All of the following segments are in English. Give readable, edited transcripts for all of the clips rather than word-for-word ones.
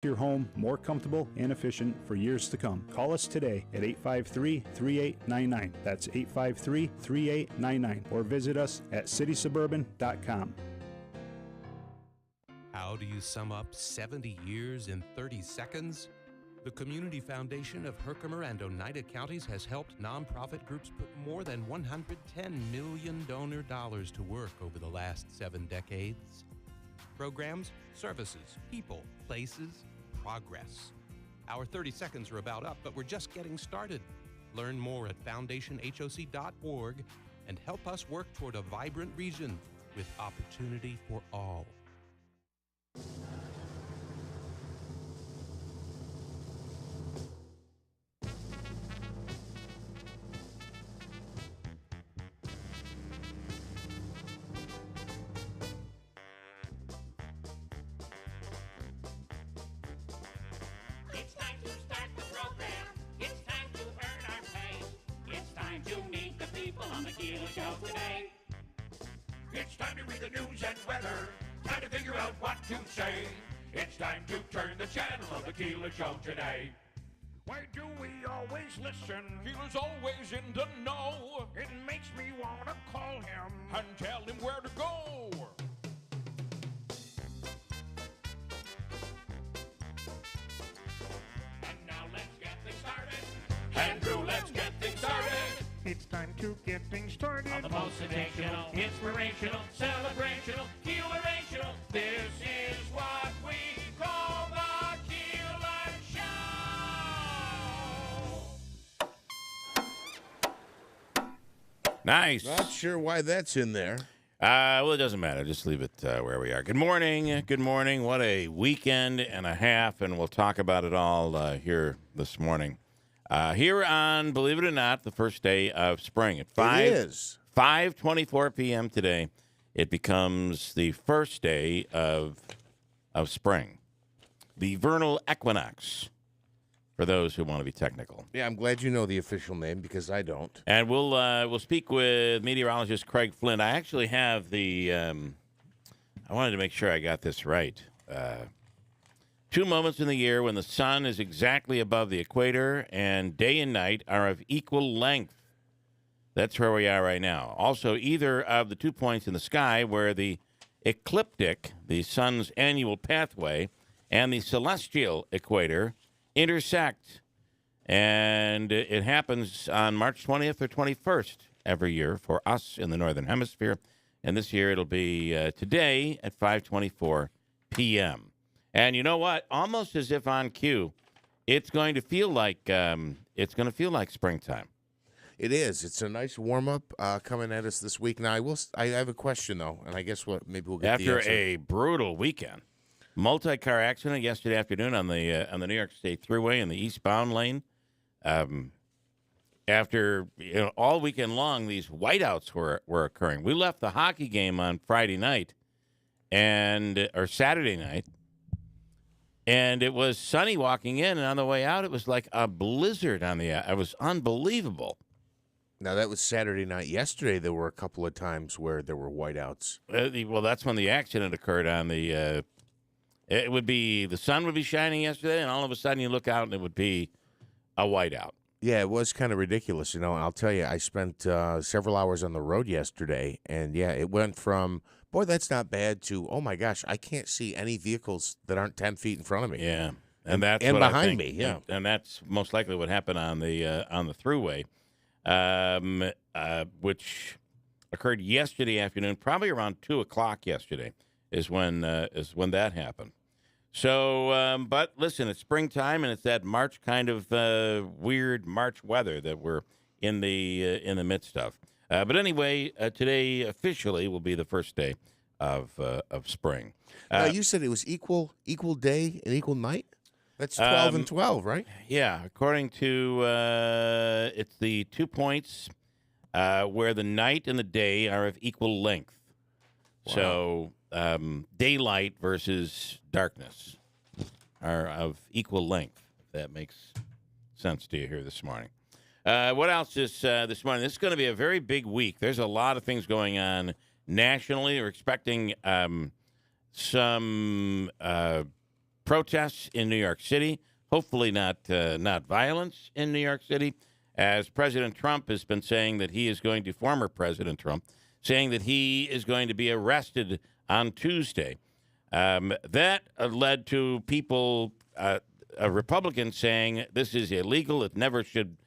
Your home more comfortable and efficient for years to come. Call us today at 853-3899. That's 853-3899. Or visit us at citysuburban.com. How do you sum up 70 years in 30 seconds? The Community Foundation of Herkimer and Oneida counties has helped nonprofit groups put more than $110 million donor dollars to work over the last 7 decades. Programs, services, people, places, progress. Our 30 seconds are about up, but we're just getting started. Learn more at foundationhoc.org and help us work toward a vibrant region with opportunity for all. It's time to start the program. It's time to earn our pay. It's time to meet the people on the Keeler Show today. It's time to read the news and weather. Time to figure out what to say. It's time to turn the channel of the Keeler Show today. Why do we always listen? Keeler's always in the know. It makes me want to call him and tell him where to go. And now let's get things started. Andrew, let's get things started. It's time to get things started. On the most sensational, inspirational, celebrational, Keelerational. This is what we call the Keeler Show. Nice. Not sure why that's in there. Well, it doesn't matter. Just leave it where we are. Good morning. Good morning. What a weekend and a half, and we'll talk about it all here this morning. Here on, believe it or not, the first day of spring at 5:24 p.m. today, it becomes the first day of spring, the vernal equinox, for those who want to be technical. Yeah, I'm glad you know the official name because I don't. And we'll speak with meteorologist Craig Flynn. I actually have the. I wanted to make sure I got this right. 2 moments in the year when the sun is exactly above the equator and day and night are of equal length. That's where we are right now. Also, either of the 2 points in the sky where the ecliptic, the sun's annual pathway, and the celestial equator intersect. And it happens on March 20th or 21st every year for us in the Northern Hemisphere. And this year it'll be today at 5:24 p.m. And you know what? Almost as if on cue, it's going to feel like springtime. It is. It's a nice warm up coming at us this week. Now I have a question though, and I guess maybe we'll get the after answer. a brutal weekend. Multi-car accident yesterday afternoon on the New York State Thruway in the eastbound lane. After all weekend long, these whiteouts were occurring. We left the hockey game on Friday night or Saturday night. And it was sunny walking in, and on the way out, it was like a blizzard on the. It was unbelievable. Now, that was Saturday night. Yesterday, there were a couple of times where there were whiteouts. Well, that's when the accident occurred on the. It would be the sun would be shining yesterday, and all of a sudden you look out, and it would be a whiteout. Yeah, it was kind of ridiculous. I'll tell you, I spent several hours on the road yesterday, and yeah, it went from, boy, that's not bad, to, oh my gosh, I can't see any vehicles that aren't 10 feet in front of me. Yeah, and that's and what I behind think. me. Yeah, and that's most likely what happened on the Thruway, which occurred yesterday afternoon, probably around 2:00 yesterday is when that happened. So, but listen, it's springtime, and it's that March kind of weird March weather that we're in the midst of. But anyway, today officially will be the first day of spring. you said it was equal day and equal night? That's 12 and 12, right? Yeah, according to it's the 2 points where the night and the day are of equal length. Wow. So daylight versus darkness are of equal length. If that makes sense to you here this morning. What else is this morning? This is going to be a very big week. There's a lot of things going on nationally. We're expecting some protests in New York City. Hopefully not violence in New York City, as President Trump has been saying that he is going to, former President Trump, saying that he is going to be arrested on Tuesday. That led to people, Republicans saying this is illegal. It never should.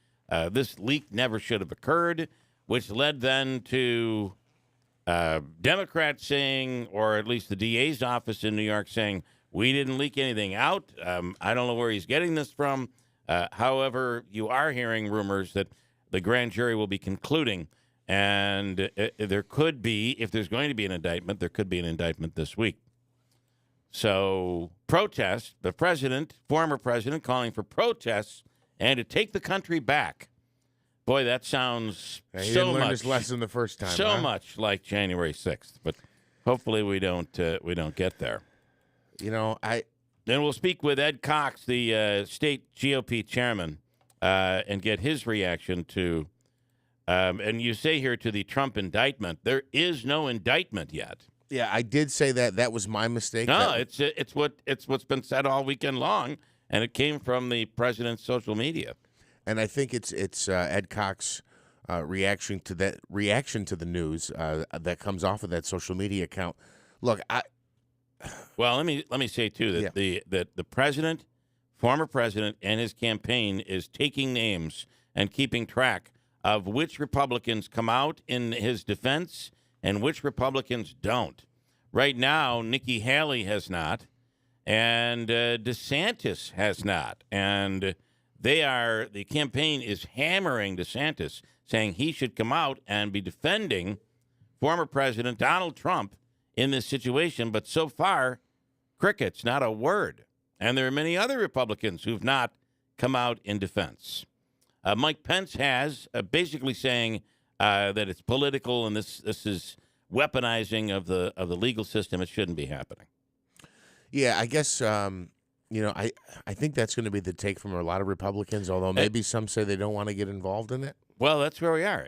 This leak never should have occurred, which led then to Democrats saying, or at least the DA's office in New York saying, we didn't leak anything out. I don't know where he's getting this from. However, you are hearing rumors that the grand jury will be concluding, and there could be, if there's going to be an indictment, there could be an indictment this week. So protest, the president, former president, calling for protests and to take the country back. Boy, that sounds He so didn't learn much his lesson the first time. so huh? much like January 6th, but hopefully we don't get there. You know, Then we'll speak with Ed Cox, the state GOP chairman, and get his reaction to. And you say here to the Trump indictment, there is no indictment yet. Yeah, I did say that. That was my mistake. No, it's what's been said all weekend long, and it came from the president's social media. And I think it's Ed Cox reaction to the news that comes off of that social media account. Look, Well, let me say too that the president, former president, and his campaign is taking names and keeping track of which Republicans come out in his defense and which Republicans don't. Right now, Nikki Haley has not, and DeSantis has not, and the campaign is hammering DeSantis, saying he should come out and be defending former President Donald Trump in this situation, but so far, crickets, not a word. And there are many other Republicans who've not come out in defense. Mike Pence has, basically saying that it's political and this is weaponizing of the legal system. It shouldn't be happening. yeah, I guess I think that's going to be the take from a lot of Republicans. Although maybe some say they don't want to get involved in it. Well, that's where we are.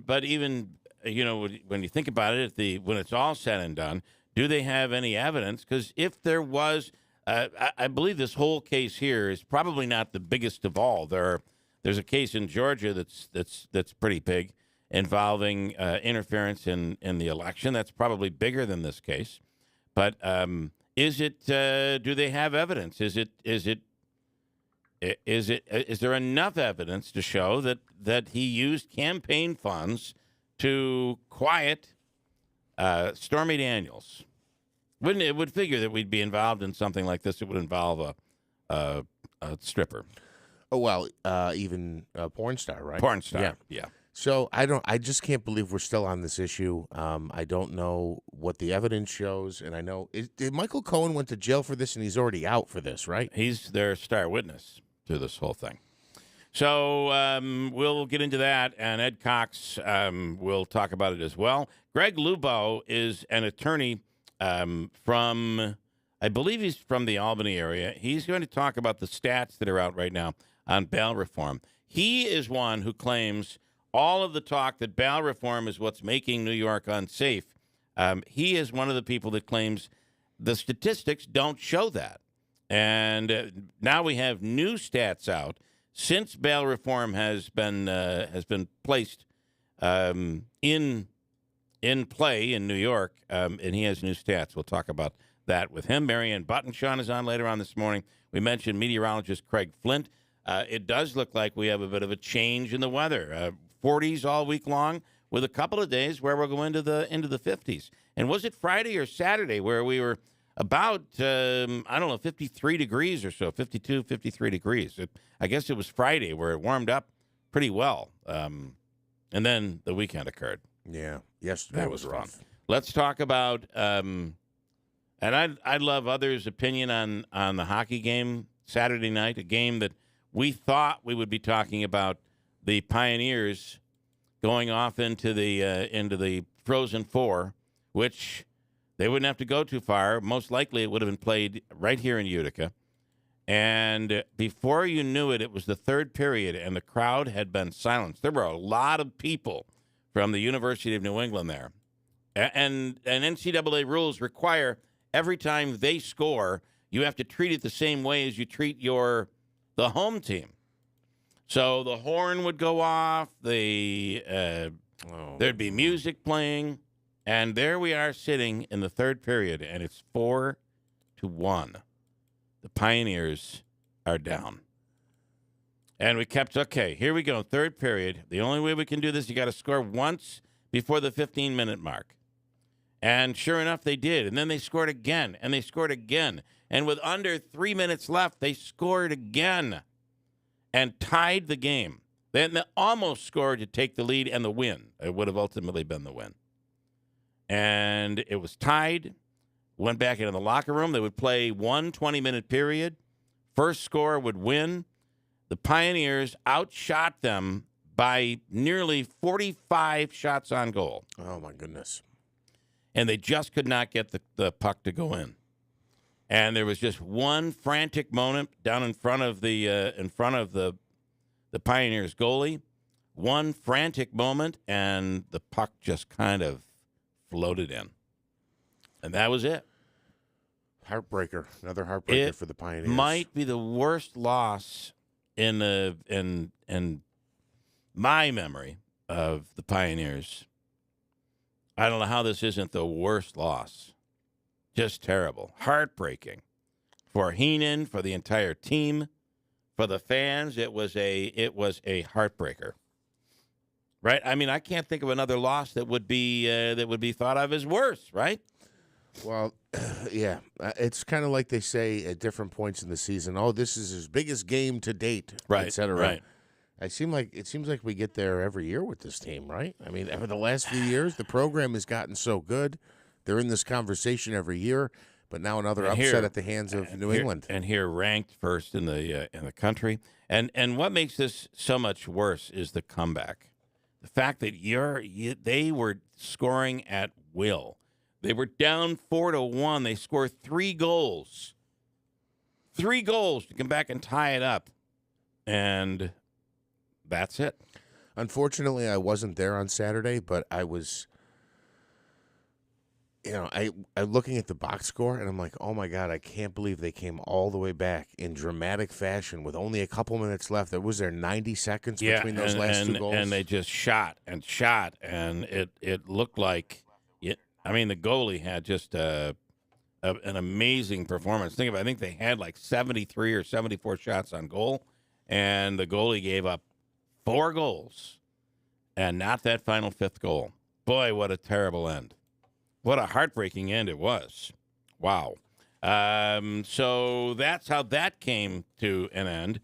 But even when you think about it, when it's all said and done, do they have any evidence? Because if there was, I believe this whole case here is probably not the biggest of all. There's a case in Georgia that's pretty big, involving interference in the election. That's probably bigger than this case. But is it? Do they have evidence? Is there enough evidence to show that he used campaign funds to quiet Stormy Daniels? It would figure that we'd be involved in something like this. It would involve a stripper. Oh well, even a porn star, right? Porn star, yeah. So I just can't believe we're still on this issue. I don't know what the evidence shows, and I know Michael Cohen went to jail for this, and he's already out for this, right? He's their star witness to this whole thing. So we'll get into that, and Ed Cox will talk about it as well. Greg Lubow is an attorney from, I believe he's from the Albany area. He's going to talk about the stats that are out right now on bail reform. He is one who claims all of the talk that bail reform is what's making New York unsafe. He is one of the people that claims the statistics don't show that. And now we have new stats out since bail reform has been placed in play in New York, and he has new stats. We'll talk about that with him. Marianne Buttonshaw is on later on this morning. We mentioned meteorologist Craig Flint. It does look like we have a bit of a change in the weather. 40s all week long, with a couple of days where we'll go into the 50s. And was it Friday or Saturday where we were about, 53 degrees or so, 52, 53 degrees. I guess it was Friday where it warmed up pretty well. And then the weekend occurred. Yeah, yesterday That was rough. fun. Let's talk about, and I'd love others' opinion on the hockey game Saturday night, a game that we thought we would be talking about the Pioneers going off into the Frozen Four, which they wouldn't have to go too far. Most likely it would have been played right here in Utica. And before you knew it, it was the third period, and the crowd had been silenced. There were a lot of people from the University of New England there. And NCAA rules require every time they score, you have to treat it the same way as you treat the home team. So the horn would go off, there'd be music playing, and there we are sitting in the third period, and it's 4-1. The Pioneers are down. And we kept, okay, here we go, third period. The only way we can do this, you got to score once before the 15-minute mark. And sure enough, they did. And then they scored again, and they scored again. And with under 3 minutes left, they scored again and tied the game. They almost scored to take the lead and the win. It would have ultimately been the win. And it was tied. Went back into the locker room. They would play one 20-minute period. First scorer would win. The Pioneers outshot them by nearly 45 shots on goal. Oh, my goodness. And they just could not get the puck to go in. And there was just one frantic moment down in front of the Pioneers goalie. One frantic moment, and the puck just kind of floated in. And that was it. Heartbreaker. Another heartbreaker for the Pioneers. Might be the worst loss in my memory of the Pioneers. I don't know how this isn't the worst loss. Just terrible. Heartbreaking. For Heenan, for the entire team, for the fans, it was a heartbreaker. Right? I mean, I can't think of another loss that would be thought of as worse, right? Well, yeah. It's kind of like they say at different points in the season, oh, this is his biggest game to date, Right, et cetera. right. It seems like we get there every year with this team, right? I mean, over the last few years, the program has gotten so good. They're in this conversation every year, but now another upset at the hands of New England. And here ranked first in the country. And what makes this so much worse is the comeback. The fact that they were scoring at will. They were down 4-1. They scored 3 goals. 3 goals to come back and tie it up. And that's it. Unfortunately, I wasn't there on Saturday, but I was, I'm looking at the box score, and I'm like, oh, my God, I can't believe they came all the way back in dramatic fashion with only a couple minutes left. Was there 90 seconds between those last 2 goals? And they just shot, and it looked like I mean, the goalie had just an amazing performance. I think they had like 73 or 74 shots on goal, and the goalie gave up 4 goals, and not that final 5th goal. Boy, what a terrible end. What a heartbreaking end it was. Wow. So that's how that came to an end.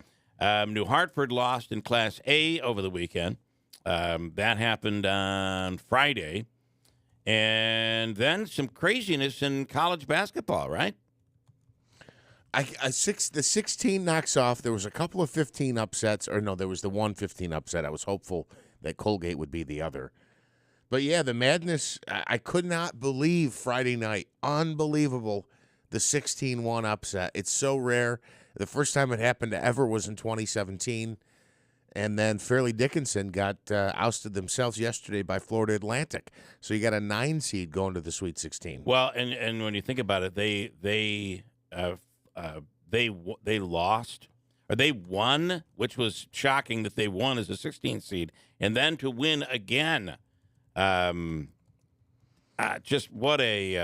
New Hartford lost in Class A over the weekend. That happened on Friday. And then some craziness in college basketball, right? The 16 knocks off. There was a couple of 15 upsets. Or no, there was the one 15 upset. I was hopeful that Colgate would be the other. But, yeah, the madness, I could not believe Friday night. Unbelievable, the 16-1 upset. It's so rare. The first time it happened ever was in 2017. And then Fairleigh Dickinson got ousted themselves yesterday by Florida Atlantic. So you got a 9 seed going to the Sweet 16. Well, and when you think about it, they lost, or they won, which was shocking that they won as a 16 seed, and then to win again, just what a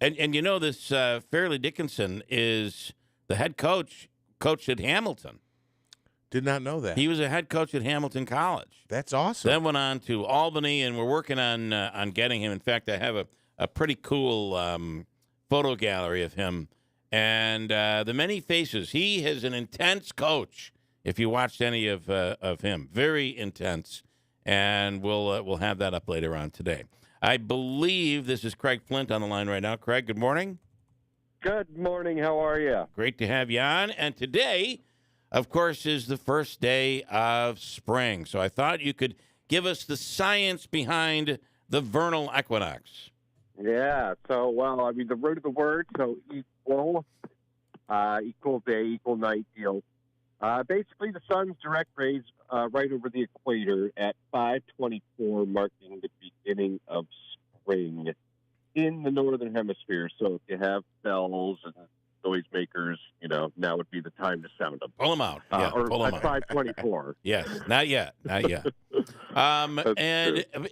and this Fairleigh Dickinson is the head coach at Hamilton. Did not know that. He was a head coach at Hamilton College. That's awesome. Then went on to Albany, and we're working on getting him. In fact, I have a pretty cool photo gallery of him. And the many faces. He is an intense coach, if you watched any of him. Very intense. And we'll have that up later on today. I believe this is Craig Flint on the line right now. Craig, good morning. Good morning. How are you? Great to have you on. And today, of course, is the first day of spring. So I thought you could give us the science behind the vernal equinox. Yeah. So, the root of the word, so equal day, equal night deal. Basically, the sun's direct rays right over the equator at 5:24, marking the beginning of spring. in the northern hemisphere. So if you have bells and noisemakers, now would be the time to sound them. Pull them out. Yeah, or pull them at out. 524. Yes, not yet. And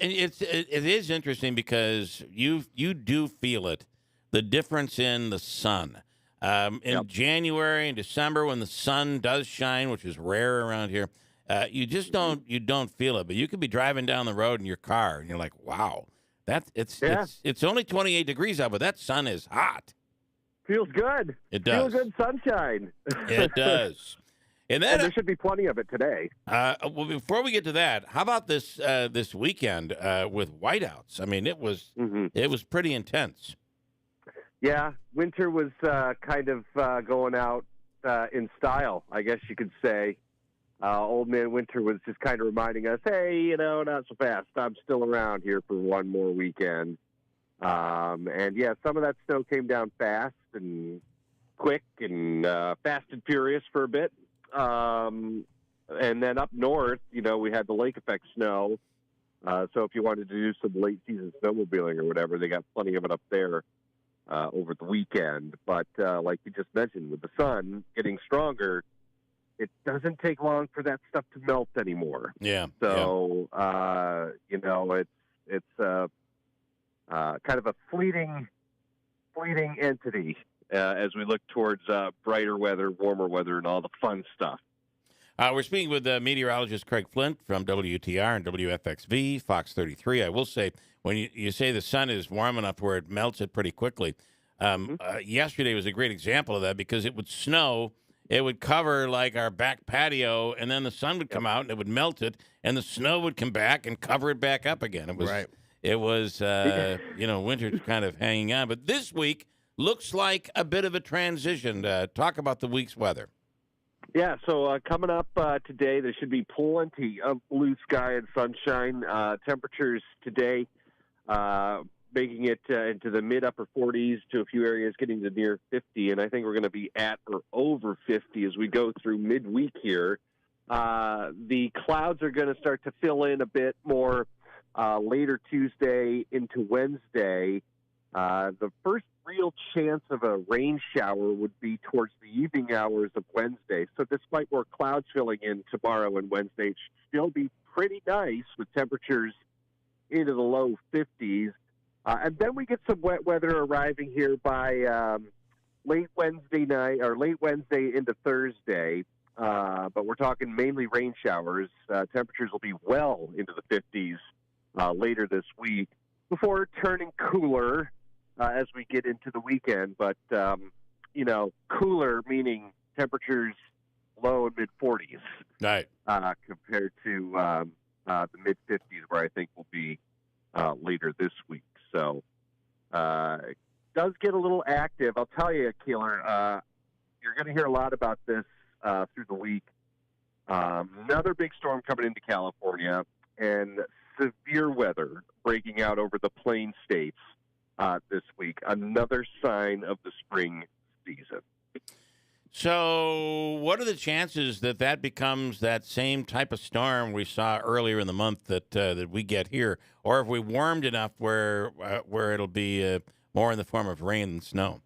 it is interesting because you do feel it, the difference in the sun. In January and December, when the sun does shine, which is rare around here, you just don't feel it. But you could be driving down the road in your car, and you're like, "Wow, it's only 28 degrees out, but that sun is hot." Feels good. It does. Feel good sunshine. It does. And then there should be plenty of it today. Well, before we get to that, how about this weekend with whiteouts? I mean, it was pretty intense. Yeah, winter was kind of going out in style, I guess you could say. Old man Winter was just kind of reminding us, hey, not so fast. I'm still around here for one more weekend. And, yeah, some of that snow came down fast and quick and fast and furious for a bit. And then up north, we had the lake effect snow. So if you wanted to do some late season snowmobiling or whatever, they got plenty of it up there over the weekend. But like you just mentioned, with the sun getting stronger, it doesn't take long for that stuff to melt anymore. Yeah. So, it's kind of a fleeting entity as we look towards brighter weather, warmer weather, and all the fun stuff. We're speaking with meteorologist Craig Flint from WTR and WFXV, Fox 33. I will say, when you say the sun is warm enough where it melts it pretty quickly, yesterday was a great example of that because it would snow, it would cover like our back patio, and then the sun would come out and it would melt it, and the snow would come back and cover it back up again. It was winter kind of hanging on. But this week looks like a bit of a transition. Talk about the week's weather. Yeah, so coming up today, there should be plenty of blue sky and sunshine. Temperatures today making it into the mid-upper 40s to a few areas getting to near 50, and I think we're going to be at or over 50 as we go through midweek here. The clouds are going to start to fill in a bit more later Tuesday into Wednesday. The first real chance of a rain shower would be towards the evening hours of Wednesday. So despite more clouds filling in tomorrow and Wednesday, it should still be pretty nice with temperatures into the low 50s. And then we get some wet weather arriving here by late Wednesday night or late Wednesday into Thursday. But we're talking mainly rain showers. Temperatures will be well into the 50s later this week before turning cooler as we get into the weekend. But, cooler meaning temperatures low and mid-40s. Right. Compared to the mid-50s where I think we'll be later this week. So it does get a little active. I'll tell you, Keeler, you're going to hear a lot about this through the week. Another big storm coming into California and severe weather breaking out over the Plain States this week. Another sign of the spring season. So what are the chances that becomes that same type of storm we saw earlier in the month that we get here? Or have we warmed enough where it'll be more in the form of rain than snow?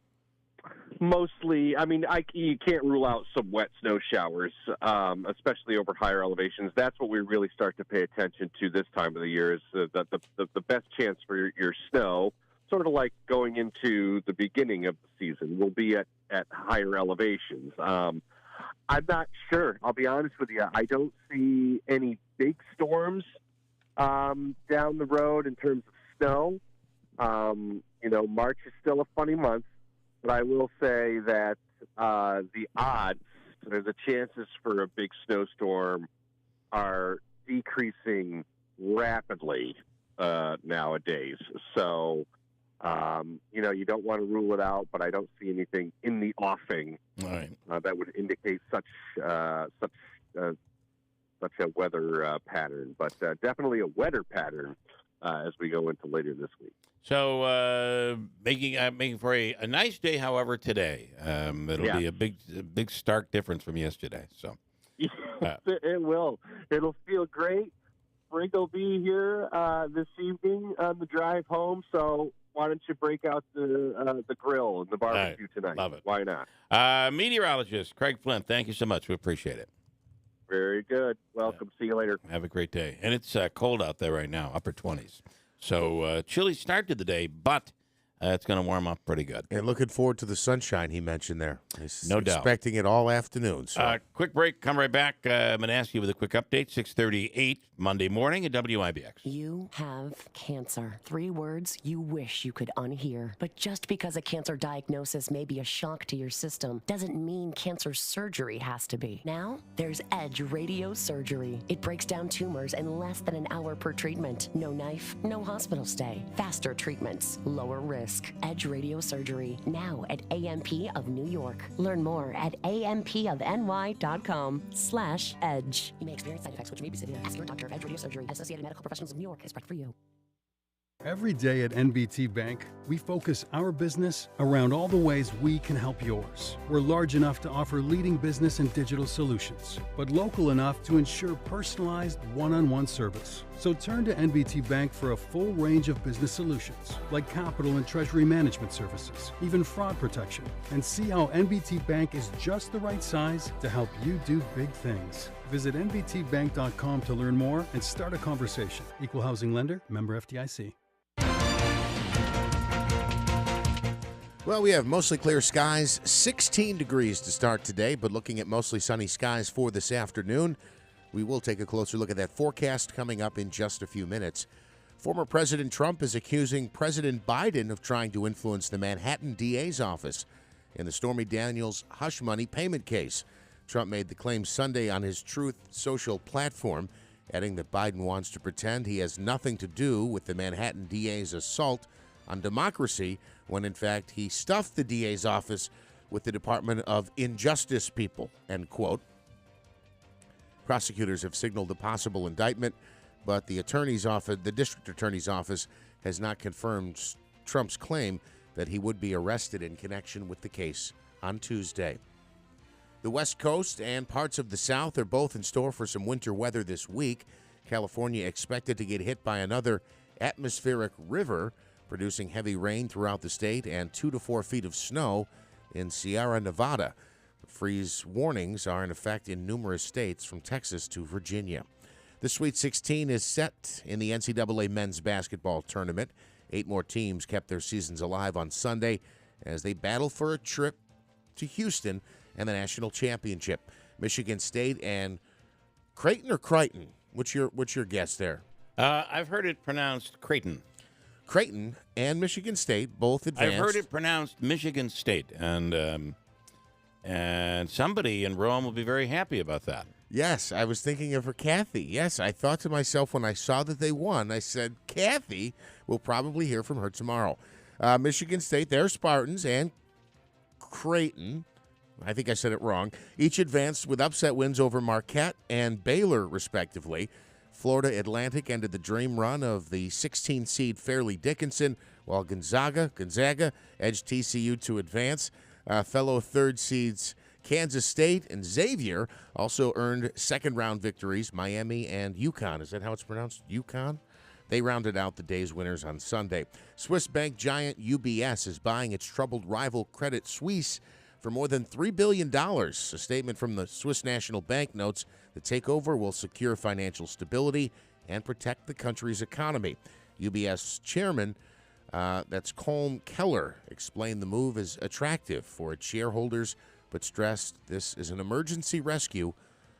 Mostly, you can't rule out some wet snow showers, especially over higher elevations. That's what we really start to pay attention to this time of the year is the best chance for your snow, sort of like going into the beginning of the season, will be at higher elevations. I'm not sure. I'll be honest with you. I don't see any big storms down the road in terms of snow. March is still a funny month. But I will say that the odds, or the chances for a big snowstorm are decreasing rapidly nowadays. So, you don't want to rule it out, but I don't see anything in the offing that would indicate such a weather pattern. But definitely a wetter pattern as we go into later this week. So making for a nice day, however, today. It'll be a big stark difference from yesterday. So it will. It'll feel great. Spring will be here this evening on the drive home. So why don't you break out the grill and the barbecue tonight? Love it. Why not? Meteorologist Craig Flint, thank you so much. We appreciate it. Very good. Welcome. See you later. Have a great day. And it's cold out there right now, upper 20s. So chilly start to the day, but it's going to warm up pretty good. And looking forward to the sunshine he mentioned there. He's No doubt. expecting it all afternoon. So. Quick break. Come right back. I'm going to ask you with a quick update. 6:38 Monday morning at WIBX. You have cancer. 3 words you wish you could unhear. But just because a cancer diagnosis may be a shock to your system doesn't mean cancer surgery has to be. Now, there's Edge Radio Surgery. It breaks down tumors in less than an hour per treatment. No knife, no hospital stay. Faster treatments, lower risk. Edge Radio Surgery, now at AMP of New York. Learn more at ampofny.com/edge. You may experience side effects which may be severe. Ask your doctor if Edge Radio Surgery and Associated Medical Professionals of New York is right for you. Every day at NBT Bank, we focus our business around all the ways we can help yours. We're large enough to offer leading business and digital solutions, but local enough to ensure personalized one-on-one service. So turn to NBT Bank for a full range of business solutions, like capital and treasury management services, even fraud protection, and see how NBT Bank is just the right size to help you do big things. Visit nbtbank.com to learn more and start a conversation. Equal housing lender, member FDIC. Well, we have mostly clear skies, 16 degrees to start today, but looking at mostly sunny skies for this afternoon. We will take a closer look at that forecast coming up in just a few minutes. Former President Trump is accusing President Biden of trying to influence the Manhattan DA's office in the Stormy Daniels hush money payment case. Trump made the claim Sunday on his Truth Social platform, adding that Biden wants to pretend he has nothing to do with the Manhattan DA's assault on democracy, when in fact he stuffed the DA's office with the Department of Injustice people, end quote. Prosecutors have signaled a possible indictment, but the district attorney's office has not confirmed Trump's claim that he would be arrested in connection with the case on Tuesday. The West Coast and parts of the South are both in store for some winter weather this week. California expected to get hit by another atmospheric river, producing heavy rain throughout the state and 2 to 4 feet of snow in Sierra Nevada. Freeze warnings are in effect in numerous states from Texas to Virginia. The Sweet 16 is set in the NCAA men's basketball tournament. 8 more teams kept their seasons alive on Sunday as they battle for a trip to Houston and the national championship. Michigan State and Creighton or Crichton? What's your guess there? I've heard it pronounced Creighton. Creighton and Michigan State both advanced. I've heard it pronounced Michigan State, and somebody in Rome will be very happy about that. Yes, I was thinking of her, Kathy. Yes, I thought to myself when I saw that they won, I said, Kathy, we'll probably hear from her tomorrow. Michigan State, they're Spartans, and Creighton, I think I said it wrong, each advanced with upset wins over Marquette and Baylor, respectively. Florida Atlantic ended the dream run of the 16-seed Fairleigh Dickinson, while Gonzaga edged TCU to advance. Fellow third seeds Kansas State and Xavier also earned second-round victories, Miami and UConn. Is that how it's pronounced? UConn? They rounded out the day's winners on Sunday. Swiss bank giant UBS is buying its troubled rival Credit Suisse for more than $3 billion. A statement from the Swiss National Bank notes the takeover will secure financial stability and protect the country's economy. UBS chairman, that's Colm Keeler, explained the move is attractive for its shareholders, but stressed this is an emergency rescue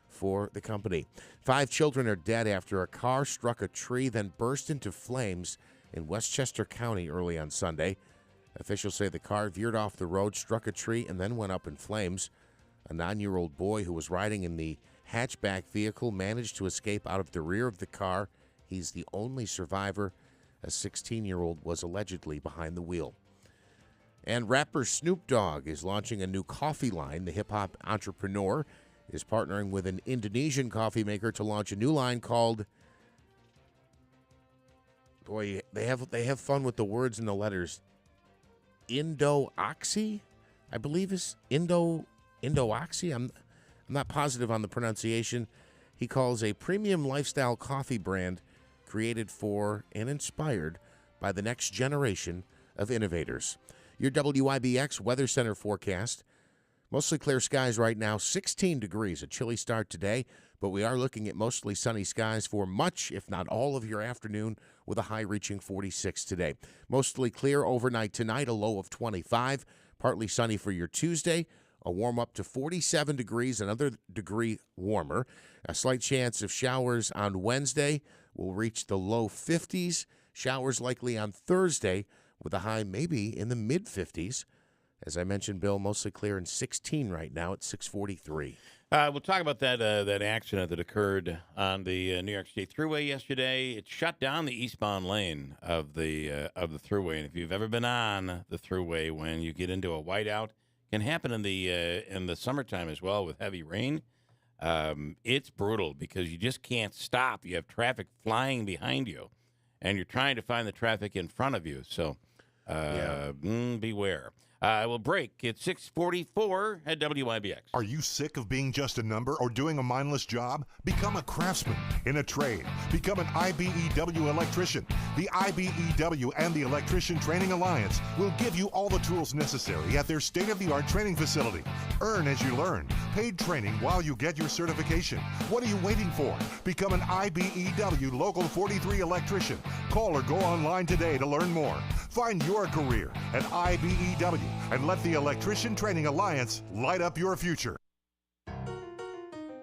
for the company. 5 children are dead after a car struck a tree, then burst into flames in Westchester County early on Sunday. Officials say the car veered off the road, struck a tree, and then went up in flames. A 9-year-old boy who was riding in the hatchback vehicle managed to escape out of the rear of the car. He's the only survivor. A 16-year-old was allegedly behind the wheel. And rapper Snoop Dogg is launching a new coffee line. The hip-hop entrepreneur is partnering with an Indonesian coffee maker to launch a new line called... Boy, they have fun with the words and the letters. Indo-Oxy, I believe is Indo-Oxy. I'm not positive on the pronunciation. He calls a premium lifestyle coffee brand created for and inspired by the next generation of innovators. Your WIBX Weather Center forecast. Mostly clear skies right now, 16 degrees. A chilly start today, but we are looking at mostly sunny skies for much, if not all, of your afternoon, with a high reaching 46 today. Mostly clear overnight tonight, a low of 25. Partly sunny for your Tuesday, a warm up to 47 degrees, another degree warmer. A slight chance of showers on Wednesday will reach the low 50s. Showers likely on Thursday with a high maybe in the mid-50s. As I mentioned, Bill, mostly clear and 16 right now at 643. We'll talk about that accident that occurred on the New York State Thruway yesterday. It shut down the eastbound lane of the Thruway, and if you've ever been on the Thruway, when you get into a whiteout, can happen in the summertime as well with heavy rain. It's brutal because you just can't stop. You have traffic flying behind you, and you're trying to find the traffic in front of you. So beware. We'll break. It's 6:44 at WIBX. Are you sick of being just a number or doing a mindless job? Become a craftsman in a trade. Become an IBEW electrician. The IBEW and the Electrician Training Alliance will give you all the tools necessary at their state-of-the-art training facility. Earn as you learn. Paid training while you get your certification. What are you waiting for? Become an IBEW Local 43 electrician. Call or go online today to learn more. Find your career at IBEW and let the Electrician Training Alliance light up your future.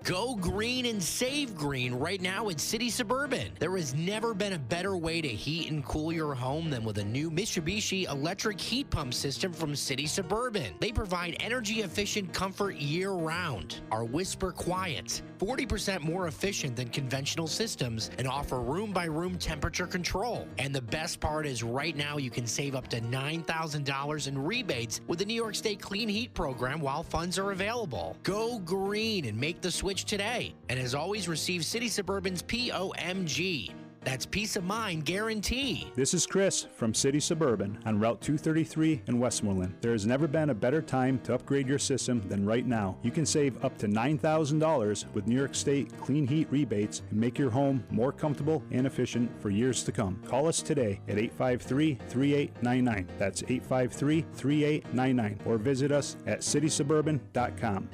Go green and save green right now at City Suburban. There has never been a better way to heat and cool your home than with a new Mitsubishi electric heat pump system from City Suburban. They provide energy-efficient comfort year-round, are whisper quiet, 40% more efficient than conventional systems, and offer room-by-room temperature control. And the best part is right now you can save up to $9,000 in rebates with the New York State Clean Heat Program while funds are available. Go green and make the switch today. And as always, receive City Suburban's POMG. That's peace of mind guarantee. This is Chris from City Suburban on Route 233 in Westmoreland. There has never been a better time to upgrade your system than right now. You can save up to $9,000 with New York State Clean Heat rebates and make your home more comfortable and efficient for years to come. Call us today at 853-3899. That's 853-3899. Or visit us at citysuburban.com.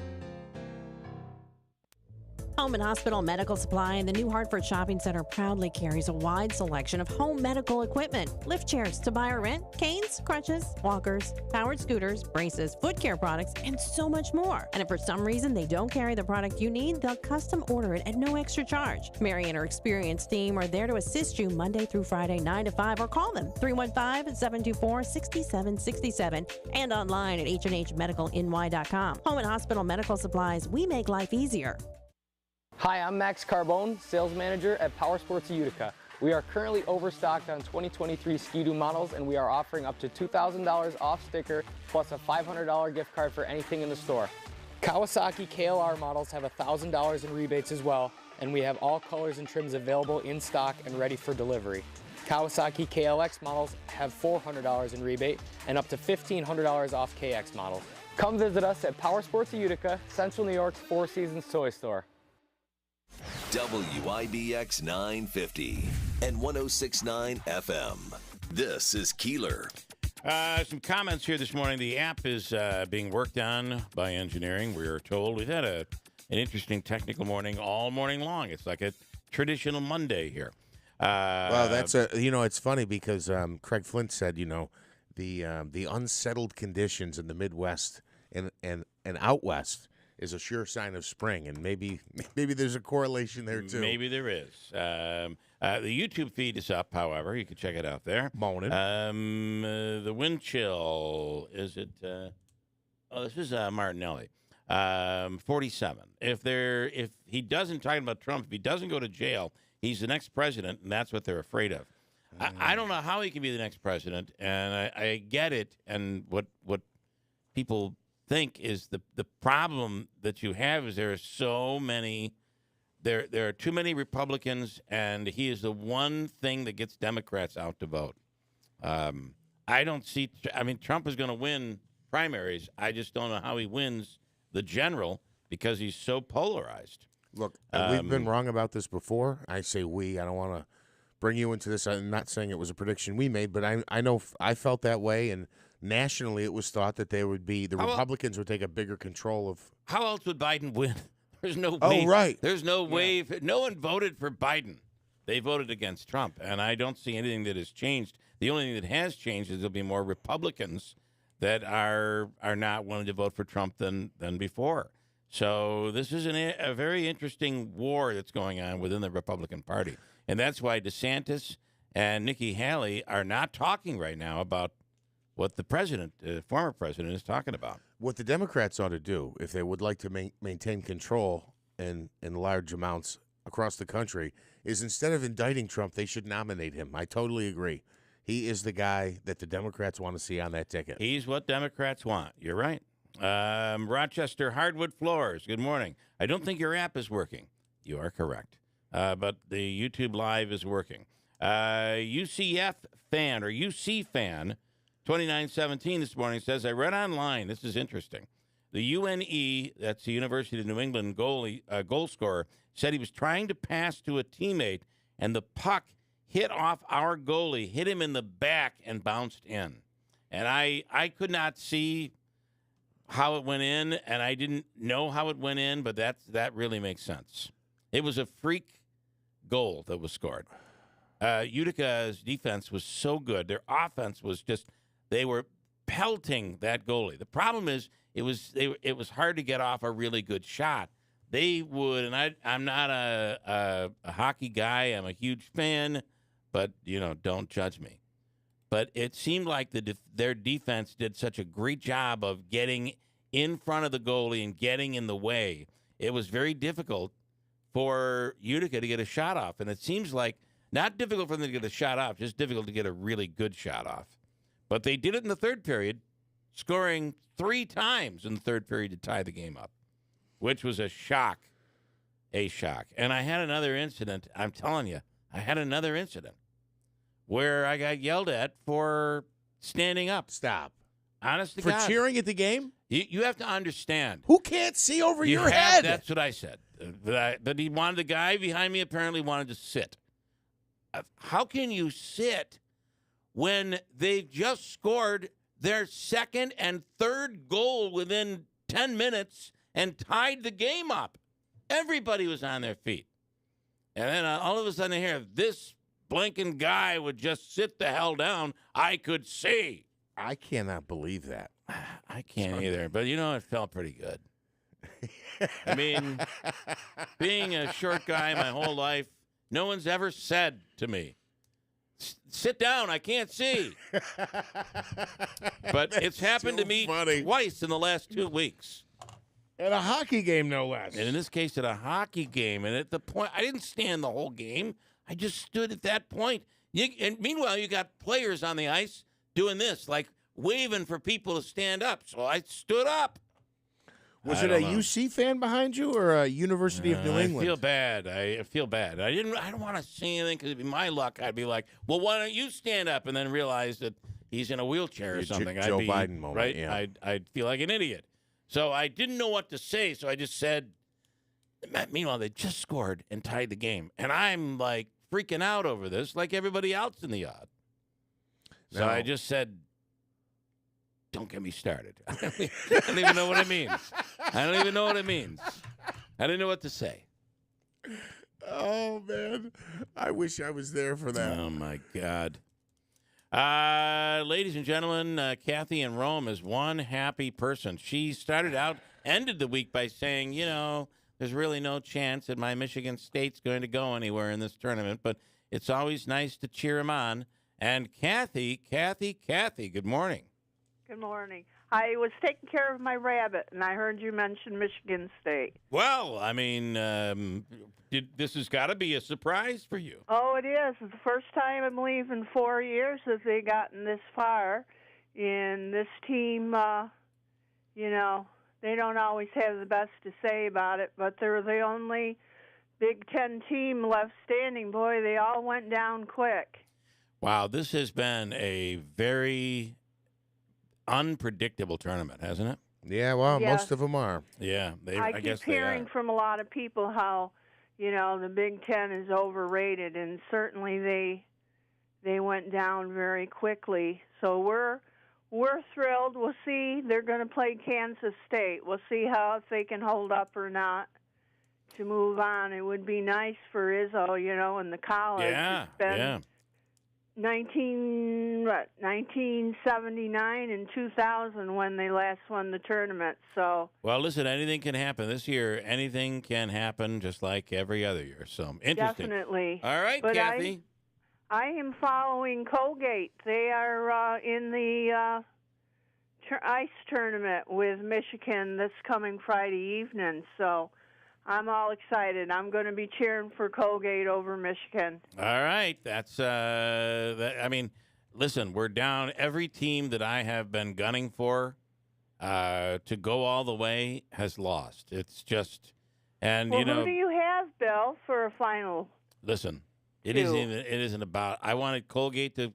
Home and Hospital Medical Supply and the New Hartford Shopping Center proudly carries a wide selection of home medical equipment. Lift chairs to buy or rent, canes, crutches, walkers, powered scooters, braces, foot care products, and so much more. And if for some reason they don't carry the product you need, they'll custom order it at no extra charge. Mary and her experienced team are there to assist you Monday through Friday, 9 to 5, or call them 315-724-6767 and online at HNHMedicalNY.com. Home and Hospital Medical Supplies, we make life easier. Hi, I'm Max Carbone, sales manager at Power Sports of Utica. We are currently overstocked on 2023 Ski-Doo models, and we are offering up to $2,000 off sticker plus a $500 gift card for anything in the store. Kawasaki KLR models have $1,000 in rebates as well, and we have all colors and trims available in stock and ready for delivery. Kawasaki KLX models have $400 in rebate and up to $1,500 off KX models. Come visit us at Power Sports of Utica, Central New York's Four Seasons Toy Store. WIBX 950 and 106.9 FM. This is Keeler. Some comments here this morning. The app is being worked on by engineering, we are told. We've had an interesting technical morning all morning long. It's like a traditional Monday here. Well, that's it's funny because Craig Flint said, the unsettled conditions in the Midwest and out west is a sure sign of spring, and maybe there's a correlation there too. Maybe there is. The YouTube feed is up, however. You can check it out there. Morning. The wind chill, is it? This is Martinelli. 47. If he doesn't, talking about Trump, if he doesn't go to jail, he's the next president, and that's what they're afraid of. I don't know how he can be the next president, and I get it, and what people think is the problem that you have is there are so many, there are too many Republicans, and he is the one thing that gets Democrats out to vote. I don't see, Trump is going to win primaries. I just don't know how he wins the general because he's so polarized. Look, we've been wrong about this before. I say we. I don't want to bring you into this. I'm not saying it was a prediction we made, but I know I felt that way, and nationally it was thought that the Republicans would take a bigger control of. How else would Biden win? There's no way. Oh, right. There's no way. No one voted for Biden. They voted against Trump, and I don't see anything that has changed. The only thing that has changed is there'll be more Republicans that are not willing to vote for Trump than before. So this is a very interesting war that's going on within the Republican Party, and that's why DeSantis and Nikki Haley are not talking right now about what the president, former president, is talking about. What the Democrats ought to do, if they would like to maintain control in large amounts across the country, is instead of indicting Trump, they should nominate him. I totally agree. He is the guy that the Democrats want to see on that ticket. He's what Democrats want. You're right. Rochester Hardwood Floors, good morning. I don't think your app is working. You are correct. But the YouTube Live is working. UCF fan or UC fan 2917 this morning says, I read online, this is interesting. The UNE, that's the University of New England goal scorer, said he was trying to pass to a teammate, and the puck hit off our goalie, hit him in the back, and bounced in. And I could not see how it went in, and I didn't know how it went in, but that really makes sense. It was a freak goal that was scored. Utica's defense was so good. Their offense was just, they were pelting that goalie. The problem is it was hard to get off a really good shot. They would, and I'm not a hockey guy. I'm a huge fan, but, don't judge me. But it seemed like their defense did such a great job of getting in front of the goalie and getting in the way. It was very difficult for Utica to get a shot off. And it seems like not difficult for them to get a shot off, just difficult to get a really good shot off. But they did it in the third period, scoring 3 times in the third period to tie the game up, which was a shock. A shock. And I had another incident. I'm telling you, I had another incident where I got yelled at for standing up. Stop. Honest to For God. cheering at the game? You have to understand. Who can't see over your head? That's what I said. But he wanted, the guy behind me apparently wanted to sit. How can you sit when they've just scored their second and third goal within 10 minutes and tied the game up? Everybody was on their feet. And then all of a sudden I hear, this blinking guy would just sit the hell down. I could see. I cannot believe that. I can't either. But, it felt pretty good. I mean, being a short guy my whole life, no one's ever said to me, sit down, I can't see. But it's happened to me twice in the last 2 weeks. At a hockey game, no less. And in this case, at a hockey game. And at the point, I didn't stand the whole game. I just stood at that point. And meanwhile, you got players on the ice doing this, like waving for people to stand up. So I stood up. Was it a UC fan behind you or a University of New England? I feel bad. I don't want to say anything because it'd be my luck. I'd be like, well, why don't you stand up? And then realize that he's in a wheelchair or something. Joe Biden moment, right? Yeah. I'd feel like an idiot. So I didn't know what to say. So I just said, meanwhile, they just scored and tied the game. And I'm like freaking out over this like everybody else in the yard. So I just said, don't get me started. I don't even know what it means. I don't even know what it means. I didn't know what to say. Oh, man. I wish I was there for that. Oh, my God. Ladies and gentlemen, Kathy in Rome is one happy person. She ended the week by saying, there's really no chance that my Michigan State's going to go anywhere in this tournament, but it's always nice to cheer him on. And Kathy, good morning. Good morning. I was taking care of my rabbit, and I heard you mention Michigan State. Well, I mean, this has got to be a surprise for you. Oh, it is. It's the first time, I believe, in 4 years that they've gotten this far. And this team, they don't always have the best to say about it, but they're the only Big Ten team left standing. Boy, they all went down quick. Wow, this has been a very unpredictable tournament, hasn't it? Yeah, well, most of them are. Yeah, I keep hearing from a lot of people how, the Big Ten is overrated, and certainly they went down very quickly. So we're thrilled. We'll see. They're going to play Kansas State. We'll see if they can hold up or not to move on. It would be nice for Izzo, in the college. Yeah, it's been 1979 and 2000 when they last won the tournament. So well, listen, anything can happen this year. Anything can happen, just like every other year. So interesting. Definitely. All right, but Kathy. I am following Colgate. They are in the ice tournament with Michigan this coming Friday evening. So I'm all excited. I'm going to be cheering for Colgate over Michigan. All right. That's, listen, we're down. Every team that I have been gunning for to go all the way has lost. It's just, and, who do you have, Bill, for a final? Listen, it isn't about, I wanted Colgate to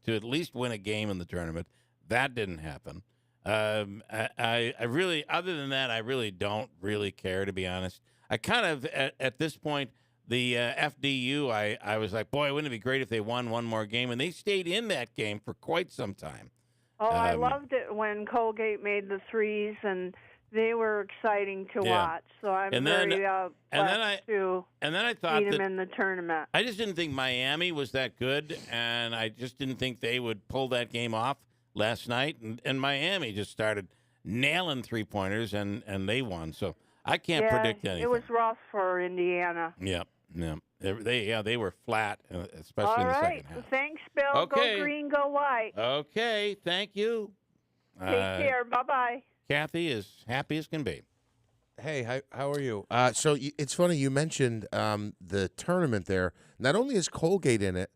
at least win a game in the tournament. That didn't happen. I really, other than that, I really don't really care, to be honest. I kind of, at this point, the FDU, I was like, boy, wouldn't it be great if they won one more game? And they stayed in that game for quite some time. Oh, I loved it when Colgate made the threes, and they were exciting to watch. So I'm very blessed to beat them in the tournament. I just didn't think Miami was that good, and I just didn't think they would pull that game off last night. And Miami just started nailing three-pointers, and they won. So I can't predict anything. It was rough for Indiana. Yeah. They were flat, especially in the second half. Thanks, Bill. Okay. Go green, go white. Okay, thank you. Take care. Bye-bye. Kathy is happy as can be. Hey, how are you? So it's funny you mentioned the tournament there. Not only is Colgate in it,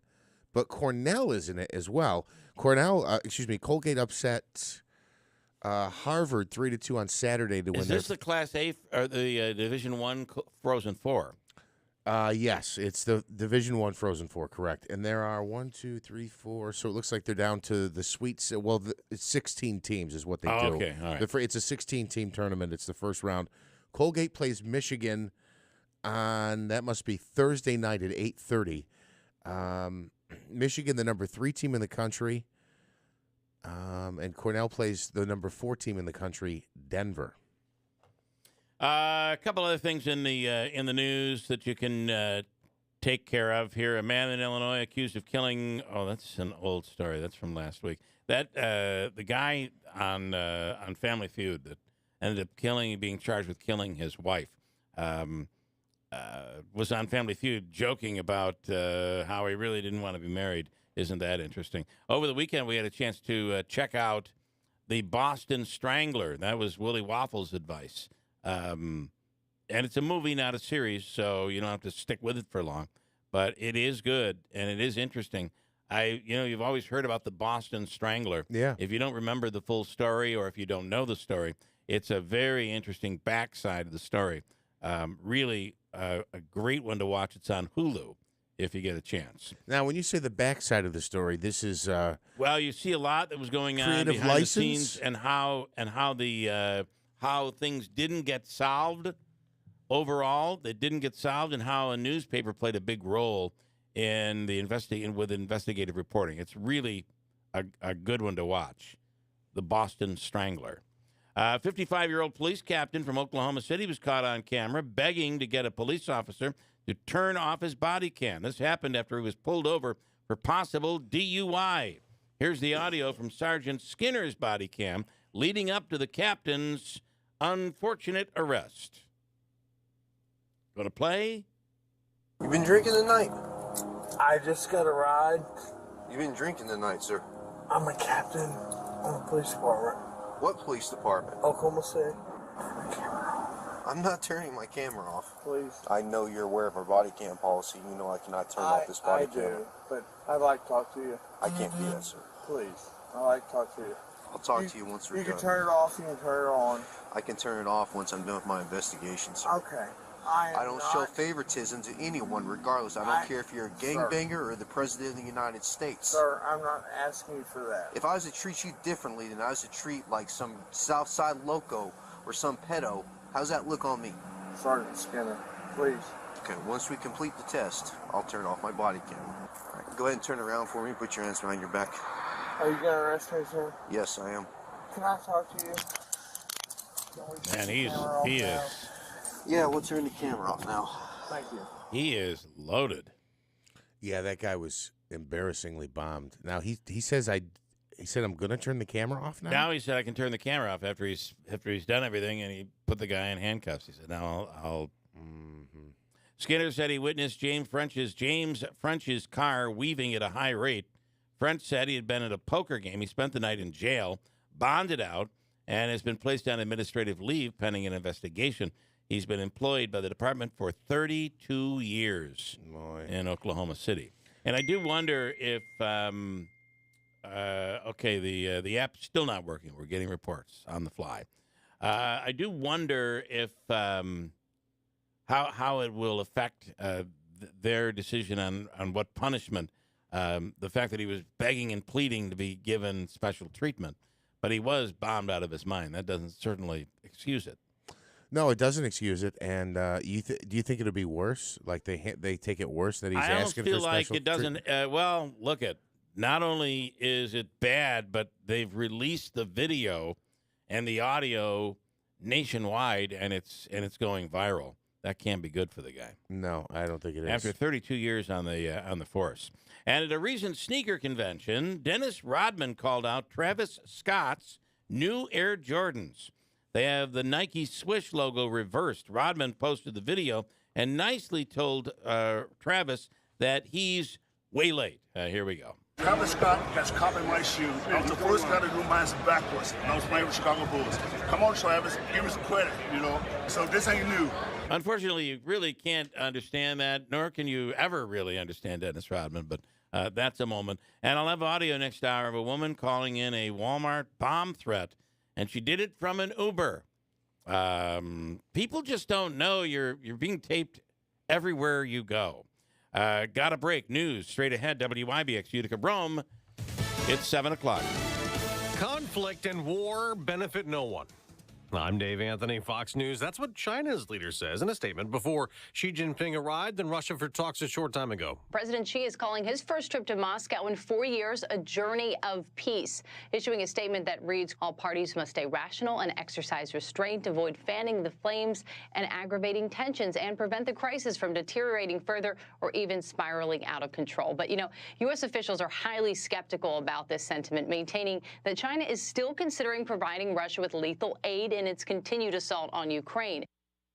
but Cornell is in it as well. Colgate upset Harvard 3-2 on Saturday to win. Is this the Class A or the Division I Frozen Four? Yes, it's the Division I Frozen Four, correct. And there are 1, 2, 3, 4. So it looks like they're down to the Sweet. Well, it's 16 teams is what they do. Okay, all right. It's a 16-team tournament. It's the first round. Colgate plays Michigan on, that must be Thursday night at 8:30. Michigan, the number 3 team in the country. And Cornell plays the number 4 team in the country, Denver. A couple other things in the news that you can take care of here. A man in Illinois accused of killing. Oh, that's an old story. That's from last week. That the guy on Family Feud that ended up being charged with killing his wife, was on Family Feud joking about how he really didn't want to be married. Isn't that interesting? Over the weekend, we had a chance to check out the Boston Strangler. That was Willie Waffle's advice. And it's a movie, not a series, so you don't have to stick with it for long. But it is good, and it is interesting. You've always heard about the Boston Strangler. Yeah. If you don't remember the full story, or if you don't know the story, it's a very interesting backside of the story. Really a great one to watch. It's on Hulu if you get a chance. Now, when you say the backside of the story, this is well, you see a lot that was going on behind the scenes, and how things didn't get solved overall. They didn't get solved, and how a newspaper played a big role in the investigative reporting. It's really a good one to watch. The Boston Strangler. 55-year-old police captain from Oklahoma City was caught on camera begging to get a police officer to turn off his body cam. This happened after he was pulled over for possible DUI. Here's the audio from Sergeant Skinner's body cam leading up to the captain's unfortunate arrest. Going to play? You been drinking tonight? I just got a ride. You been drinking tonight, sir? I'm a captain on the police department. What police department? Oklahoma City. I'm not turning my camera off. Please. I know you're aware of our body cam policy. You know I cannot turn off this body cam. I do, but I'd like to talk to you. I can't do that, sir. Please. I'd like to talk to you. I'll talk to you once we're done. You can turn it off, you can turn it on. I can turn it off once I'm done with my investigation, sir. Okay. I don't show favoritism to anyone, regardless. I don't care if you're a gangbanger or the President of the United States. Sir, I'm not asking you for that. If I was to treat you differently than I was to treat like some Southside loco or some pedo, how's that look on me? Sergeant Skinner, please. Okay, once we complete the test, I'll turn off my body camera. All right, go ahead and turn around for me. Put your hands behind your back. Are you going to arrest me, sir? Yes, I am. Can I talk to you? Man, he is. Yeah, we'll turn the camera off now. Thank you. He is loaded. Yeah, that guy was embarrassingly bombed. Now he says he said I'm going to turn the camera off now. Now he said I can turn the camera off after he's done everything, and he put the guy in handcuffs. He said now I'll. Skinner said he witnessed James French's car weaving at a high rate. French said he had been at a poker game. He spent the night in jail, bonded out, and has been placed on administrative leave pending an investigation. He's been employed by the department for 32 years in Oklahoma City. And I do wonder if, the app's still not working. We're getting reports on the fly. I do wonder if how it will affect their decision on what punishment. The fact that he was begging and pleading to be given special treatment, but he was bombed out of his mind. That doesn't certainly excuse it. No, it doesn't excuse it. And do you think it'll be worse? Like they take it worse that he's asking for special I almost feel like it doesn't. Well, look at. Not only is it bad, but they've released the video and the audio nationwide, and it's going viral. That can't be good for the guy. No, I don't think it is. After 32 years on the force. And at a recent sneaker convention, Dennis Rodman called out Travis Scott's new Air Jordans. They have the Nike Swish logo reversed. Rodman posted the video and nicely told Travis that he's way late. Here we go. Travis Scott has copied my shoe. I was the first guy to do mine backwards. I was playing with Chicago Bulls. Come on, Travis, give me some credit, So this ain't new. Unfortunately, you really can't understand that, nor can you ever really understand Dennis Rodman, but that's a moment. And I'll have audio next hour of a woman calling in a Walmart bomb threat, and she did it from an Uber. People just don't know you're being taped everywhere you go. Got a break. News straight ahead. WIBX Utica Rome. It's 7 o'clock. Conflict and war benefit no one. I'm Dave Anthony, Fox News. That's what China's leader says in a statement before Xi Jinping arrived in Russia for talks a short time ago. President Xi is calling his first trip to Moscow in 4 years a journey of peace, issuing a statement that reads, all parties must stay rational and exercise restraint, avoid fanning the flames and aggravating tensions, and prevent the crisis from deteriorating further or even spiraling out of control. But, U.S. officials are highly skeptical about this sentiment, maintaining that China is still considering providing Russia with lethal aid in its continued assault on Ukraine.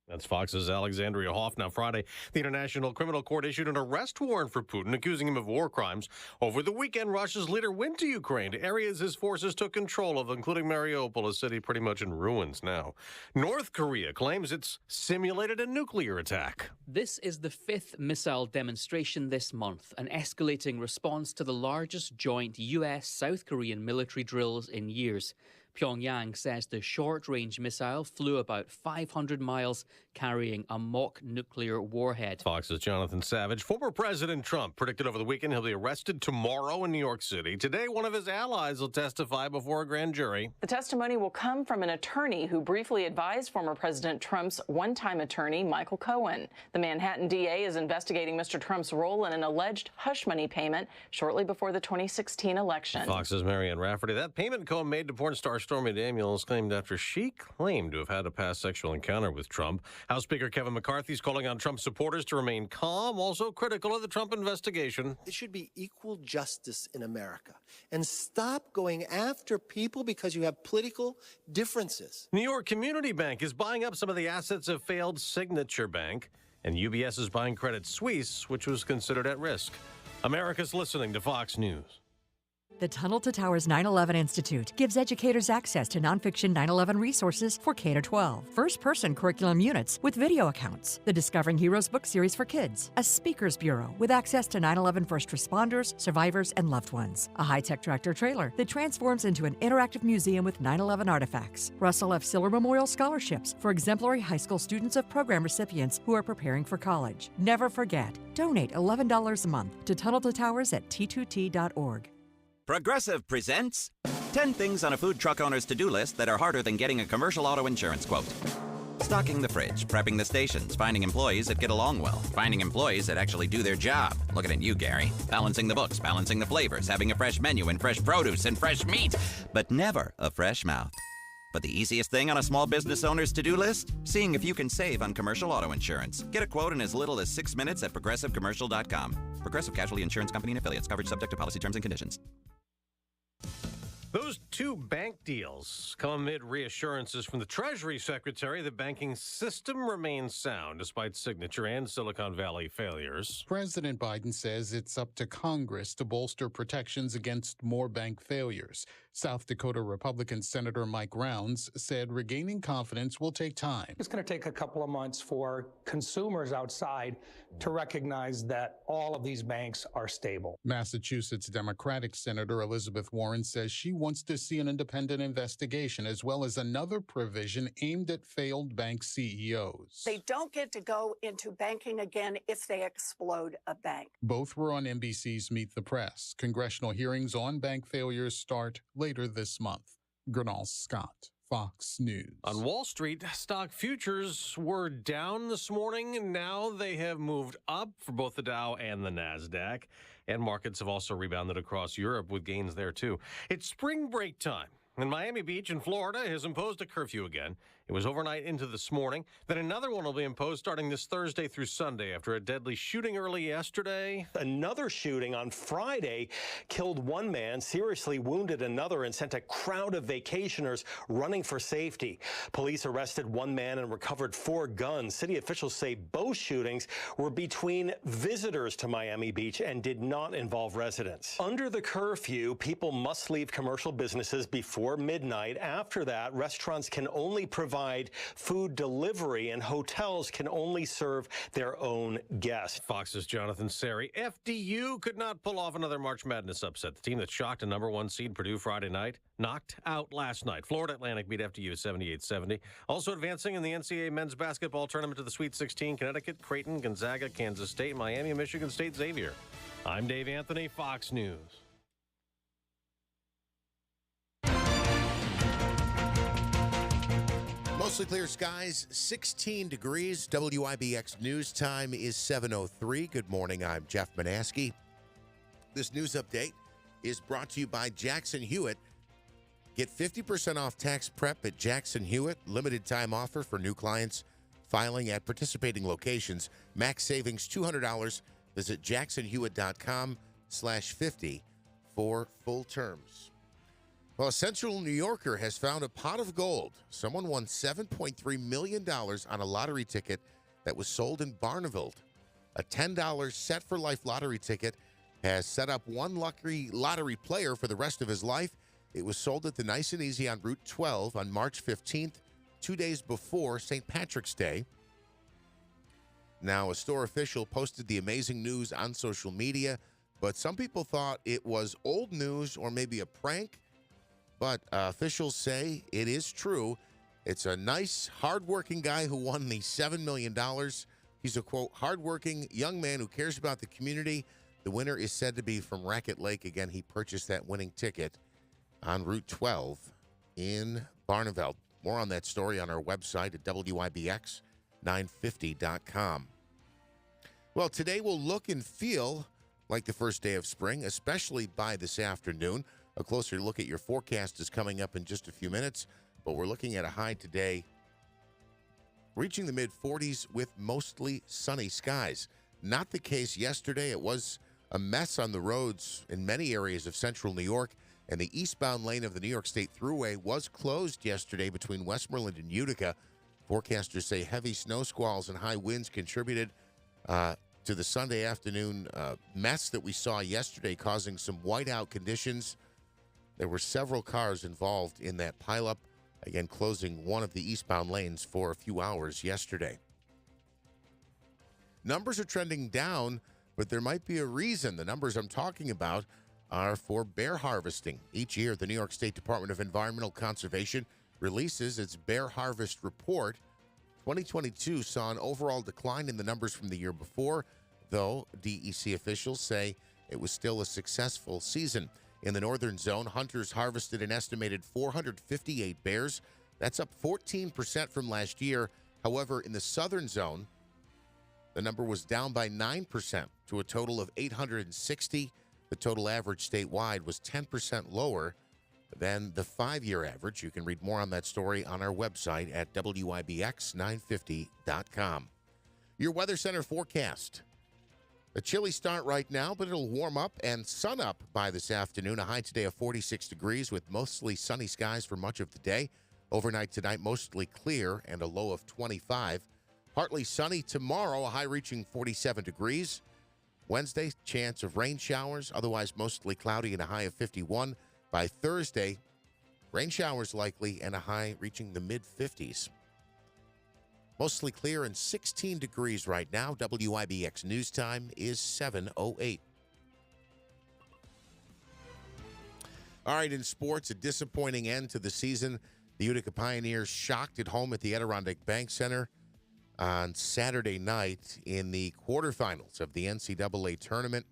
That's Fox's Alexandria Hoff. Now, Friday, the International Criminal Court issued an arrest warrant for Putin, accusing him of war crimes. Over the weekend, Russia's leader went to Ukraine, to areas his forces took control of, including Mariupol, a city pretty much in ruins now. North Korea claims it's simulated a nuclear attack. This is the fifth missile demonstration this month, an escalating response to the largest joint U.S.-South Korean military drills in years. Pyongyang says the short-range missile flew about 500 miles, carrying a mock nuclear warhead. Fox's Jonathan Savage. Former President Trump predicted over the weekend he'll be arrested tomorrow in New York City. Today, one of his allies will testify before a grand jury. The testimony will come from an attorney who briefly advised former President Trump's one-time attorney, Michael Cohen. The Manhattan DA is investigating Mr. Trump's role in an alleged hush money payment shortly before the 2016 election. Fox's Marianne Rafferty. That payment Cohen made to porn star Stormy Daniels claimed after she claimed to have had a past sexual encounter with Trump. House Speaker Kevin McCarthy is calling on Trump supporters to remain calm, also critical of the Trump investigation. There should be equal justice in America. And stop going after people because you have political differences. New York Community Bank is buying up some of the assets of failed Signature Bank, and UBS is buying Credit Suisse, which was considered at risk. America's listening to Fox News. The Tunnel to Towers 9/11 Institute gives educators access to nonfiction 9/11 resources for K-12, first-person curriculum units with video accounts, the Discovering Heroes book series for kids, a speakers bureau with access to 9/11 first responders, survivors, and loved ones, a high-tech tractor trailer that transforms into an interactive museum with 9/11 artifacts, Russell F. Siller Memorial Scholarships for exemplary high school students of program recipients who are preparing for college. Never forget, donate $11 a month to Tunnel to Towers at t2t.org. Progressive presents 10 things on a food truck owner's to-do list that are harder than getting a commercial auto insurance quote. Stocking the fridge, prepping the stations, finding employees that get along well, finding employees that actually do their job. Looking at you, Gary. Balancing the books, balancing the flavors, having a fresh menu and fresh produce and fresh meat, but never a fresh mouth. But the easiest thing on a small business owner's to-do list? Seeing if you can save on commercial auto insurance. Get a quote in as little as 6 minutes at progressivecommercial.com. Progressive Casualty Insurance Company and Affiliates. Coverage subject to policy terms and conditions. Those two bank deals come amid reassurances from the Treasury Secretary the banking system remains sound despite Signature and Silicon Valley failures. President Biden says it's up to Congress to bolster protections against more bank failures. South Dakota Republican Senator Mike Rounds said regaining confidence will take time. It's going to take a couple of months for consumers outside to recognize that all of these banks are stable. Massachusetts Democratic Senator Elizabeth Warren says she wants to see an independent investigation as well as another provision aimed at failed bank CEOs. They don't get to go into banking again if they explode a bank. Both were on NBC's Meet the Press. Congressional hearings on bank failures start later this month. Gernal Scott, Fox News. On Wall Street, stock futures were down this morning. Now they have moved up for both the Dow and the NASDAQ. And markets have also rebounded across Europe with gains there, too. It's spring break time. And Miami Beach in Florida has imposed a curfew again. It was overnight into this morning. Then another one will be imposed starting this Thursday through Sunday after a deadly shooting early yesterday. Another shooting on Friday killed one man, seriously wounded another, and sent a crowd of vacationers running for safety. Police arrested one man and recovered 4 guns. City officials say both shootings were between visitors to Miami Beach and did not involve residents. Under the curfew, people must leave commercial businesses before midnight. After that, restaurants can only provide food delivery and hotels can only serve their own guests. Fox's Jonathan Seri. FDU could not pull off another March Madness upset. The team that shocked a number 1 seed Purdue Friday night knocked out last night. Florida Atlantic beat FDU 78-70. Also advancing in the NCAA men's basketball tournament to the Sweet 16, Connecticut, Creighton, Gonzaga, Kansas State, Miami, Michigan State, Xavier. I'm Dave Anthony, Fox News. Mostly clear skies, 16 degrees. WIBX News Time is 7:03. Good morning. I'm Jeff Manaski. This news update is brought to you by Jackson Hewitt. Get 50% off tax prep at Jackson Hewitt. Limited time offer for new clients filing at participating locations. Max savings $200. Visit jacksonhewitt.com/50 for full terms. Well, a Central New Yorker has found a pot of gold. Someone won $7.3 million on a lottery ticket that was sold in Barneveld. A $10 set for life lottery ticket has set up one lucky lottery player for the rest of his life. It was sold at the Nice and Easy on Route 12 on March 15th, 2 days before St. Patrick's Day. Now, a store official posted the amazing news on social media, but some people thought it was old news or maybe a prank. But officials say it is true. It's a nice, hardworking guy who won the $7 million. He's a, quote, hardworking young man who cares about the community. The winner is said to be from Racket Lake. Again, he purchased that winning ticket on Route 12 in Barneveld. More on that story on our website at WIBX950.com. Well, today will look and feel like the first day of spring, especially by this afternoon. A closer look at your forecast is coming up in just a few minutes, but we're looking at a high today reaching the mid-40s with mostly sunny skies. Not the case yesterday. It was a mess on the roads in many areas of central New York, and the eastbound lane of the New York State Thruway was closed yesterday between Westmoreland and Utica. Forecasters say heavy snow squalls and high winds contributed to the Sunday afternoon mess that we saw yesterday, causing some whiteout conditions. There were several cars involved in that pileup, again, closing one of the eastbound lanes for a few hours yesterday. Numbers are trending down, but there might be a reason. The numbers I'm talking about are for bear harvesting. Each year, the New York State Department of Environmental Conservation releases its bear harvest report. 2022 saw an overall decline in the numbers from the year before, though DEC officials say it was still a successful season. In the northern zone, hunters harvested an estimated 458 bears. That's up 14% from last year However, in the southern zone, the number was down by 9% to a total of 860. The total average statewide was 10% lower than the 5-year average. You can read more on that story on our website at WIBX950.com. Your Weather Center forecast. A chilly start right now, but it'll warm up and sun up by this afternoon. A high today of 46 degrees with mostly sunny skies for much of the day. Overnight tonight, mostly clear and a low of 25. Partly sunny tomorrow, a high reaching 47 degrees. Wednesday, chance of rain showers, otherwise mostly cloudy and a high of 51. By Thursday, rain showers likely and a high reaching the mid-50s. Mostly clear and 16 degrees right now. WIBX News Time is 7:08. All right, in sports, a disappointing end to the season. The Utica Pioneers shocked at home at the Adirondack Bank Center on Saturday night in the quarterfinals of the NCAA tournament.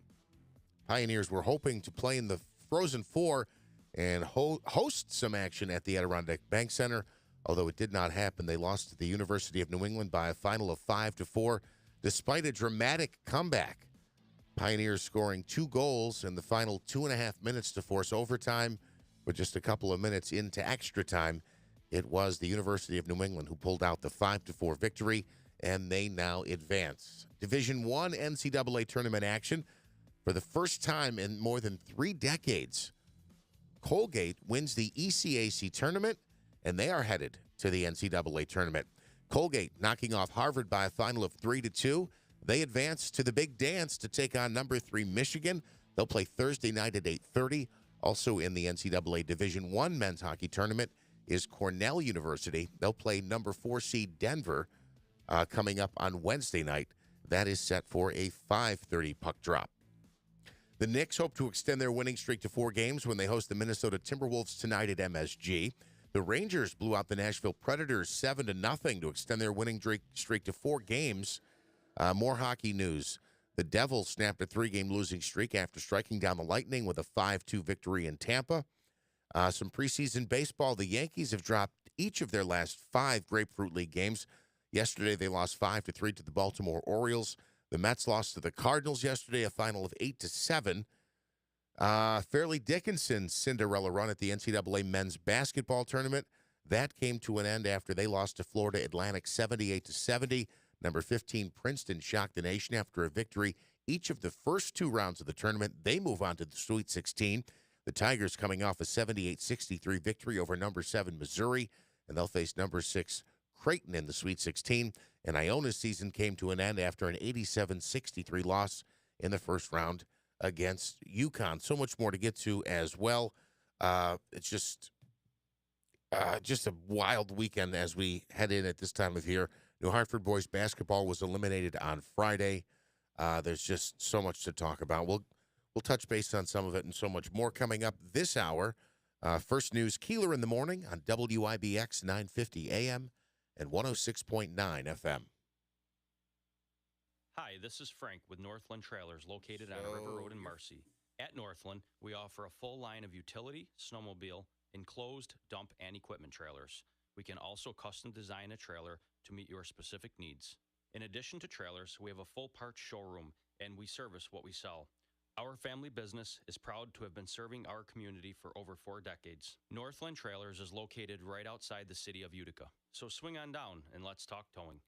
Pioneers were hoping to play in the Frozen Four and host some action at the Adirondack Bank Center. Although it did not happen, they lost to the University of New England by a final of 5-4, despite a dramatic comeback. Pioneers scoring 2 goals in the final 2.5 minutes to force overtime, with just a couple of minutes into extra time. It was the University of New England who pulled out the 5-4 victory, and they now advance. Division I NCAA tournament action for the first time in more than 3 decades. Colgate wins the ECAC tournament, and they are headed to the NCAA tournament. Colgate knocking off Harvard by a final of 3-2. They advance to the big dance to take on number 3 Michigan. They'll play Thursday night at 8:30. Also in the NCAA Division I men's hockey tournament is Cornell University. They'll play number 4 seed Denver coming up on Wednesday night. That is set for a 5:30 puck drop. The Knicks hope to extend their winning streak to 4 games when they host the Minnesota Timberwolves tonight at MSG. The Rangers blew out the Nashville Predators 7-0 to extend their winning streak to 4 games. More hockey news. The Devils snapped a 3-game losing streak after striking down the Lightning with a 5-2 victory in Tampa. Some preseason baseball. The Yankees have dropped each of their last 5 Grapefruit League games. Yesterday, they lost 5-3 to the Baltimore Orioles. The Mets lost to the Cardinals yesterday, a final of 8-7. Fairleigh Dickinson's Cinderella run at the NCAA men's basketball tournament, that came to an end after they lost to Florida Atlantic 78-70. Number 15 Princeton shocked the nation after a victory each of the first 2 rounds of the tournament. They move on to the Sweet 16. The Tigers coming off a 78-63 victory over number 7 Missouri, and they'll face number 6 Creighton in the Sweet 16. And Iona's season came to an end after an 87-63 loss in the first round against UConn. So much more to get to as well. It's just a wild weekend as we head in at this time of year. New Hartford boys basketball was eliminated on Friday. There's just so much to talk about. We'll touch base on some of it and so much more coming up this hour. First news, Keeler in the morning on WIBX 950 AM and 106.9 FM. Hi, this is Frank with Northland Trailers located on River Road in Marcy. At Northland, we offer a full line of utility, snowmobile, enclosed, dump, and equipment trailers. We can also custom design a trailer to meet your specific needs. In addition to trailers, we have a full parts showroom, and we service what we sell. Our family business is proud to have been serving our community for over 4 decades. Northland Trailers is located right outside the city of Utica. So swing on down and let's talk towing.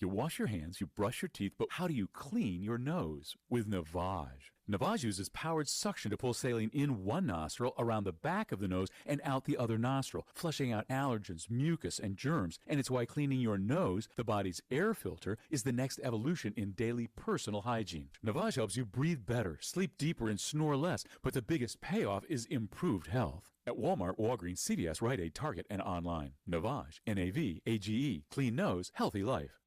You wash your hands, you brush your teeth, but how do you clean your nose? With Navage. Navage uses powered suction to pull saline in one nostril, around the back of the nose, and out the other nostril, flushing out allergens, mucus, and germs. And it's why cleaning your nose, the body's air filter, is the next evolution in daily personal hygiene. Navage helps you breathe better, sleep deeper, and snore less, but the biggest payoff is improved health. At Walmart, Walgreens, CVS, Rite Aid, Target, and online. Navage, N-A-V-A-G-E. Clean nose, healthy life.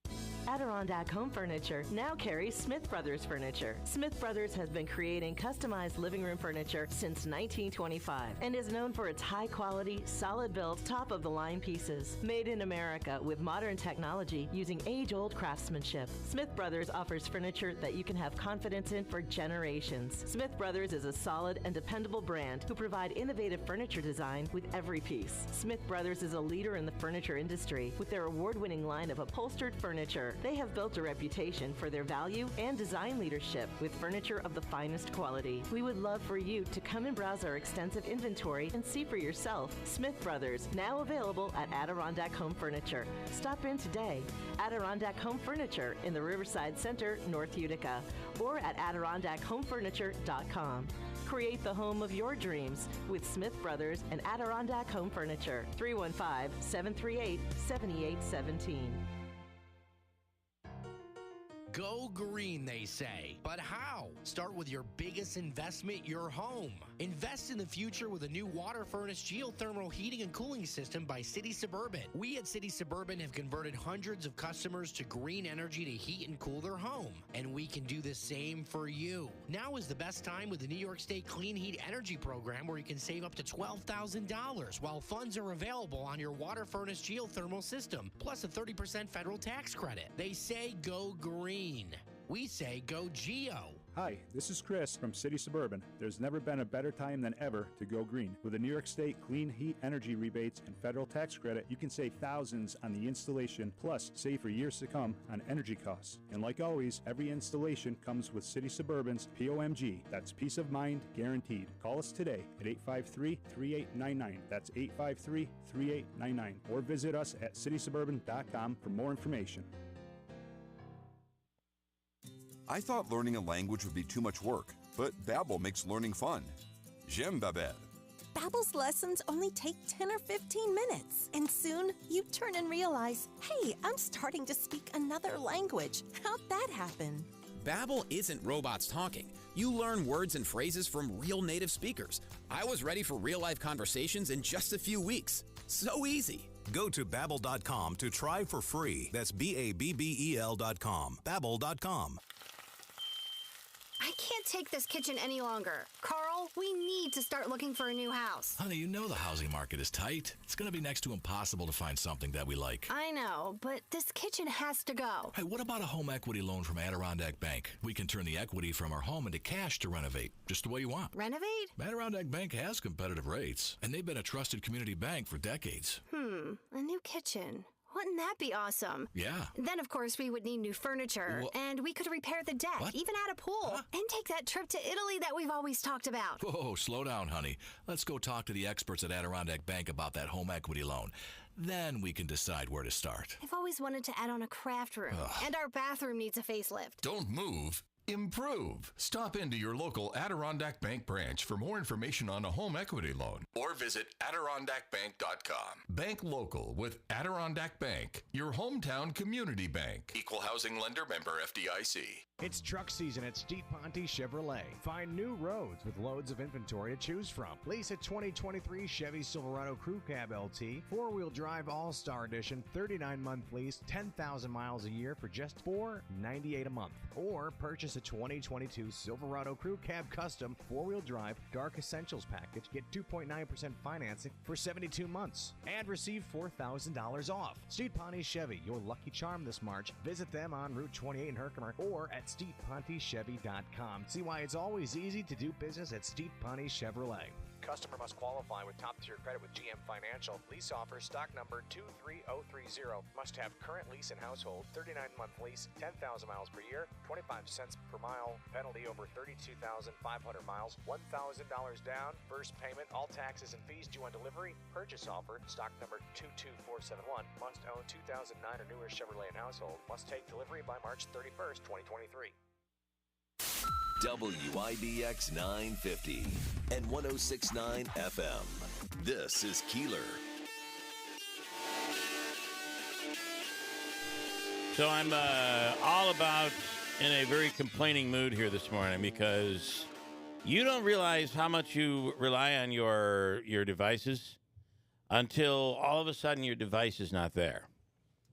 Adirondack Home Furniture now carries Smith Brothers Furniture. Smith Brothers has been creating customized living room furniture since 1925 and is known for its high-quality, solid-built, top-of-the-line pieces. Made in America with modern technology using age-old craftsmanship, Smith Brothers offers furniture that you can have confidence in for generations. Smith Brothers is a solid and dependable brand who provide innovative furniture design with every piece. Smith Brothers is a leader in the furniture industry with their award-winning line of upholstered furniture. They have built a reputation for their value and design leadership with furniture of the finest quality. We would love for you to come and browse our extensive inventory and see for yourself. Smith Brothers, now available at Adirondack Home Furniture. Stop in today. Adirondack Home Furniture in the Riverside Center, North Utica, or at AdirondackHomeFurniture.com. Create the home of your dreams with Smith Brothers and Adirondack Home Furniture. 315-738-7817. Go green, they say. But how? Start with your biggest investment, your home. Invest in the future with a new water furnace geothermal heating and cooling system by City Suburban. We at City Suburban have converted hundreds of customers to green energy to heat and cool their home. And we can do the same for you. Now is the best time with the New York State Clean Heat Energy Program, where you can save up to $12,000 while funds are available on your water furnace geothermal system, plus a 30% federal tax credit. They say go green. We say go Geo. Hi, this is Chris from City Suburban. There's never been a better time than ever to go green. With the New York State Clean Heat Energy rebates and federal tax credit, you can save thousands on the installation, plus save for years to come on energy costs. And like always, every installation comes with City Suburban's POMG. That's peace of mind guaranteed. Call us today at 853-3899. That's 853-3899. Or visit us at citysuburban.com for more information. I thought learning a language would be too much work, but Babbel makes learning fun. J'aime Babel. Babbel's lessons only take 10 or 15 minutes, and soon you turn and realize, hey, I'm starting to speak another language. How'd that happen? Babbel isn't robots talking. You learn words and phrases from real native speakers. I was ready for real-life conversations in just a few weeks. So easy. Go to Babbel.com to try for free. That's Babbel.com. Babbel.com. I can't take this kitchen any longer. Carl, we need to start looking for a new house. Honey, you know the housing market is tight. It's going to be next to impossible to find something that we like. I know, but this kitchen has to go. Hey, what about a home equity loan from Adirondack Bank? We can turn the equity from our home into cash to renovate, just the way you want. Renovate? Adirondack Bank has competitive rates, and they've been a trusted community bank for decades. A new kitchen. Wouldn't that be awesome? Yeah. Then, of course, we would need new furniture, and we could repair the deck, even add a pool, and take that trip to Italy that we've always talked about. Whoa, slow down, honey. Let's go talk to the experts at Adirondack Bank about that home equity loan. Then we can decide where to start. I've always wanted to add on a craft room, and our bathroom needs a facelift. Don't move. Improve. Stop into your local Adirondack Bank branch for more information on a home equity loan, or visit AdirondackBank.com. Bank local with Adirondack Bank, your hometown community bank. Equal housing lender, member FDIC. It's truck season at Steve Ponte Chevrolet. Find new roads with loads of inventory to choose from. Lease a 2023 Chevy Silverado Crew Cab LT, 4-wheel drive All-Star Edition, 39-month lease, 10,000 miles a year for just $498 a month. Or purchase a 2022 Silverado Crew Cab Custom 4-wheel drive Dark Essentials package. Get 2.9% financing for 72 months and receive $4,000 off. Steve Ponte Chevy, your lucky charm this March. Visit them on Route 28 in Herkimer or at StevePonteChevy.com. See why it's always easy to do business at Steve Ponte Chevrolet. Customer must qualify with top-tier credit with GM Financial. Lease offer stock number 23030. Must have current lease in household, 39-month lease, 10,000 miles per year, 25 cents per mile, penalty over 32,500 miles, $1,000 down, first payment, all taxes and fees due on delivery. Purchase offer, stock number 22471. Must own 2009 or newer Chevrolet in household. Must take delivery by March 31st, 2023. WIDX 950 and 106.9 FM. This is Keeler. So I'm all about in a very complaining mood here this morning because you don't realize how much you rely on your devices until all of a sudden your device is not there.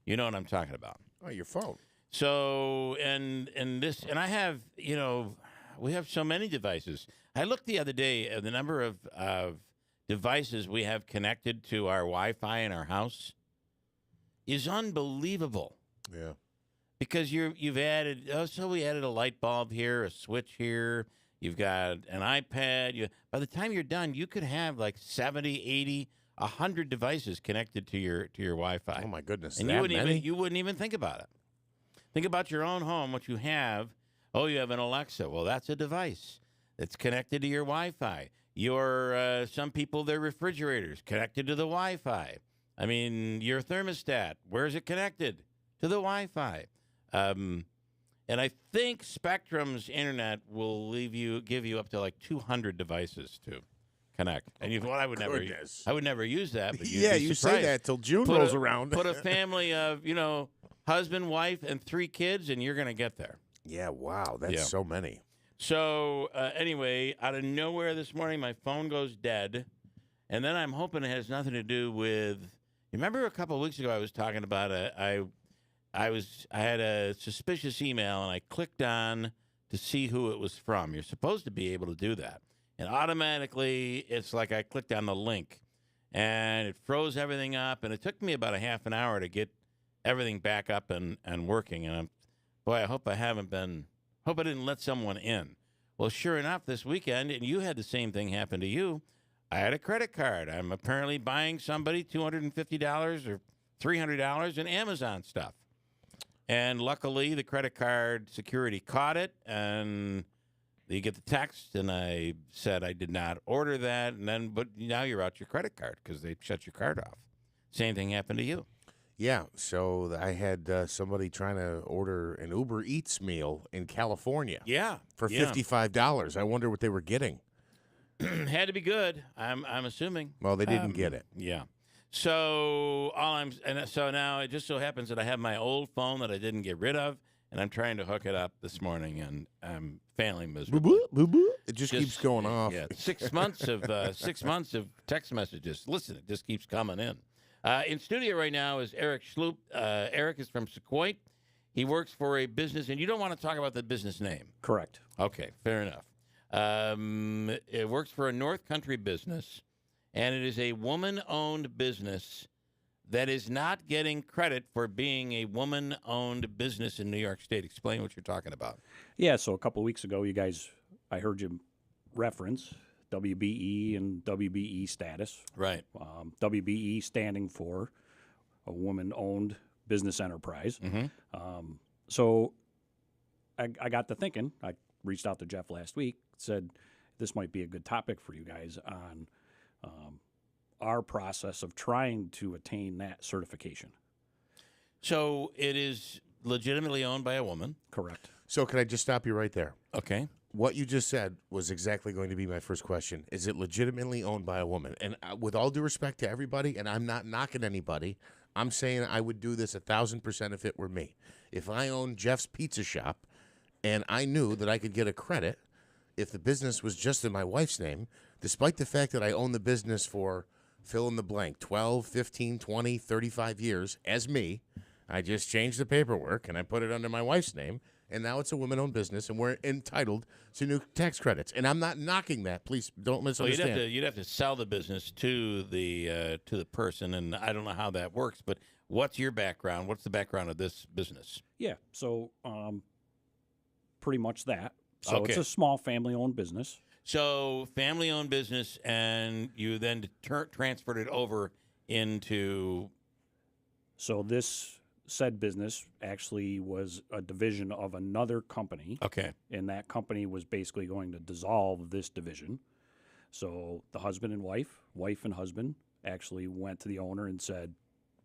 You know what I'm talking about. Oh, your phone. So and I have, we have so many devices. I looked the other day at the number of devices we have connected to our Wi-Fi in our house is unbelievable. Yeah. Because we added a light bulb here, a switch here. You've got an iPad. By the time you're done, you could have like 70, 80, 100 devices connected to your Wi-Fi. Oh my goodness! And you wouldn't even think about it. Think about your own home, what you have. Oh, you have an Alexa. Well, that's a device that's connected to your Wi-Fi. Some people, their refrigerators connected to the Wi-Fi. I mean, your thermostat, where is it connected? To the Wi-Fi. And I think Spectrum's internet will give you up to like 200 devices to connect. And I would never use that. But you say that till June rolls around. Put a family of husband, wife, and 3 kids, and you're going to get there. Yeah, wow, that's so many. So anyway, out of nowhere this morning, my phone goes dead, and then I'm hoping it has nothing to do with. You remember a couple of weeks ago I was talking about I had a suspicious email, and I clicked on to see who it was from. You're supposed to be able to do that. And automatically, it's like I clicked on the link, and it froze everything up, and it took me about a half an hour to get everything back up and working. And I hope I didn't let someone in. Well, sure enough, this weekend, and you had the same thing happen to you, I had a credit card. I'm apparently buying somebody $250 or $300 in Amazon stuff. And luckily, the credit card security caught it, and you get the text, and I said I did not order that, but now you're out your credit card because they shut your card off. Same thing happened to you. Yeah, so I had somebody trying to order an Uber Eats meal in California. Yeah, for $55. I wonder what they were getting. Had to be good. I'm assuming. Well, they didn't get it. Yeah. So so now it just so happens that I have my old phone that I didn't get rid of, and I'm trying to hook it up this morning, and I'm failing miserably. It just keeps going off. Yeah, 6 months of text messages. Listen, it just keeps coming in. In studio right now is Eric Schloop. Eric is from Sequoia. He works for a business, and you don't want to talk about the business name. Correct. Okay, fair enough. It works for a North Country business, and it is a woman-owned business that is not getting credit for being a woman-owned business in New York State. Explain what you're talking about. Yeah, so a couple of weeks ago, I heard you reference WBE and WBE status. Right. WBE standing for a woman-owned business enterprise. Mm-hmm. So I got to thinking. I reached out to Jeff last week, said this might be a good topic for you guys on our process of trying to attain that certification. So it is legitimately owned by a woman. Correct. So can I just stop you right there? Okay. What you just said was exactly going to be my first question. Is it legitimately owned by a woman? And with all due respect to everybody, and I'm not knocking anybody, I'm saying I would do this 1,000% if it were me. If I owned Jeff's Pizza Shop and I knew that I could get a credit if the business was just in my wife's name, despite the fact that I own the business for fill in the blank, 12, 15, 20, 35 years as me, I just changed the paperwork and I put it under my wife's name. And now it's a woman-owned business, and we're entitled to new tax credits. And I'm not knocking that. Please don't misunderstand. Well, you'd have to sell the business to the person, and I don't know how that works. But what's your background? What's the background of this business? Yeah, so pretty much that. So Okay. It's a small family-owned business. So family-owned business, and you then transferred it over into. So this said business actually was a division of another company. Okay. And that company was basically going to dissolve this division. So the husband and wife and husband actually went to the owner and said,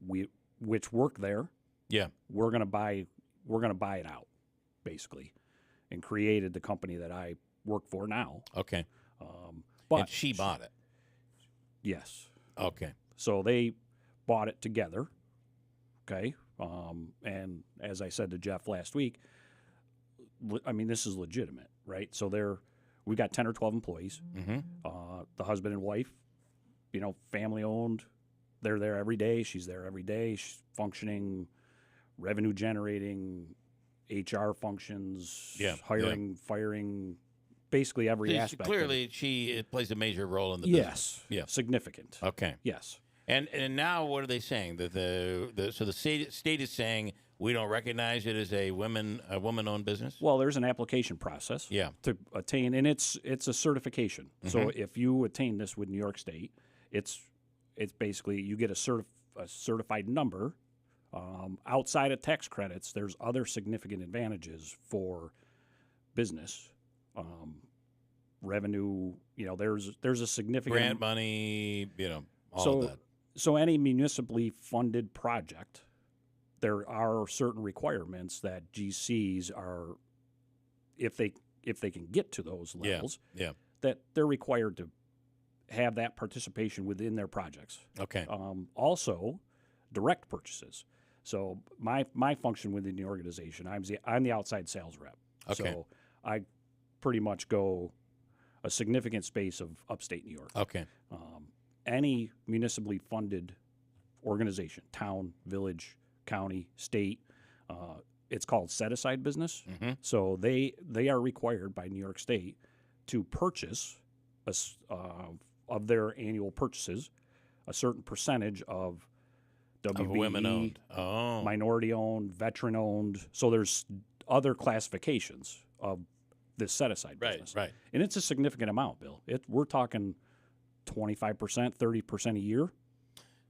which work there. Yeah. We're gonna buy it out, basically. And created the company that I work for now. Okay. But and she bought it. Yes. Okay. So they bought it together. Okay. And as I said to Jeff last week, I mean, this is legitimate, right? So we got 10 or 12 employees. Mm-hmm. The husband and wife, family owned. They're there every day. She's there every day. She's functioning, revenue generating, HR functions, Yeah, hiring, firing, basically every aspect. Clearly, it plays a major role in the yes, business. Yeah, significant. Okay. Yes. And now what are they saying? That the state is saying we don't recognize it as a woman-owned business? Well, there's an application process. Yeah. To attain, and it's a certification. So Mhm. if you attain this with New York State, it's basically you get a certified number. Outside of tax credits, there's other significant advantages for business. Revenue, there's a significant Grant money, all so, of that. So any municipally funded project, there are certain requirements that GCs are, if they can get to those levels, that they're required to have that participation within their projects. Okay. Also, direct purchases. So my function within the organization, I'm the outside sales rep. Okay. So I pretty much go a significant space of upstate New York. Okay. Any municipally funded organization, town, village, county, state, it's called set-aside business. Mhm. So they are required by New York State to purchase of their annual purchases a certain percentage of WBE, women-owned. Oh. minority-owned, veteran-owned. So there's other classifications of this set-aside business. Right. And it's a significant amount, Bill. We're talking 25%, 30% a year.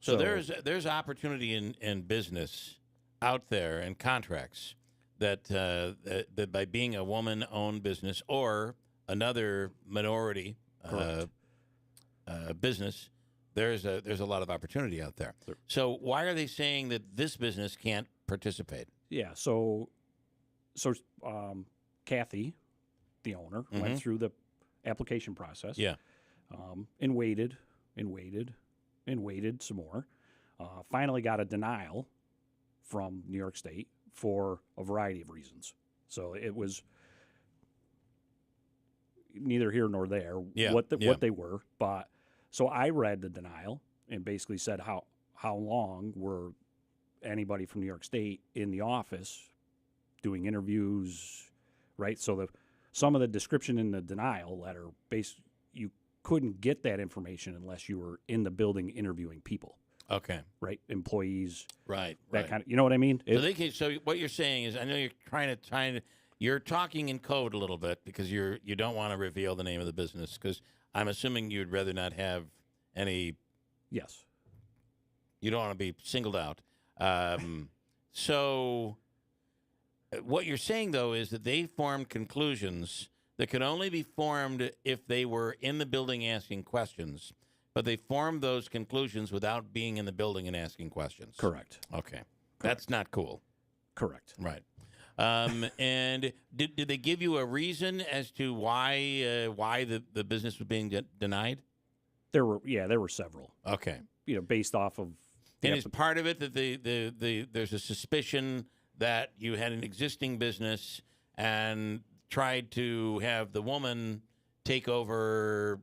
So there's opportunity in business out there and contracts that by being a woman-owned business or another minority business, there's a lot of opportunity out there. So why are they saying that this business can't participate? Yeah. So Kathy, the owner, went through the application process. Yeah. And waited some more. Finally got a denial from New York State for a variety of reasons. So it was neither here nor there what they were. But so I read the denial and basically said how long were anybody from New York State in the office doing interviews, right? So some of the description in the denial letter, you couldn't get that information unless you were in the building interviewing people. Okay. Right? Employees. Right. That kind of, you know what I mean? So what you're saying is, I know you're trying to, you're talking in code a little bit because you don't want to reveal the name of the business because I'm assuming you'd rather not have any. Yes. You don't want to be singled out. So what you're saying, though, is that they formed conclusions that could only be formed if they were in the building asking questions, but they formed those conclusions without being in the building and asking questions. Correct. Okay. Correct. That's not cool. Correct. Right. And did they give you a reason as to why the business was being denied? There were several. Okay. Based off of. And is part of it that there's a suspicion that you had an existing business and tried to have the woman take over,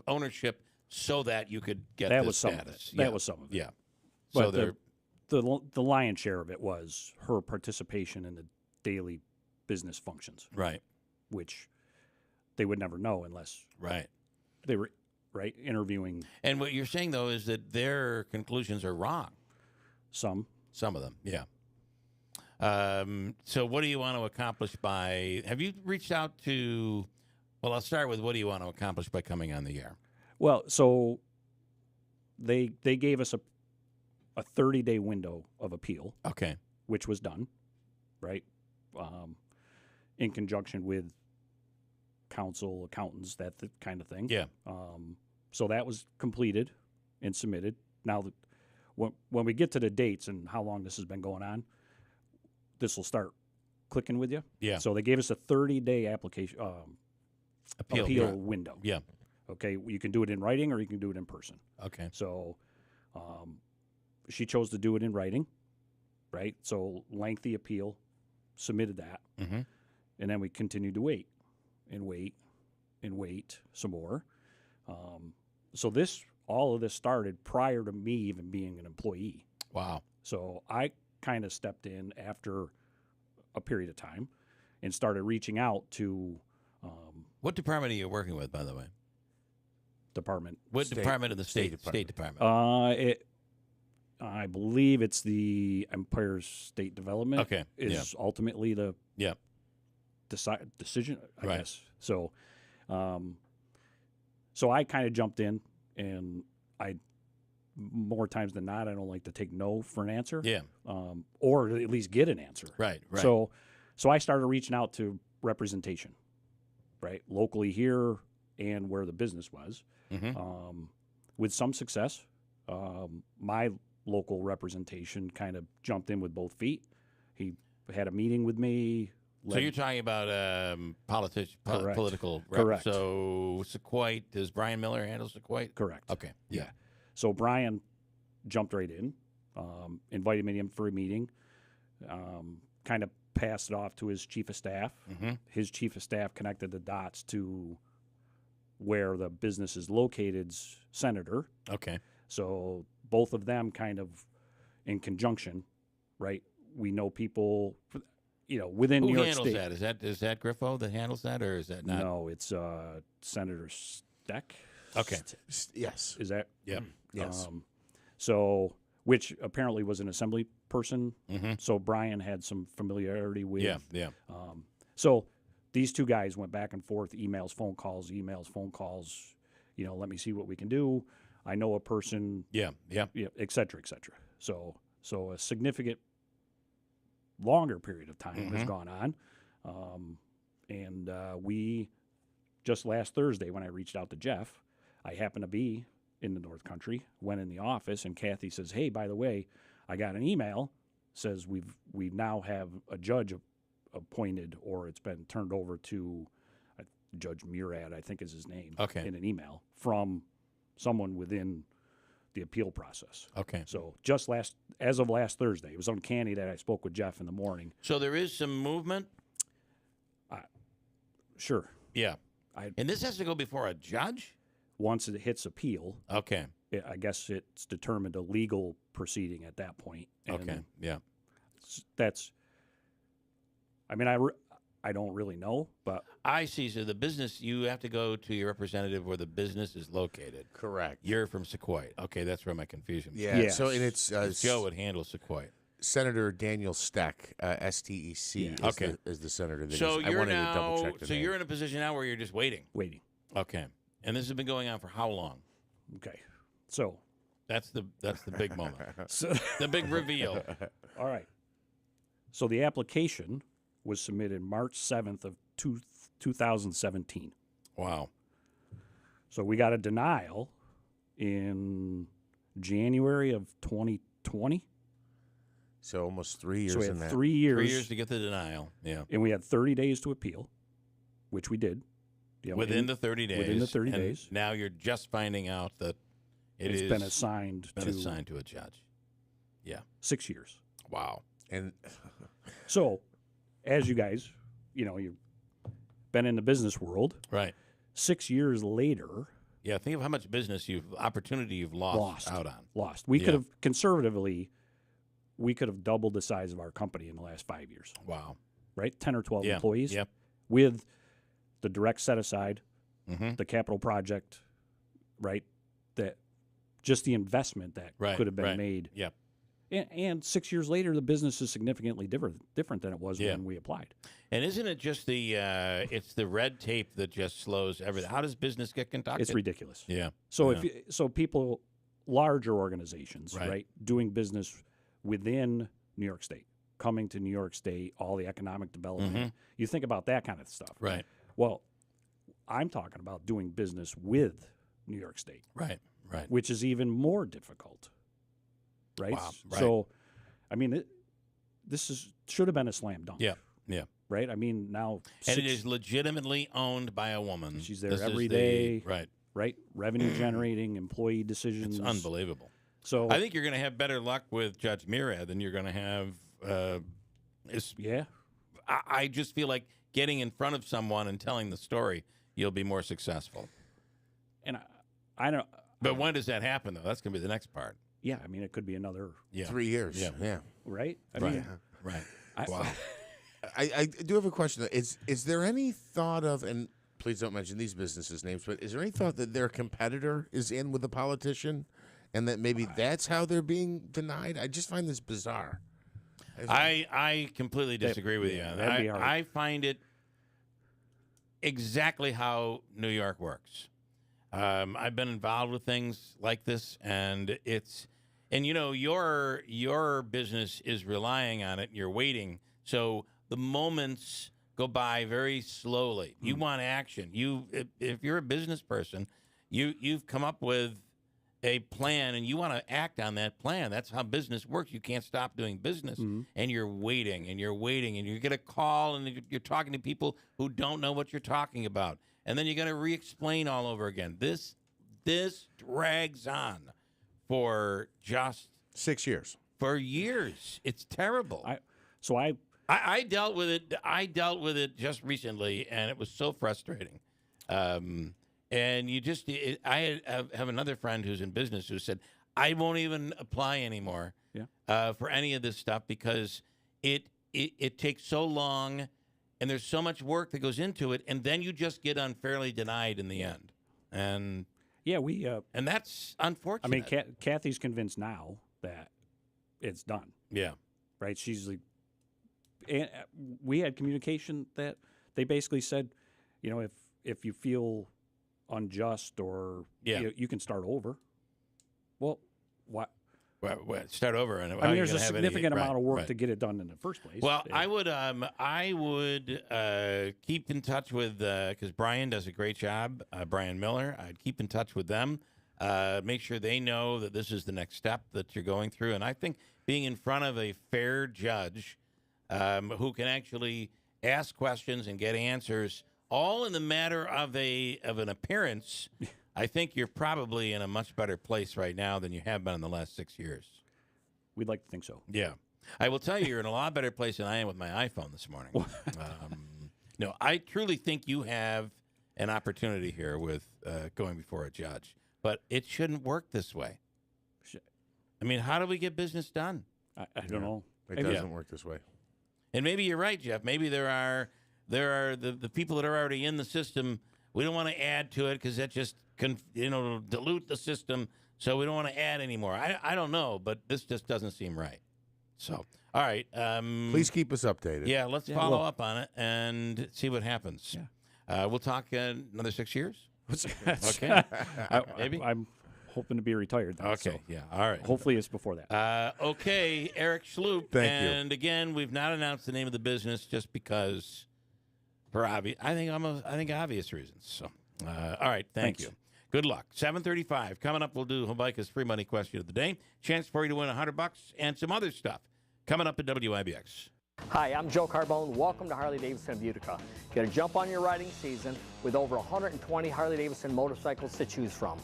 ownership so that you could get that this was some status. of it. That was some of it. Yeah. But So the lion's share of it was her participation in the daily business functions. Right. Which they would never know unless they were interviewing. And what you're saying though is that their conclusions are wrong. Some of them, yeah. So what do you want to accomplish by? Have you reached out to? Well, I'll start with what do you want to accomplish by coming on the air? Well, so they gave us a 30-day window of appeal. Okay. Which was done, right? In conjunction with counsel, accountants, that kind of thing. Yeah. So that was completed and submitted. Now, when we get to the dates and how long this has been going on, this will start clicking with you. Yeah. So they gave us a 30-day application appeal window. Yeah. Okay. You can do it in writing or you can do it in person. Okay. So she chose to do it in writing, right? So lengthy appeal, submitted that. Mm-hmm. And then we continued to wait and wait and wait some more. So all of this started prior to me even being an employee. Wow. So I kind of stepped in after a period of time and started reaching out to what department are you working with, by the way? Department. What department of the State Department? I believe it's the Empire State Development. Okay. Is ultimately the decision, I Right. guess. So, so I kind of jumped in, and more times than not, I don't like to take no for an answer. Yeah. Or at least get an answer. Right. So I started reaching out to representation, right, locally here and where the business was, with some success. My local representation kind of jumped in with both feet. He had a meeting with me. So you're talking about political rep. Correct. So Sequoia, does Brian Miller handle Sequoia? Correct. Okay. Yeah. So Brian jumped right in, invited me in for a meeting, kind of passed it off to his chief of staff. His chief of staff connected the dots to where the business is located's senator. Okay. So both of them kind of in conjunction, right? We know people, within Who New York handles State. that? Is that Griffo that handles that, or is that not? No, it's Senator Steck. Okay. Yes. Is that? Yep. Yes. So, which apparently was an assembly person. So Brian had some familiarity with. Yeah. So these two guys went back and forth, emails, phone calls. Let me see what we can do. I know a person. Yeah, et cetera, et cetera. So a significant longer period of time has gone on. And we, just last Thursday when I reached out to Jeff, I happened to be in the North Country, went in the office, and Kathy says, hey, by the way, I got an email, says we now have a judge appointed, or it's been turned over to Judge Murad, I think is his name, in an email from someone within the appeal process. Okay. So as of last Thursday, it was uncanny that I spoke with Jeff in the morning. So there is some movement? Sure. Yeah. And this has to go before a judge? Once it hits appeal. Okay. I guess it's determined a legal proceeding at that point. And okay. Yeah. That's, I don't really know, but. I see. So the business, you have to go to your representative where the business is located. Correct. You're from Sequoia. Okay, that's where my confusion was. Yeah. Yes. So, and it's Joe would handle Sequoia. Senator Daniel Steck, STEC, is the senator. That so I wanted to double check the name. You're in a position now where you're just waiting. Okay. And this has been going on for how long? Okay. So that's the big moment. The big reveal. All right. So the application was submitted March 7th of 2017. Wow. So we got a denial in January of 2020. So almost 3 years. So we had in that. 3 years. 3 years to get the denial. Yeah. And we had 30 days to appeal, which we did. Within the 30 days. Within the 30 days. Now you're just finding out that it's been assigned to a judge. Yeah. 6 years. Wow. And so, as you guys, you've been in the business world. Right. 6 years later. Yeah, think of how much opportunity you've lost out on. Lost. We could have, conservatively, doubled the size of our company in the last 5 years. Wow. Right? 10 or 12 employees. Yep. With the direct set aside, the capital project, right? That just the investment that could have been made. Yep. And 6 years later, the business is significantly different than it was when we applied. And isn't it just it's the red tape that just slows everything? How does business get conducted? It's ridiculous. Yeah. So people, larger organizations, right, doing business within New York State, coming to New York State, all the economic development. You think about that kind of stuff. Right. Well, I'm talking about doing business with New York State. Right. Which is even more difficult. Right? Wow. Right. So, this should have been a slam dunk. Yeah. Right? Now. And it is legitimately owned by a woman. She's there every day. Right. Right? Revenue generating, employee decisions. It's unbelievable. So I think you're going to have better luck with Judge Murad than you're going to have. I just feel like getting in front of someone and telling the story, you'll be more successful. And I don't. But when does that happen, though? That's going to be the next part. Yeah, it could be another 3 years. Yeah. Right? Right. Wow. I do have a question. Is there any thought of, and please don't mention these businesses' names, but is there any thought that their competitor is in with the politician, and that maybe that's how they're being denied? I just find this bizarre. I completely disagree with you. that'd be hard. I find it exactly how New York works. I've been involved with things like this, and your business is relying on it. You're waiting, so the moments go by very slowly. You want action. If you're a business person, you've come up with a plan, and you want to act on that plan. That's how business works. You can't stop doing business, and you're waiting, and you get a call, and you're talking to people who don't know what you're talking about, and then you got to re-explain all over again. This drags on for just 6 years. For years, it's terrible. I dealt with it. I dealt with it just recently, and it was so frustrating. And I have another friend who's in business who said, I won't even apply anymore for any of this stuff because it takes so long and there's so much work that goes into it, and then you just get unfairly denied in the end. And and that's unfortunate. I mean, Kathy's convinced now that it's done. Yeah. Right? She's like, and we had communication that they basically said, if you feel unjust or you can start over. Well, what? Well, start over. And I mean, there's a significant amount of work to get it done in the first place. Well, I would keep in touch with because Brian does a great job. Brian Miller. I'd keep in touch with them. Make sure they know that this is the next step that you're going through. And I think being in front of a fair judge who can actually ask questions and get answers, all in the matter of an appearance, I think you're probably in a much better place right now than you have been in the last 6 years. We'd like to think so. Yeah. I will tell you're in a lot better place than I am with my iPhone this morning. No, I truly think you have an opportunity here with going before a judge, but it shouldn't work this way. I mean, how do we get business done? I don't know. It doesn't work this way. And maybe you're right, Jeff. Maybe there are the people that are already in the system. We don't want to add to it because that just dilute the system. So we don't want to add anymore. I don't know, but this just doesn't seem right. So, all right. Please keep us updated. Yeah, let's follow up on it and see what happens. Yeah. We'll talk another 6 years. Okay. Maybe. I'm hoping to be retired. Then, okay. Yeah. All right. Hopefully it's before that. Okay. Eric Schloop. Thank you. And again, we've not announced the name of the business just because, for obvious, I think obvious reasons. So, all right. Thanks. You. Good luck. 7:35 coming up. We'll do Habaika's free money question of the day. Chance for you to win $100 and some other stuff coming up at WIBX. Hi, I'm Joe Carbone. Welcome to Harley-Davidson of Utica. Get a jump on your riding season with over 120 Harley-Davidson motorcycles to choose from.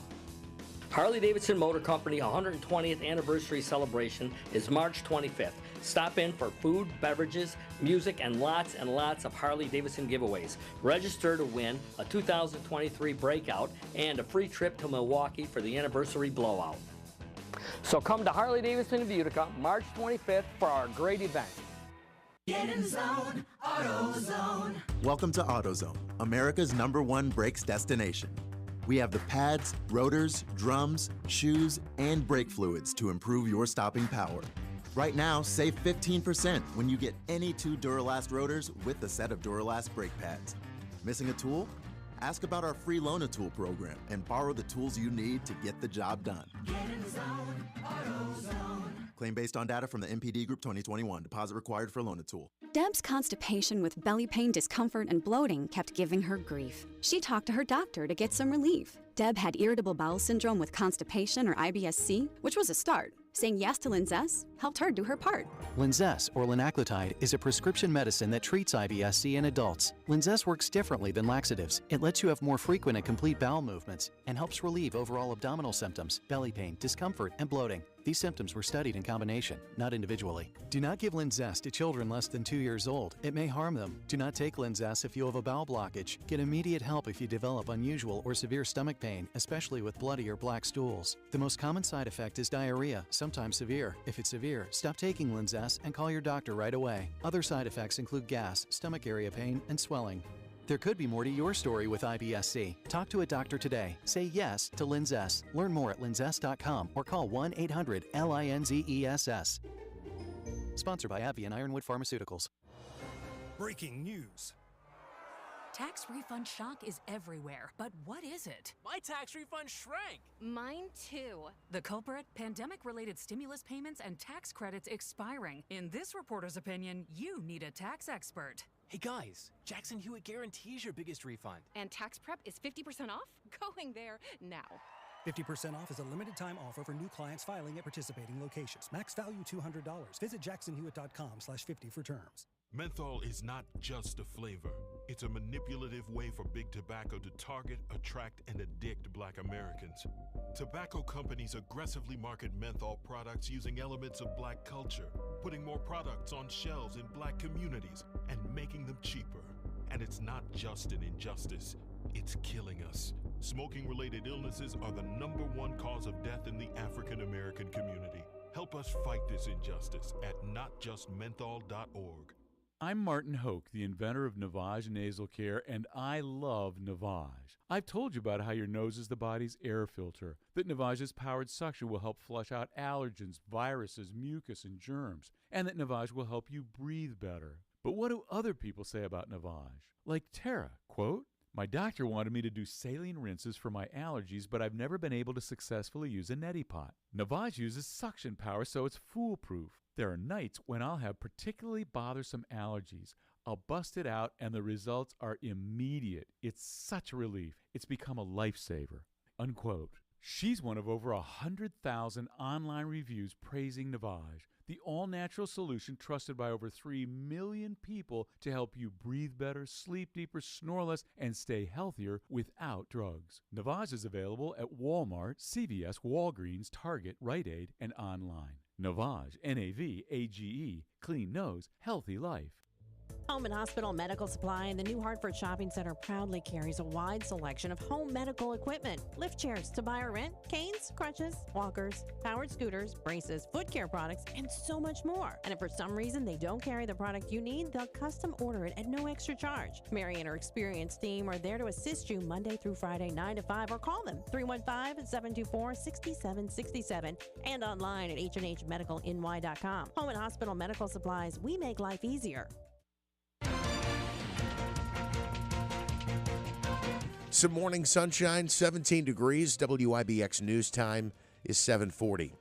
Harley-Davidson Motor Company 120th anniversary celebration is March 25th. Stop in for food, beverages, music, and lots of Harley-Davidson giveaways. Register to win a 2023 Breakout and a free trip to Milwaukee for the anniversary blowout. So come to Harley-Davidson of Utica March 25th for our great event. Get in zone, AutoZone. Welcome to AutoZone, America's #1 brakes destination. We have the pads, rotors, drums, shoes, and brake fluids to improve your stopping power. Right now, save 15% when you get any 2 Duralast rotors with a set of Duralast brake pads. Missing a tool? Ask about our free Loan-A-Tool program and borrow the tools you need to get the job done. Get in zone, AutoZone. Claim based on data from the MPD Group 2021. Deposit required for Loan-A-Tool. Deb's constipation with belly pain, discomfort, and bloating kept giving her grief. She talked to her doctor to get some relief. Deb had irritable bowel syndrome with constipation or IBS-C, which was a start. Saying yes to Linzess helped her do her part. Linzess, or linaclotide, is a prescription medicine that treats IBS-C in adults. Linzess works differently than laxatives. It lets you have more frequent and complete bowel movements and helps relieve overall abdominal symptoms, belly pain, discomfort, and bloating. These symptoms were studied in combination, not individually. Do not give Linzess to children less than 2 years old. It may harm them. Do not take Linzess if you have a bowel blockage. Get immediate help if you develop unusual or severe stomach pain, especially with bloody or black stools. The most common side effect is diarrhea, sometimes severe. If it's severe, stop taking Linzess and call your doctor right away. Other side effects include gas, stomach area pain, and swelling. There could be more to your story with IBS-C. Talk to a doctor today. Say yes to Linzess. Learn more at linzess.com or call 1-800-LINZESS. Sponsored by AbbVie and Ironwood Pharmaceuticals. Breaking news. Tax refund shock is everywhere, but what is it? My tax refund shrank. Mine too. The culprit? Pandemic-related stimulus payments and tax credits expiring. In this reporter's opinion, you need a tax expert. Hey guys, Jackson Hewitt guarantees your biggest refund. And tax prep is 50% off? Going there now. 50% off is a limited time offer for new clients filing at participating locations. Max value $200. Visit jacksonhewitt.com/50 for terms. Menthol is not just a flavor. It's a manipulative way for big tobacco to target, attract, and addict Black Americans. Tobacco companies aggressively market menthol products using elements of Black culture, putting more products on shelves in Black communities, and making them cheaper. And it's not just an injustice, it's killing us. Smoking-related illnesses are the #1 cause of death in the African American community. Help us fight this injustice at notjustmenthol.org. I'm Martin Hoke, the inventor of Navage Nasal Care, and I love Navage. I've told you about how your nose is the body's air filter, that Navage's powered suction will help flush out allergens, viruses, mucus, and germs, and that Navage will help you breathe better. But what do other people say about Navage? Like Tara, quote, "My doctor wanted me to do saline rinses for my allergies, but I've never been able to successfully use a neti pot. Navage uses suction power, so it's foolproof. There are nights when I'll have particularly bothersome allergies. I'll bust it out, and the results are immediate. It's such a relief. It's become a lifesaver." Unquote. She's one of over 100,000 online reviews praising Navage, the all-natural solution trusted by over 3 million people to help you breathe better, sleep deeper, snore less, and stay healthier without drugs. Navage is available at Walmart, CVS, Walgreens, Target, Rite Aid, and online. Navage, Navage, clean nose, healthy life. Home and Hospital Medical Supply and the New Hartford Shopping Center proudly carries a wide selection of home medical equipment. Lift chairs to buy or rent, canes, crutches, walkers, powered scooters, braces, foot care products, and so much more. And if for some reason they don't carry the product you need, they'll custom order it at no extra charge. Mary and her experienced team are there to assist you Monday through Friday, 9 to 5, or call them 315-724-6767 and online at HNHMedicalNY.com. Home and Hospital Medical Supplies, we make life easier. Some morning sunshine, 17 degrees. WIBX News Time is 7:40.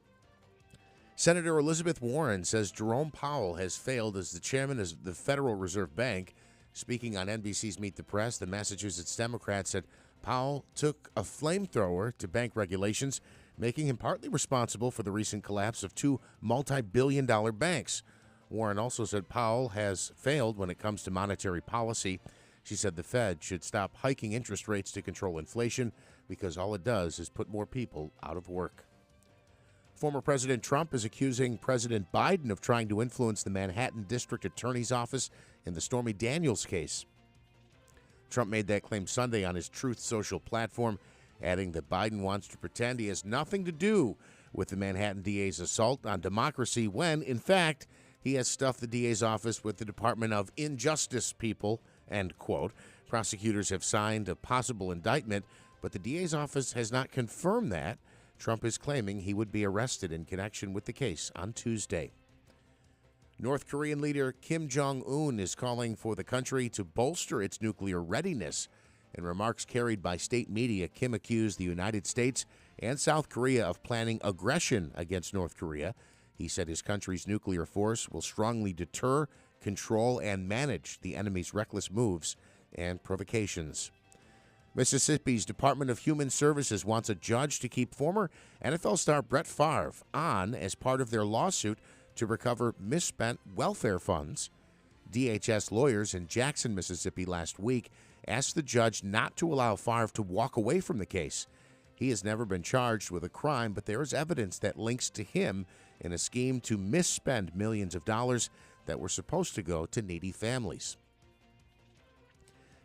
Senator Elizabeth Warren says Jerome Powell has failed as the chairman of the Federal Reserve Bank. Speaking on NBC's Meet the Press, the Massachusetts Democrat said Powell took a flamethrower to bank regulations, making him partly responsible for the recent collapse of 2 multi-billion-dollar banks. Warren also said Powell has failed when it comes to monetary policy. She said the Fed should stop hiking interest rates to control inflation because all it does is put more people out of work. Former President Trump is accusing President Biden of trying to influence the Manhattan District Attorney's Office in the Stormy Daniels case. Trump made that claim Sunday on his Truth Social platform, adding that Biden wants to pretend he has nothing to do with the Manhattan DA's assault on democracy when, in fact, he has stuffed the DA's office with the Department of Injustice people, end quote. Prosecutors have signed a possible indictment, but the DA's office has not confirmed that. Trump is claiming he would be arrested in connection with the case on Tuesday. North Korean leader Kim Jong-un is calling for the country to bolster its nuclear readiness. In remarks carried by state media, Kim accused the United States and South Korea of planning aggression against North Korea. He said his country's nuclear force will strongly deter, control, and manage the enemy's reckless moves and provocations. Mississippi's Department of Human Services wants a judge to keep former NFL star Brett Favre on as part of their lawsuit to recover misspent welfare funds. DHS lawyers in Jackson, Mississippi last week asked the judge not to allow Favre to walk away from the case. He has never been charged with a crime, but there is evidence that links to him in a scheme to misspend millions of dollars that were supposed to go to needy families.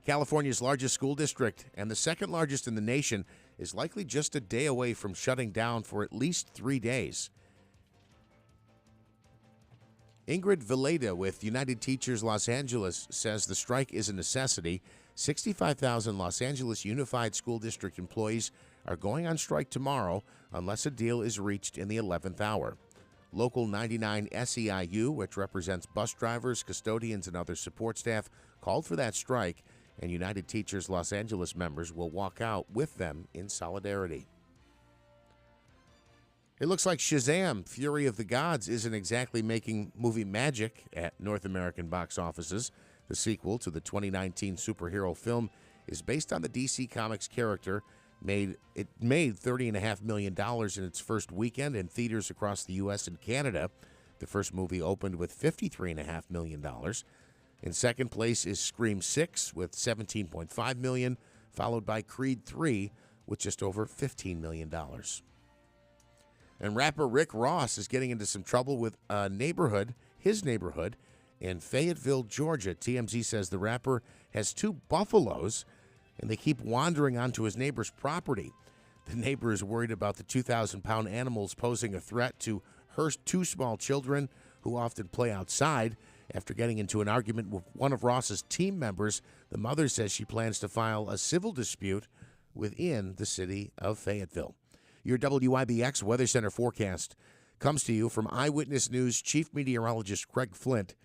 California's largest school district and the second largest in the nation is likely just a day away from shutting down for at least 3 days. Ingrid Villeda with United Teachers Los Angeles says the strike is a necessity. 65,000 Los Angeles Unified School District employees are going on strike tomorrow unless a deal is reached in the 11th hour. Local 99 SEIU, which represents bus drivers, custodians, and other support staff, called for that strike, and United Teachers Los Angeles members will walk out with them in solidarity. It looks like Shazam! Fury of the Gods isn't exactly making movie magic at North American box offices. The sequel to the 2019 superhero film is based on the DC Comics character. It made $30.5 million in its first weekend in theaters across the U.S. and Canada. The first movie opened with $53.5 million. In second place is Scream 6 with $17.5 million, followed by Creed 3 with just over $15 million. And rapper Rick Ross is getting into some trouble with his neighborhood in Fayetteville, Georgia. TMZ says the rapper has 2 buffaloes, and they keep wandering onto his neighbor's property. The neighbor is worried about the 2,000-pound animals posing a threat to her 2 small children who often play outside. After getting into an argument with one of Ross's team members, the mother says she plans to file a civil dispute within the city of Fayetteville. Your WIBX Weather Center forecast comes to you from Eyewitness News Chief Meteorologist Craig Flint.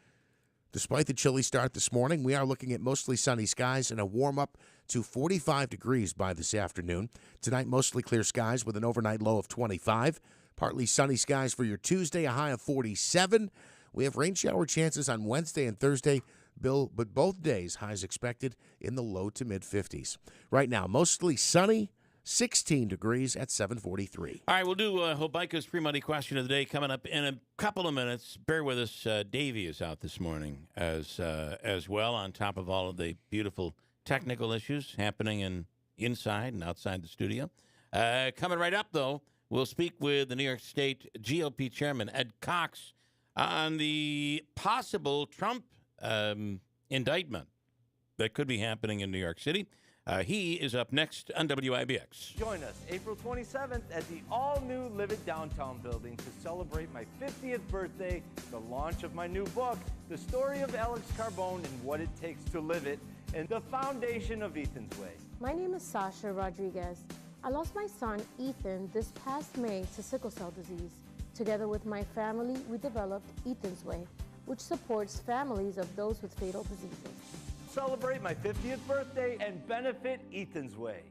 Despite the chilly start this morning, we are looking at mostly sunny skies and a warm-up to 45 degrees by this afternoon. Tonight, mostly clear skies with an overnight low of 25. Partly sunny skies for your Tuesday, a high of 47. We have rain shower chances on Wednesday and Thursday, but both days highs expected in the low to mid-50s. Right now, mostly sunny, 16 degrees at 7:43. All right, we'll do Hobica's pre-money question of the day coming up in a couple of minutes. Bear with us. Davey is out this morning as well, on top of all of the beautiful technical issues happening inside and outside the studio. Coming right up, though, we'll speak with the New York State GOP Chairman, Ed Cox, on the possible Trump indictment that could be happening in New York City. He is up next on WIBX. Join us April 27th at the all-new Live It Downtown building to celebrate my 50th birthday, the launch of my new book, The Story of Alex Carbone and What It Takes to Live It, and the foundation of Ethan's Way. My name is Sasha Rodriguez. I lost my son, Ethan, this past May to sickle cell disease. Together with my family, we developed Ethan's Way, which supports families of those with fatal diseases. Celebrate my 50th birthday and benefit Ethan's Way.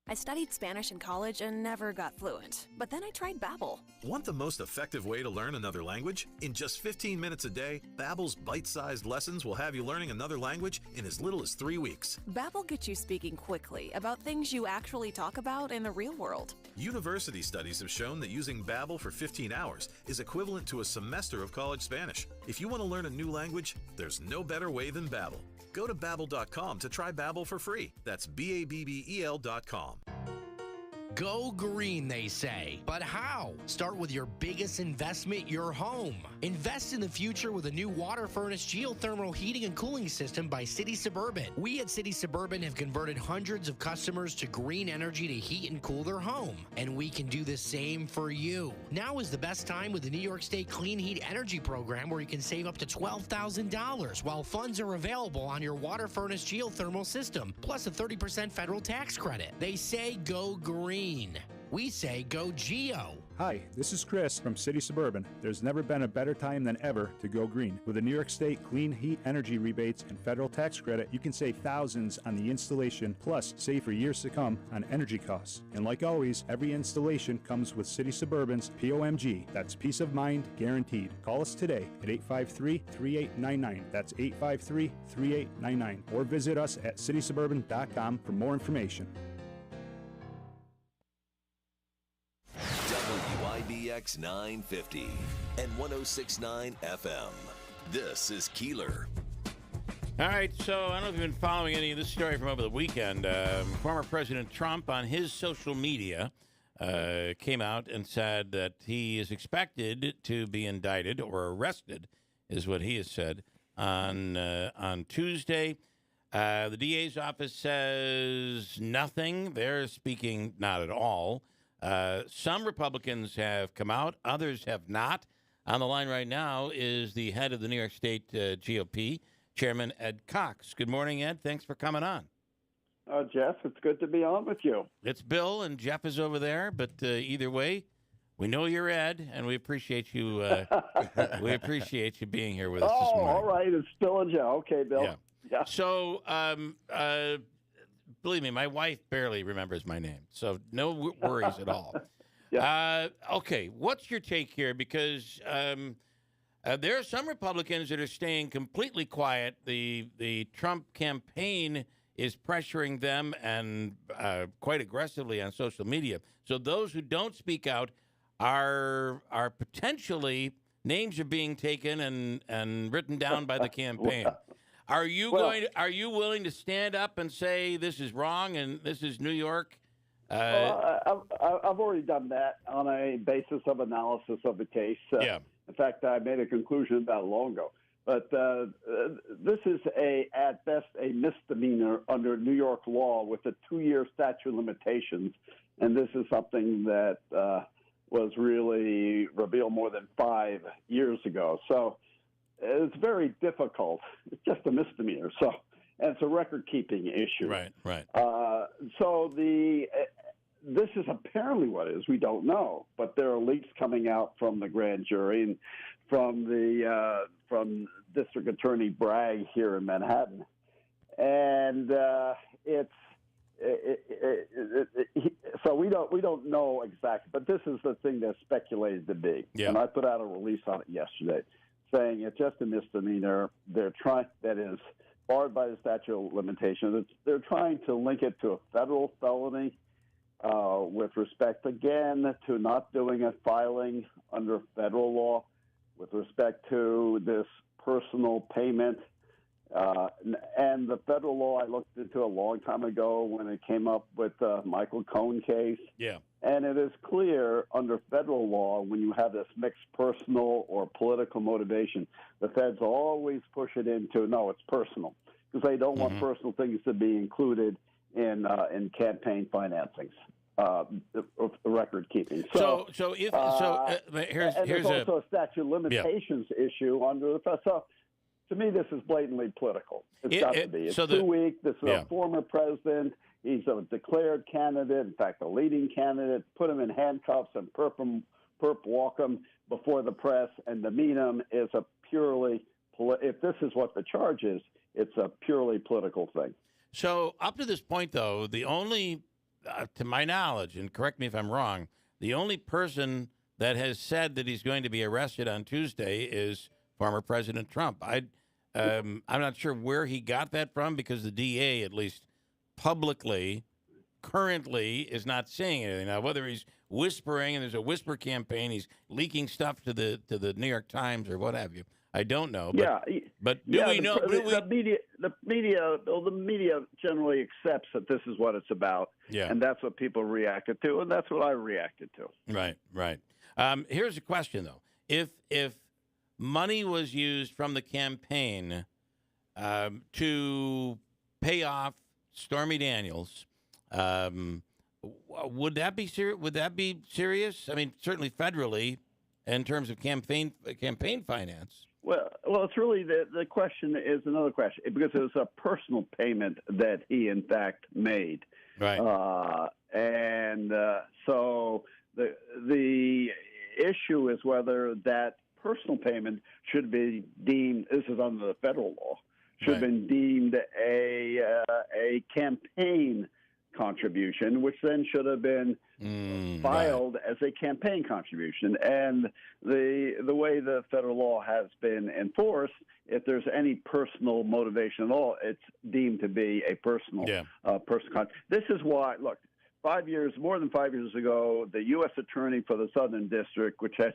I studied Spanish in college and never got fluent, but then I tried Babbel. Want the most effective way to learn another language? In just 15 minutes a day, Babbel's bite-sized lessons will have you learning another language in as little as 3 weeks. Babbel gets you speaking quickly about things you actually talk about in the real world. University studies have shown that using Babbel for 15 hours is equivalent to a semester of college Spanish. If you want to learn a new language, there's no better way than Babbel. Go to Babbel.com to try Babbel for free. That's Babbel.com. Go green, they say. But how? Start with your biggest investment, your home. Invest in the future with a new water furnace geothermal heating and cooling system by City Suburban. We at City Suburban have converted hundreds of customers to green energy to heat and cool their home. And we can do the same for you. Now is the best time with the New York State Clean Heat Energy Program, where you can save up to $12,000 while funds are available on your water furnace geothermal system, plus a 30% federal tax credit. They say go green. We say go Geo. Hi, this is Chris from City Suburban. There's never been a better time than ever to go green. With the New York State Clean Heat Energy rebates and federal tax credit, you can save thousands on the installation, plus save for years to come on energy costs. And like always, every installation comes with City Suburban's POMG. That's peace of mind guaranteed. Call us today at 853-3899. That's 853-3899. Or visit us at citysuburban.com for more information. WIBX 950 and 106.9 FM. This is Keeler. All right, so I don't know if you've been following any of this story from over the weekend. Former President Trump on his social media came out and said that he is expected to be indicted or arrested, is what he has said, on Tuesday. The DA's office says nothing. They're speaking not at all. Some Republicans have come out. Others have not. On the line right now is the head of the New York State GOP, Chairman Ed Cox. Good morning, Ed. Thanks for coming on. Jeff, it's good to be on with you. It's Bill, and Jeff is over there. But either way, we know you're Ed, and we appreciate you. We appreciate you being here with us this morning. All right. It's Bill and Joe. Okay, Bill. Yeah. So, believe me, my wife barely remembers my name, so no worries at all. Okay, what's your take here? Because there are some Republicans that are staying completely quiet. The Trump campaign is pressuring them and quite aggressively on social media. So those who don't speak out are potentially names are being taken and written down by the campaign. Are you willing to stand up and say this is wrong and this is New York? I've already done that on a basis of analysis of the case. In fact, I made a conclusion not long ago. But this is at best a misdemeanor under New York law with a 2-year statute of limitations, and this is something that was really revealed more than 5 years ago. So it's very difficult. It's just a misdemeanor. So, and it's a record-keeping issue. Right. So this is apparently what it is. We don't know, but there are leaks coming out from the grand jury and from District Attorney Bragg here in Manhattan, and so we don't know exactly. But this is the thing that's speculated to be, and I put out a release on it yesterday, saying it's just a misdemeanor. That is barred by the statute of limitations. They're trying to link it to a federal felony. With respect, again, to not doing a filing under federal law, with respect to this personal payment. And the federal law I looked into a long time ago when it came up with the Michael Cohen case. Yeah. And it is clear under federal law when you have this mixed personal or political motivation, the feds always push it into, no, it's personal, because they don't want personal things to be included in campaign financings, record keeping. Here's there's also a statute of limitations issue under the. So to me, this is blatantly political. It's got to be. It's too weak. This is a former president. He's a declared candidate. In fact, a leading candidate. Put him in handcuffs and perp walk him before the press and demean him is a purely. If this is what the charge is, it's a purely political thing. So up to this point, though, the only, to my knowledge, and correct me if I'm wrong, the only person that has said that he's going to be arrested on Tuesday is former President Trump. I'm not sure where he got that from, because the DA, at least publicly, currently is not saying anything. Now, whether he's whispering and there's a whisper campaign, he's leaking stuff to the New York Times or what have you, I don't know. But do we know? The media generally accepts that this is what it's about, and that's what people reacted to, and that's what I reacted to. Right. Here's a question, though: if money was used from the campaign to pay off Stormy Daniels, would that be serious? I mean, certainly federally, in terms of campaign finance. Well, it's really the question is another question, because it was a personal payment that he in fact made, right? So the issue is whether that personal payment should be deemed. This is under the federal law. Should have been deemed a campaign contribution, which then should have been filed as a campaign contribution. And the way the federal law has been enforced, if there's any personal motivation at all, it's deemed to be a personal. This is why, look, more than 5 years ago, the U.S. Attorney for the Southern District, which had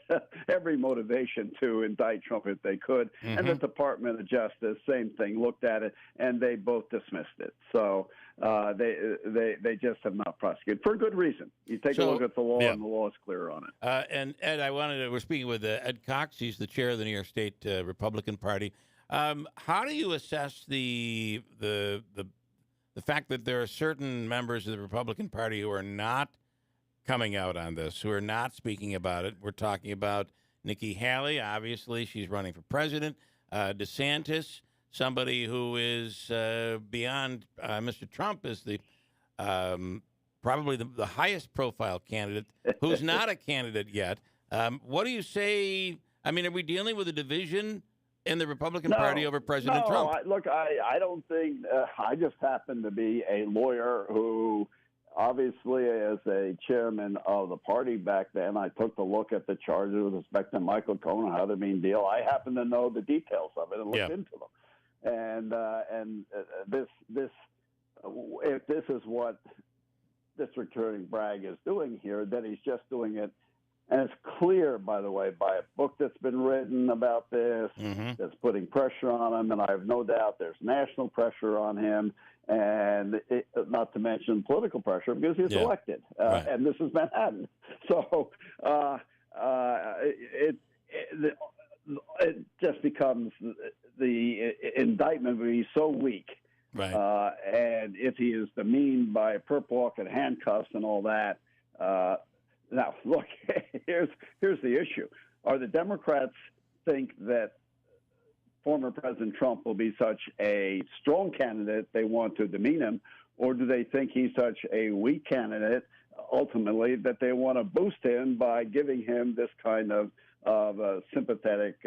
every motivation to indict Trump if they could, and the Department of Justice, same thing, looked at it, and they both dismissed it. So they just have not prosecuted for good reason. You take a look at the law, and the law is clear on it. And Ed, we're speaking with Ed Cox. He's the chair of the New York State Republican Party. How do you assess the fact that there are certain members of the Republican Party who are not coming out on this, who are not speaking about it? We're talking about Nikki Haley. Obviously, she's running for president. DeSantis, somebody who is beyond Mr. Trump, is the probably the highest profile candidate, who's not a candidate yet. What do you say? I mean, are we dealing with a division in the Republican Party over President Trump? I don't think I just happen to be a lawyer who, obviously, as a chairman of the party back then, I took a look at the charges with respect to Michael Cohen, how they're being dealt. I happen to know the details of it and looked into them. And if this is what District Attorney Bragg is doing here, then he's just doing it. And it's clear, by the way, by a book that's been written about this, that's putting pressure on him, and I have no doubt there's national pressure on him, and not to mention political pressure because he's elected, and this is Manhattan. So it just becomes the indictment will be so weak. Right. And if he is demeaned by perp walk and handcuffs and all that, now, look, here's the issue. Are the Democrats think that former President Trump will be such a strong candidate they want to demean him, or do they think he's such a weak candidate, ultimately, that they want to boost him by giving him this kind of sympathetic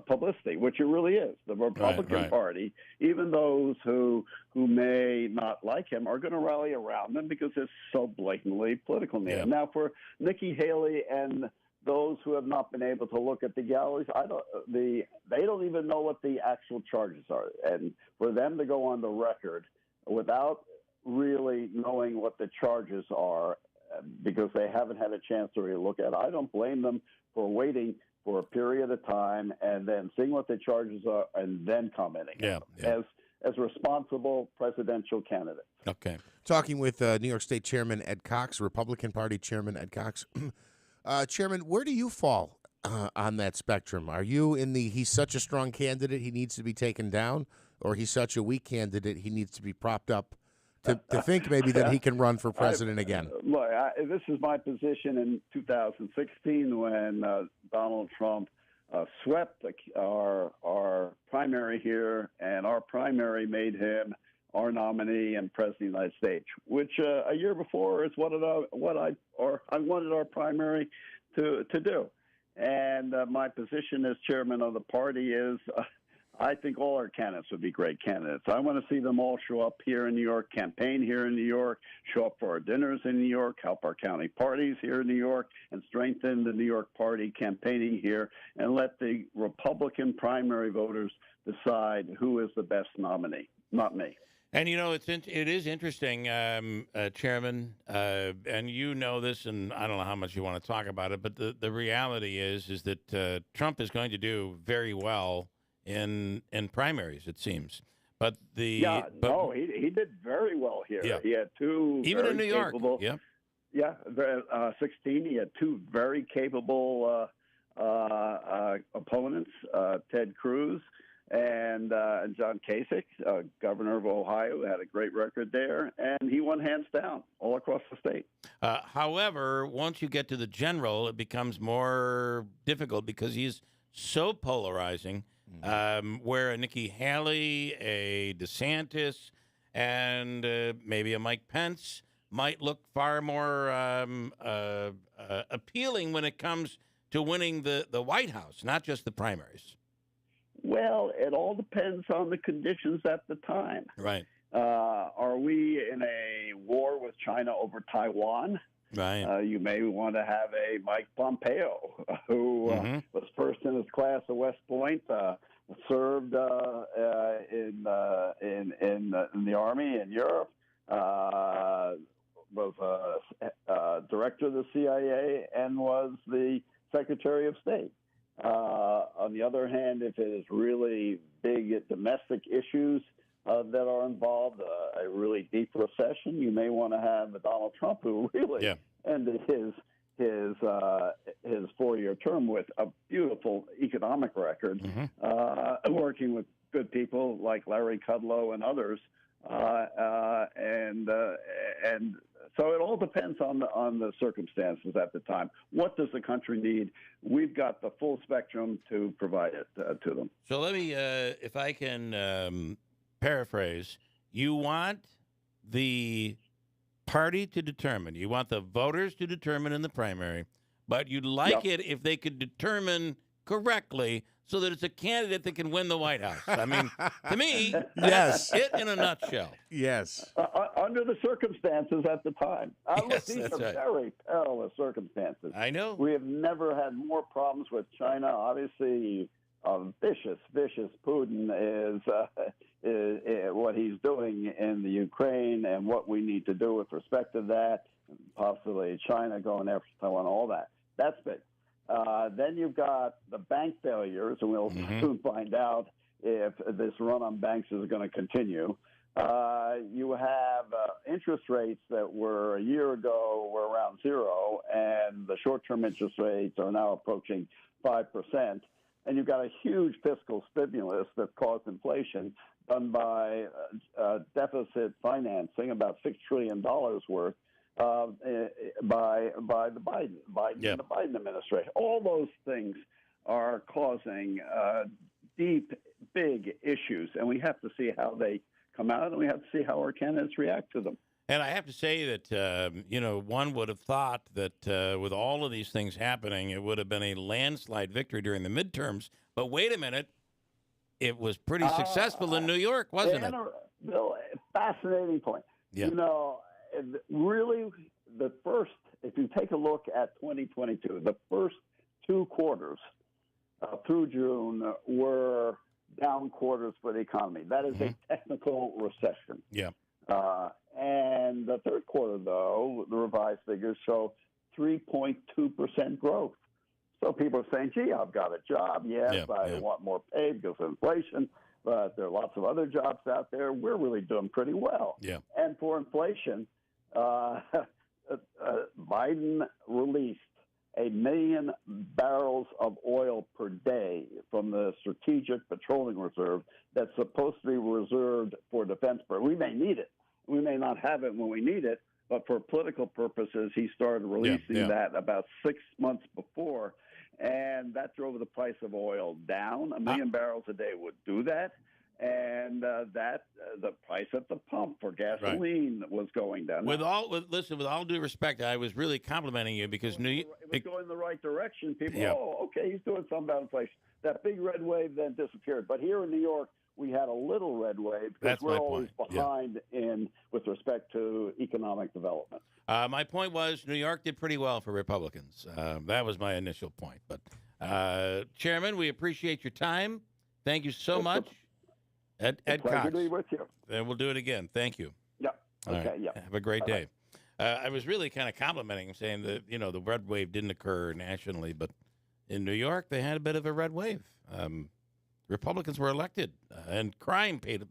publicity, which it really is. The Republican Party, even those who may not like him, are going to rally around him because it's so blatantly political now. Yeah. Now, for Nikki Haley and those who have not been able to look at the galleries, they don't even know what the actual charges are. And for them to go on the record without really knowing what the charges are, because they haven't had a chance to really look at it, I don't blame them for waiting for a period of time and then seeing what the charges are and then commenting on them as responsible presidential candidates. Okay. Talking with New York State Chairman Ed Cox, Republican Party Chairman Ed Cox. Chairman, where do you fall on that spectrum? Are you in the he's such a strong candidate he needs to be taken down, or he's such a weak candidate he needs to be propped up to think maybe that he can run for president again? Look, this is my position in 2016 when Donald Trump swept our primary here, and our primary made him our nominee and president of the United States, which a year before is what I wanted our primary to do. And my position as chairman of the party is I think all our candidates would be great candidates. I want to see them all show up here in New York, campaign here in New York, show up for our dinners in New York, help our county parties here in New York, and strengthen the New York Party campaigning here, and let the Republican primary voters decide who is the best nominee, not me. And, you know, it is interesting, Chairman, and you know this, and I don't know how much you want to talk about it, but the reality is that Trump is going to do very well in primaries, it seems. But he did very well here. Yeah. He had two even in New York. Yeah. Yeah, 16. He had two very capable opponents, Ted Cruz and John Kasich, governor of Ohio, had a great record there, and he won hands down all across the state. However, once you get to the general, it becomes more difficult because he's so polarizing. Where a Nikki Haley, a DeSantis, and maybe a Mike Pence might look far more appealing when it comes to winning the White House, not just the primaries. Well, it all depends on the conditions at the time. Right. Are we in a war with China over Taiwan? Right. You may want to have a Mike Pompeo, who was first in his class at West Point, served in the Army in Europe, both director of the CIA and was the Secretary of State. On the other hand, if it is really big domestic issues that are involved, a really deep recession, you may want to have Donald Trump, who really ended his 4-year term with a beautiful economic record, working with good people like Larry Kudlow and others, and so it all depends on the circumstances at the time. What does the country need? We've got the full spectrum to provide it to them. So let me, if I can paraphrase, you want the party to determine, you want the voters to determine in the primary, but you'd like it if they could determine correctly so that it's a candidate that can win the White House. I mean, to me, that's it in a nutshell. Yes. Under the circumstances at the time. Look, these are very perilous circumstances. I know. We have never had more problems with China. Obviously, vicious Putin is what he's doing in the Ukraine and what we need to do with respect to that, and possibly China going after Taiwan, all that. That's big. Then you've got the bank failures, and we'll soon find out if this run on banks is going to continue. You have interest rates that were a year ago were around 0, and the short-term interest rates are now approaching 5%. And you've got a huge fiscal stimulus that caused inflation done by deficit financing, about $6 trillion worth, by the Biden and the Biden administration. All those things are causing deep, big issues, and we have to see how they come out, and we have to see how our candidates react to them. And I have to say that, one would have thought that with all of these things happening, it would have been a landslide victory during the midterms. But wait a minute, it was pretty successful in New York, wasn't it? Bill, fascinating point. Yeah. Really, if you take a look at 2022, the first 2 quarters through June were down quarters for the economy. That is a technical recession. Yeah. And the third quarter, though, the revised figures show 3.2% growth. So people are saying, gee, I've got a job. Yes, I want more pay because of inflation, but there are lots of other jobs out there. We're really doing pretty well. Yeah. And for inflation, Biden released 1 million barrels of oil per day from the Strategic Petroleum Reserve that's supposed to be reserved for defense. We may need it. We may not have it when we need it, but for political purposes, he started releasing that about 6 months before, and that drove the price of oil down. 1 million barrels a day would do that. And the price at the pump for gasoline was going down. With all due respect, I was really complimenting you because it was going in the right direction. People, okay, he's doing something about inflation. That big red wave then disappeared. But here in New York, we had a little red wave because we're always behind with respect to economic development. My point was New York did pretty well for Republicans. That was my initial point. But Chairman, we appreciate your time. Thank you so much. Ed Cox. To be with you. And we'll do it again. Thank you. Yeah. All okay. right. Yeah. Have a great day. I was really kind of complimenting him, saying that the red wave didn't occur nationally, but in New York they had a bit of a red wave. Republicans were elected, and crime played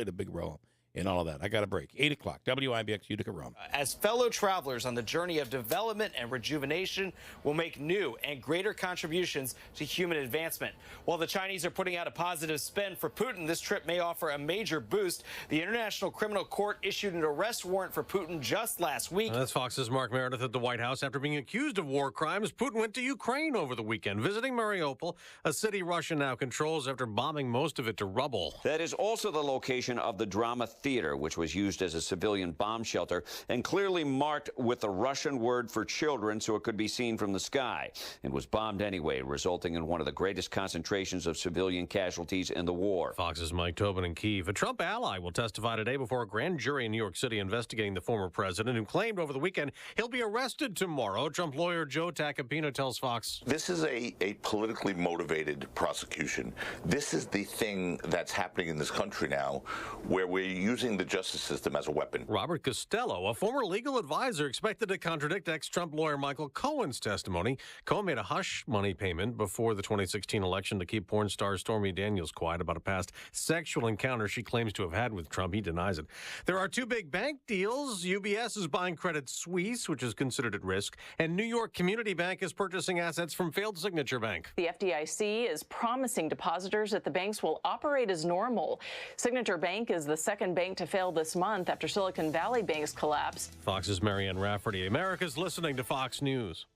a big role in all of that. I got a break. 8 o'clock. WIBX Utica Rome. As fellow travelers on the journey of development and rejuvenation will make new and greater contributions to human advancement. While the Chinese are putting out a positive spin for Putin, this trip may offer a major boost. The International Criminal Court issued an arrest warrant for Putin just last week. That's Fox's Mark Meredith at the White House. After being accused of war crimes, Putin went to Ukraine over the weekend, visiting Mariupol, a city Russia now controls after bombing most of it to rubble. That is also the location of the drama theater, which was used as a civilian bomb shelter and clearly marked with the Russian word for children so it could be seen from the sky. It was bombed anyway, resulting in one of the greatest concentrations of civilian casualties in the war. Fox's Mike Tobin in Kyiv. A Trump ally will testify today before a grand jury in New York City investigating the former president, who claimed over the weekend he'll be arrested tomorrow. Trump lawyer Joe Tacopino tells Fox. This is a politically motivated prosecution. This is the thing that's happening in this country now, where we're using using the justice system as a weapon. Robert Costello, a former legal advisor, expected to contradict ex-Trump lawyer Michael Cohen's testimony. Cohen made a hush money payment before the 2016 election to keep porn star Stormy Daniels quiet about a past sexual encounter she claims to have had with Trump. He denies it. There are two big bank deals. UBS is buying Credit Suisse, which is considered at risk, and New York Community Bank is purchasing assets from failed Signature Bank. The FDIC is promising depositors that the banks will operate as normal. Signature Bank is the second bank to fail this month after Silicon Valley Bank's collapse. Fox's Marianne Rafferty. America's listening to Fox News.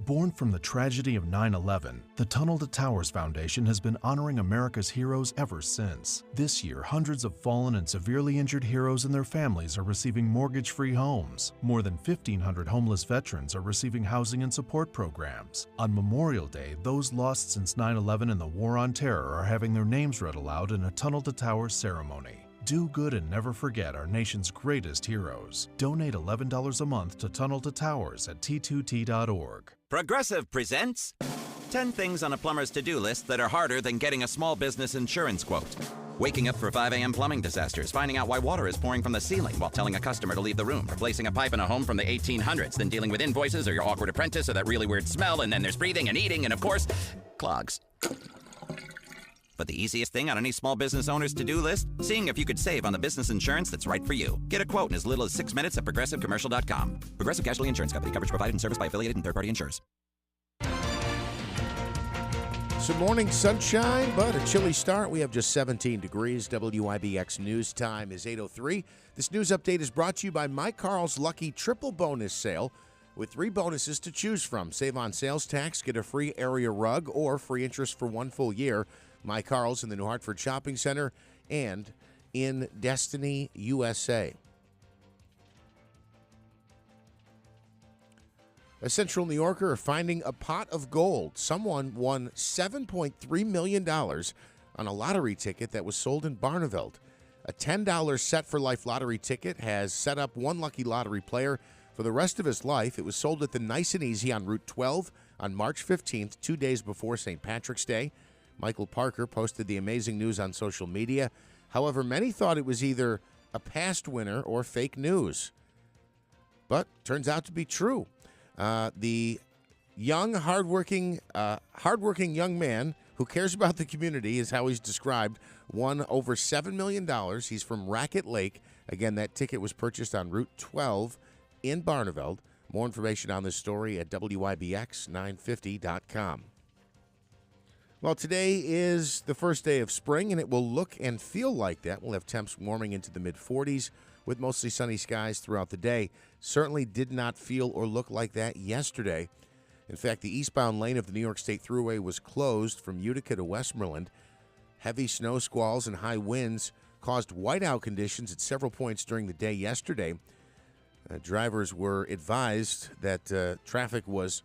Born from the tragedy of 9/11, the Tunnel to Towers Foundation has been honoring America's heroes ever since. This year, hundreds of fallen and severely injured heroes and their families are receiving mortgage-free homes. More than 1,500 homeless veterans are receiving housing and support programs. On Memorial Day, those lost since 9/11 and the War on Terror are having their names read aloud in a Tunnel to Towers ceremony. Do good and never forget our nation's greatest heroes. Donate $11 a month to Tunnel to Towers at T2T.org. Progressive presents 10 things on a plumber's to-do list that are harder than getting a small business insurance quote. Waking up for 5 a.m. plumbing disasters, finding out why water is pouring from the ceiling while telling a customer to leave the room, replacing a pipe in a home from the 1800s, then dealing with invoices or your awkward apprentice or that really weird smell, and then there's breathing and eating and, of course, clogs. But the easiest thing on any small business owner's to-do list? Seeing if you could save on the business insurance that's right for you. Get a quote in as little as 6 minutes at ProgressiveCommercial.com. Progressive Casualty Insurance Company. Coverage provided and serviced by affiliated and third-party insurers. Some morning sunshine, but a chilly start. We have just 17 degrees. WIBX News Time is 8:03. This news update is brought to you by Mike Carl's Lucky Triple Bonus Sale with 3 bonuses to choose from. Save on sales tax, get a free area rug, or free interest for 1 full year. My Carl's in the New Hartford Shopping Center and in Destiny, USA. A Central New Yorker finding a pot of gold. Someone won $7.3 million on a lottery ticket that was sold in Barneveld. A $10 set-for-life lottery ticket has set up one lucky lottery player for the rest of his life. It was sold at the Nice and Easy on Route 12 on March 15th, 2 days before St. Patrick's Day. Michael Parker posted the amazing news on social media. However, many thought it was either a past winner or fake news. But turns out to be true. The young, hardworking young man who cares about the community is how he's described, won over $7 million. He's from Racket Lake. Again, that ticket was purchased on Route 12 in Barneveld. More information on this story at WIBX950.com. Well, today is the first day of spring, and it will look and feel like that. We'll have temps warming into the mid-40s with mostly sunny skies throughout the day. Certainly did not feel or look like that yesterday. In fact, the eastbound lane of the New York State Thruway was closed from Utica to Westmoreland. Heavy snow squalls and high winds caused whiteout conditions at several points during the day yesterday. Drivers were advised that traffic was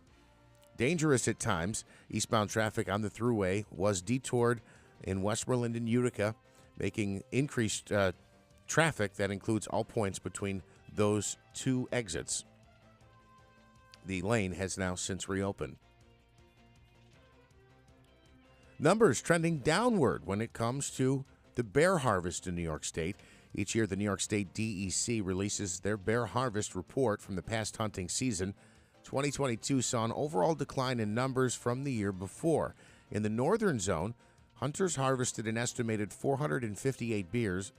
dangerous at times. Eastbound traffic on the Thruway was detoured in Westmoreland and Utica, making increased traffic that includes all points between those two exits. The lane has now since reopened. Numbers trending downward when it comes to the bear harvest in New York State. Each year, the New York State DEC releases their bear harvest report from the past hunting season. 2022 saw an overall decline in numbers from the year before. In the northern zone, hunters harvested an estimated 458 bears,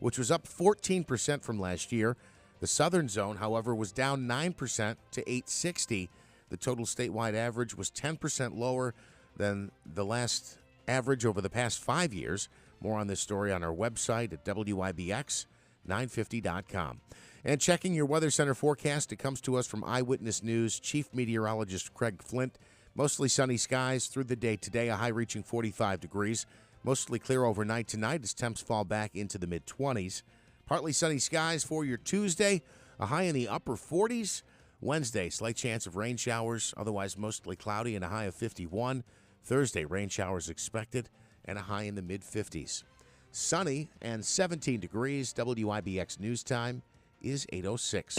which was up 14% from last year. The southern zone, however, was down 9% to 860. The total statewide average was 10% lower than the last average over the past 5 years. More on this story on our website at WIBX950.com. And checking your Weather Center forecast, it comes to us from Eyewitness News Chief Meteorologist Craig Flint. Mostly sunny skies through the day today, a high reaching 45 degrees. Mostly clear overnight tonight as temps fall back into the mid-20s. Partly sunny skies for your Tuesday, a high in the upper 40s. Wednesday, slight chance of rain showers, otherwise mostly cloudy and a high of 51. Thursday, rain showers expected and a high in the mid-50s. Sunny and 17 degrees. WIBX News Time is 8:06.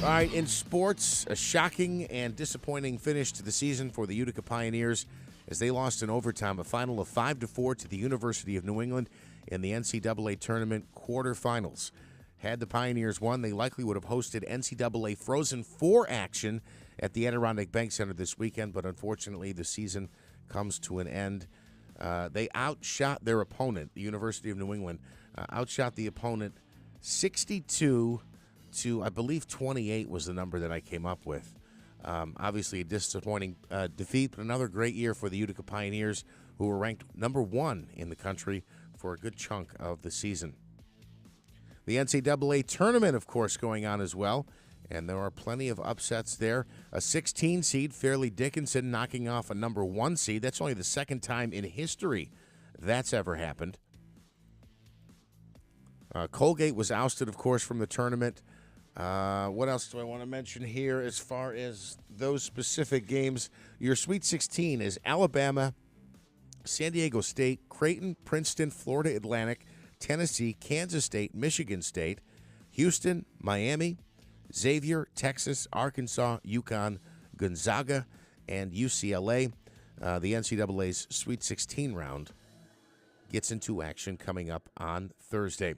All right, in sports, a shocking and disappointing finish to the season for the Utica Pioneers as they lost in overtime a final of 5-4 to the University of New England in the NCAA tournament quarterfinals. Had the Pioneers won, they likely would have hosted NCAA Frozen Four action at the Adirondack Bank Center this weekend, but unfortunately the season comes to an end. They outshot their opponent, the University of New England, outshot the opponent 62 to, I believe, 28 was the number that I came up with. Obviously a disappointing defeat, but another great year for the Utica Pioneers, who were ranked number 1 in the country for a good chunk of the season. The NCAA tournament, of course, going on as well, and there are plenty of upsets there. A 16 seed, Fairleigh Dickinson, knocking off a number 1 seed. That's only the second time in history that's ever happened. Colgate was ousted, of course, from the tournament. What else do I want to mention here as far as those specific games? Your Sweet 16 is Alabama, San Diego State, Creighton, Princeton, Florida Atlantic, Tennessee, Kansas State, Michigan State, Houston, Miami, Xavier, Texas, Arkansas, UConn, Gonzaga, and UCLA. The NCAA's Sweet 16 round gets into action coming up on Thursday.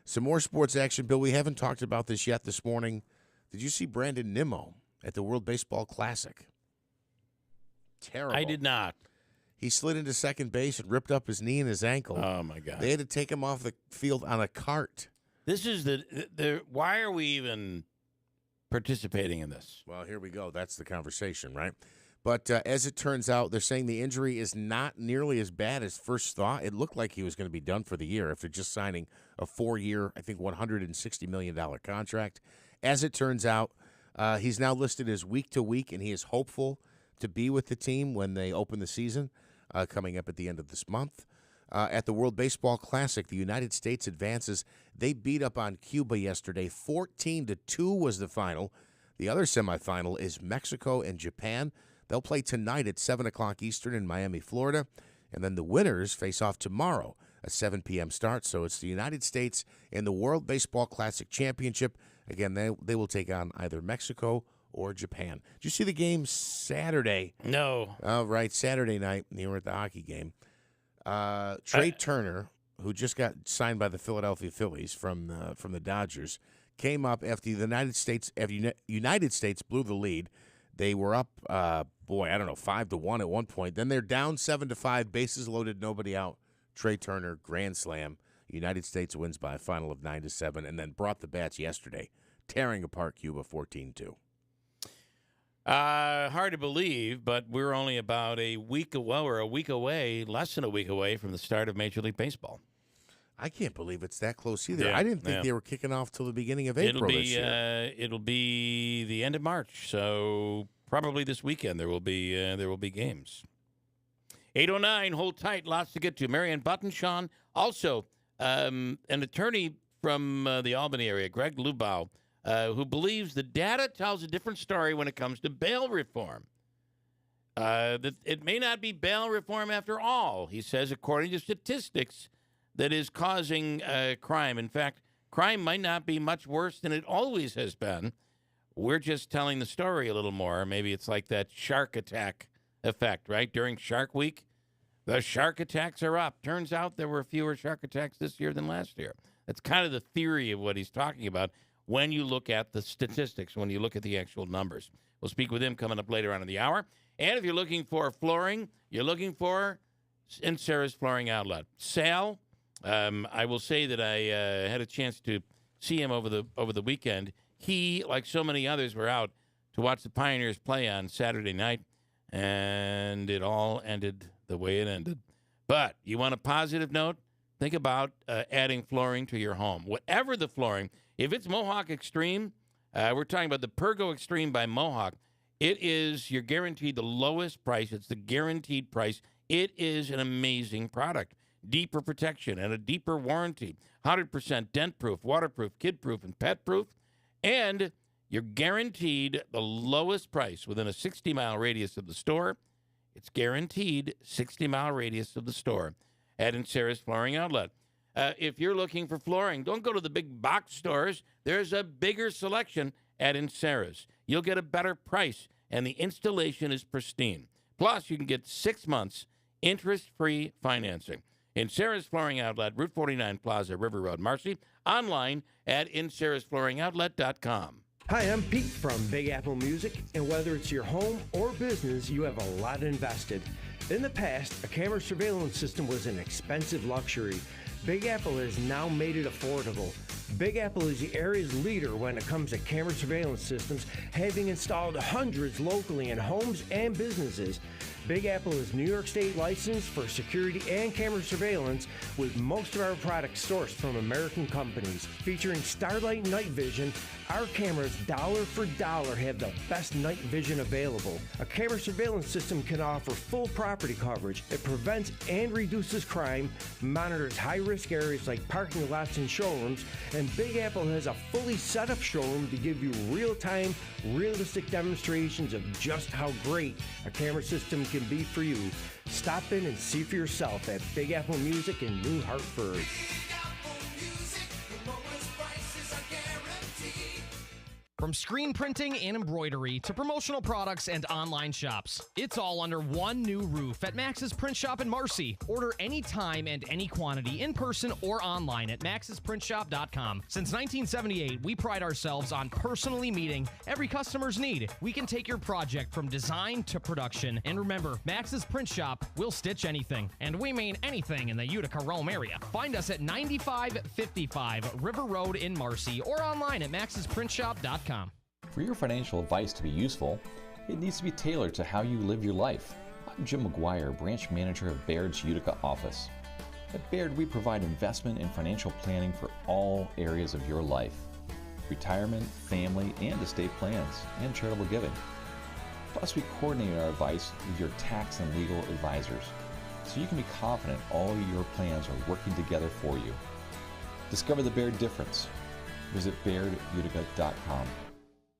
Some more sports action, Bill. We haven't talked about this yet this morning. Did you see Brandon Nimmo at the World Baseball Classic? Terrible. I did not. He slid into second base and ripped up his knee and his ankle. Oh, my God. They had to take him off the field on a cart. This is why are we even participating in this? Well, here we go. That's the conversation, right? But as it turns out, they're saying the injury is not nearly as bad as first thought. It looked like he was going to be done for the year after just signing a 4-year, I think, $160 million contract. As it turns out, he's now listed as week to week, and he is hopeful to be with the team when they open the season. Coming up at the end of this month. At the World Baseball Classic, the United States advances. They beat up on Cuba yesterday. 14-2 was the final. The other semifinal is Mexico and Japan. They'll play tonight at 7 o'clock Eastern in Miami, Florida. And then the winners face off tomorrow, a 7 p.m. start. So it's the United States in the World Baseball Classic Championship. Again, they will take on either Mexico or Japan. Did you see the game Saturday? No. Oh, right, Saturday night. You were at the hockey game. Trey Turner, who just got signed by the Philadelphia Phillies from the Dodgers, came up after the United States blew the lead. They were up, 5-1 at one point. Then they're down 7-5, bases loaded, nobody out. Trey Turner, grand slam. United States wins by a final of 9-7, and then brought the bats yesterday, tearing apart Cuba 14-2. Hard to believe, but we're only about a week away, less than a week away from the start of Major League Baseball. I can't believe it's that close either. Yeah, I didn't think they were kicking off till the beginning of April this year. It'll be the end of March, so probably this weekend there will be games. 8:09, hold tight, lots to get to. Marianne Buttonshaw, also an attorney from the Albany area, Greg Lubow, who believes the data tells a different story when it comes to bail reform. That it may not be bail reform after all, he says, according to statistics, that is causing crime. In fact, crime might not be much worse than it always has been. We're just telling the story a little more. Maybe it's like that shark attack effect, right? During Shark Week, the shark attacks are up. Turns out there were fewer shark attacks this year than last year. That's kind of the theory of what he's talking about when you look at the statistics, when you look at the actual numbers. We'll speak with him coming up later on in the hour. And if you're looking for flooring, you're looking for in Sarah's Flooring Outlet. Sal, I will say that I had a chance to see him over the weekend. He, like so many others, were out to watch the Pioneers play on Saturday night, and it all ended the way it ended. But you want a positive note? Think about adding flooring to your home. Whatever the flooring, if it's Mohawk Extreme, we're talking about the Pergo Extreme by Mohawk. You're guaranteed the lowest price. It's the guaranteed price. It is an amazing product. Deeper protection and a deeper warranty. 100% dent-proof, waterproof, kid-proof, and pet-proof. And you're guaranteed the lowest price within a 60-mile radius of the store. It's guaranteed 60-mile radius of the store at Sarah's Flooring Outlet. If you're looking for flooring, don't go to the big box stores. There's a bigger selection at Sarah's. You'll get a better price, and the installation is pristine. Plus, you can get 6 months interest-free financing. In Sarah's Flooring Outlet, Route 49 Plaza, River Road, Marcy. Online at insarahsflooringoutlet.com. Hi, I'm Pete from Big Apple Music, and whether it's your home or business, you have a lot invested. In the past, a camera surveillance system was an expensive luxury. Big Apple has now made it affordable. Big Apple is the area's leader when it comes to camera surveillance systems, having installed hundreds locally in homes and businesses. Big Apple is New York State licensed for security and camera surveillance, with most of our products sourced from American companies. Featuring Starlight Night Vision, our cameras dollar for dollar have the best night vision available. A camera surveillance system can offer full property coverage. It prevents and reduces crime, monitors high-risk areas like parking lots and showrooms, and Big Apple has a fully set-up showroom to give you real-time, realistic demonstrations of just how great a camera system can be for you. Stop in and see for yourself at Big Apple Music in New Hartford. From screen printing and embroidery to promotional products and online shops, it's all under one new roof at Max's Print Shop in Marcy. Order anytime and any quantity in person or online at maxsprintshop.com. Since 1978, we pride ourselves on personally meeting every customer's need. We can take your project from design to production. And remember, Max's Print Shop will stitch anything. And we mean anything in the Utica-Rome area. Find us at 9555 River Road in Marcy or online at maxsprintshop.com. For your financial advice to be useful, it needs to be tailored to how you live your life. I'm Jim McGuire, branch manager of Baird's Utica office. At Baird, we provide investment and financial planning for all areas of your life: retirement, family, and estate plans, and charitable giving. Plus, we coordinate our advice with your tax and legal advisors, so you can be confident all your plans are working together for you. Discover the Baird difference. Visit BairdUtica.com.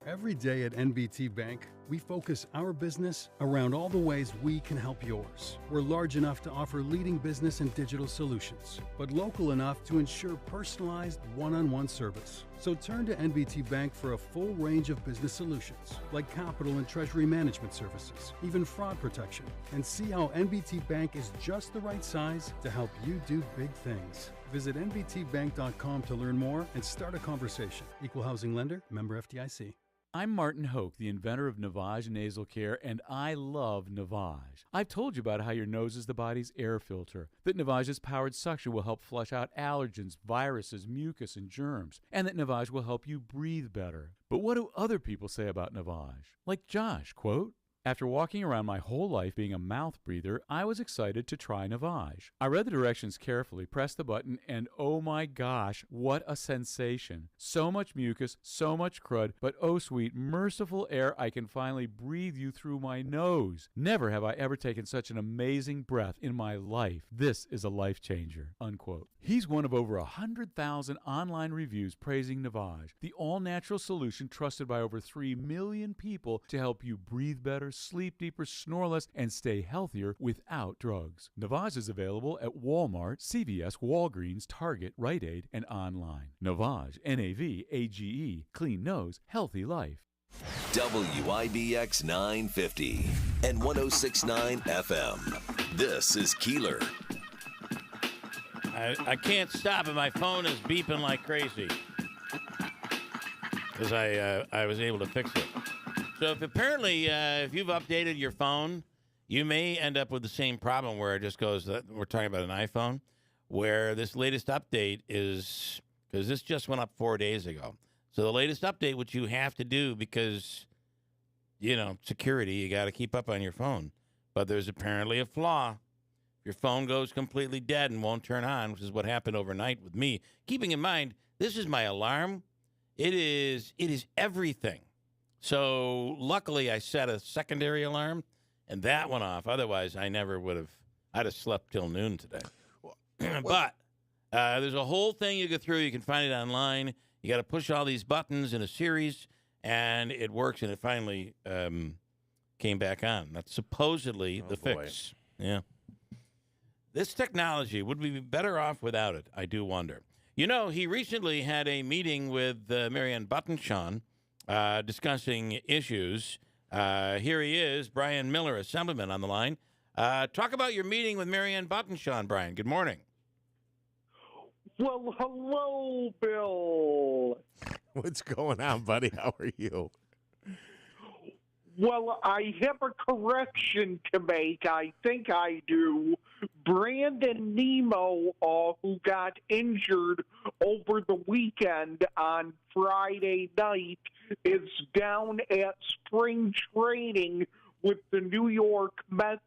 Every day at NBT Bank, we focus our business around all the ways we can help yours. We're large enough to offer leading business and digital solutions, but local enough to ensure personalized one-on-one service. So turn to NBT Bank for a full range of business solutions, like capital and treasury management services, even fraud protection, and see how NBT Bank is just the right size to help you do big things. Visit nbtbank.com to learn more and start a conversation. Equal housing lender, member FDIC. I'm Martin Hoke, the inventor of Navage Nasal Care, and I love Navage. I've told you about how your nose is the body's air filter, that Navage's powered suction will help flush out allergens, viruses, mucus, and germs, and that Navage will help you breathe better. But what do other people say about Navage? Like Josh, quote, "After walking around my whole life being a mouth breather, I was excited to try Navage. I read the directions carefully, pressed the button, and oh my gosh, what a sensation. So much mucus, so much crud, but oh sweet, merciful air, I can finally breathe you through my nose. Never have I ever taken such an amazing breath in my life. This is a life changer," unquote. He's one of over 100,000 online reviews praising Navage, the all-natural solution trusted by over 3 million people to help you breathe better, sleep deeper, snore less, and stay healthier without drugs. Navage is available at Walmart, CVS, Walgreens, Target, Rite Aid, and online. Navage, N-A-V-A-G-E, clean nose, healthy life. WIBX 950 and 106.9 FM. This is Keeler. I can't stop it. My phone is beeping like crazy because I was able to fix it. So if you've updated your phone, you may end up with the same problem where it just goes, we're talking about an iPhone, where this latest update is, because this just went up 4 days ago. So the latest update, which you have to do because, security, you got to keep up on your phone. But there's apparently a flaw. Your phone goes completely dead and won't turn on, which is what happened overnight with me. Keeping in mind, this is my alarm. It is everything. So luckily I set a secondary alarm, and that went off. Otherwise, I never would have. I'd have slept till noon today. But there's a whole thing you go through. You can find it online. You got to push all these buttons in a series, and it works, and it finally came back on. That's supposedly the fix. Yeah. This technology, would we be better off without it? I do wonder. He recently had a meeting with Marianne Buttonshaw discussing issues Here he is, Brian Miller, Assemblyman, on the line. Talk about your meeting with Marianne Buttonshaw, Brian. Good morning. Well, hello, Bill. What's going on, buddy? How are you? Well, I have a correction to make. I think I do. Brandon Nemo, who got injured over the weekend on Friday night, is down at spring training with the New York Mets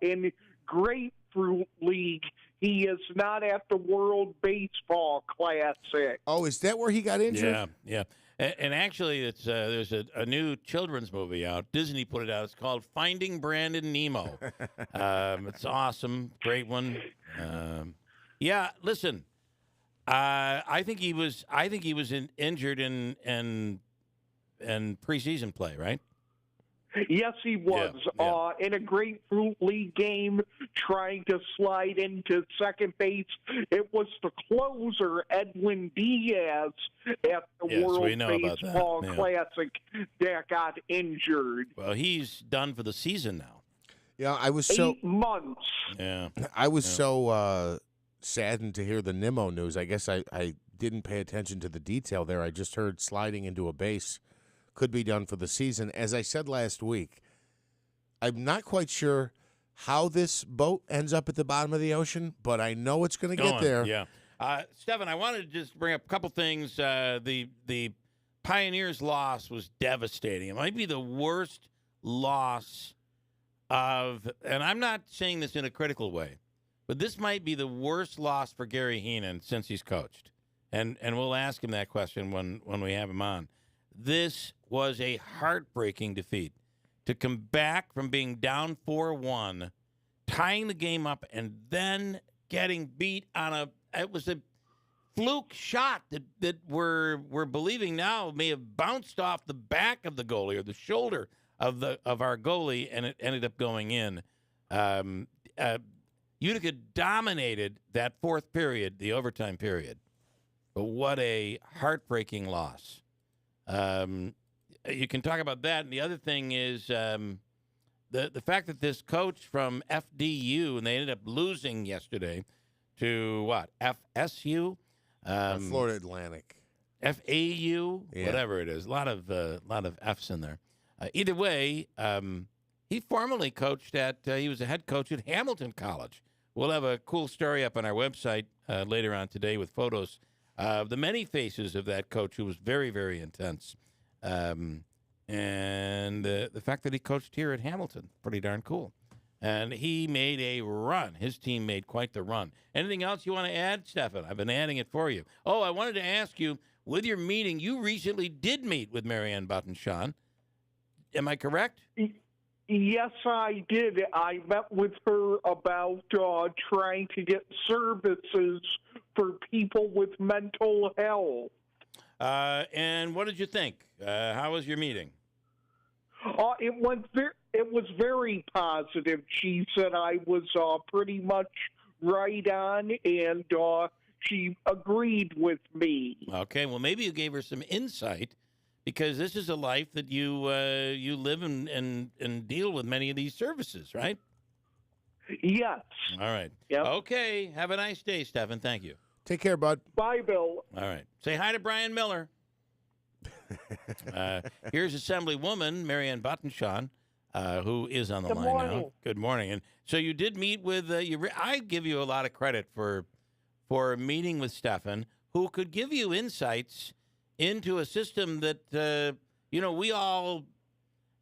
in Grapefruit League. He is not at the World Baseball Classic. Oh, is that where he got injured? Yeah. And actually, it's there's a new children's movie out. Disney put it out. It's called Finding Brandon Nemo. It's awesome, great one. Yeah, listen, I think he was injured in preseason play, right? Yes, he was. In a Grapefruit League game, trying to slide into second base. It was the closer, Edwin Diaz, at the World Baseball Classic that got injured. Well, he's done for the season now. Yeah, I was 8 months. Yeah, I was so saddened to hear the Nimmo news. I guess I didn't pay attention to the detail there. I just heard sliding into a base could be done for the season. As I said last week, I'm not quite sure how this boat ends up at the bottom of the ocean, but I know it's going to get there. Yeah. Stephan, I wanted to just bring up a couple things. The Pioneers' loss was devastating. It might be the worst loss of, and I'm not saying this in a critical way, but this might be the worst loss for Gary Heenan since he's coached. And we'll ask him that question when we have him on. This was a heartbreaking defeat. To come back from being down 4-1, tying the game up, and then getting beat on it was a fluke shot that we're believing now may have bounced off the back of the goalie or the shoulder of our goalie, and it ended up going in. Utica dominated that fourth period, the overtime period. But what a heartbreaking loss. You can talk about that. And the other thing is the fact that this coach from FDU, and they ended up losing yesterday to what? FSU? Florida Atlantic. FAU? Yeah. Whatever it is. A lot of F's in there. Either way, he formerly coached he was a head coach at Hamilton College. We'll have a cool story up on our website later on today with photos of the many faces of that coach who was very, very intense. And the fact that he coached here at Hamilton, pretty darn cool. And he made a run. His team made quite the run. Anything else you want to add, Stephan? I've been adding it for you. Oh, I wanted to ask you, with your meeting, you recently did meet with Marianne Buttonshaw. Am I correct? Yes, I did. I met with her about trying to get services for people with mental health. And what did you think? How was your meeting? It was very positive. She said I was pretty much right on, and she agreed with me. Okay, well, maybe you gave her some insight, because this is a life that you live and deal with many of these services, right? Yes. All right. Yep. Okay. Have a nice day, Stephan. Thank you. Take care, bud. Bye, Bill. All right. Say hi to Brian Miller. Here's Assemblywoman Marianne Buttonshaw, who is on the line now. Good morning. And so you did meet with I give you a lot of credit for meeting with Stephan, who could give you insights into a system that we all,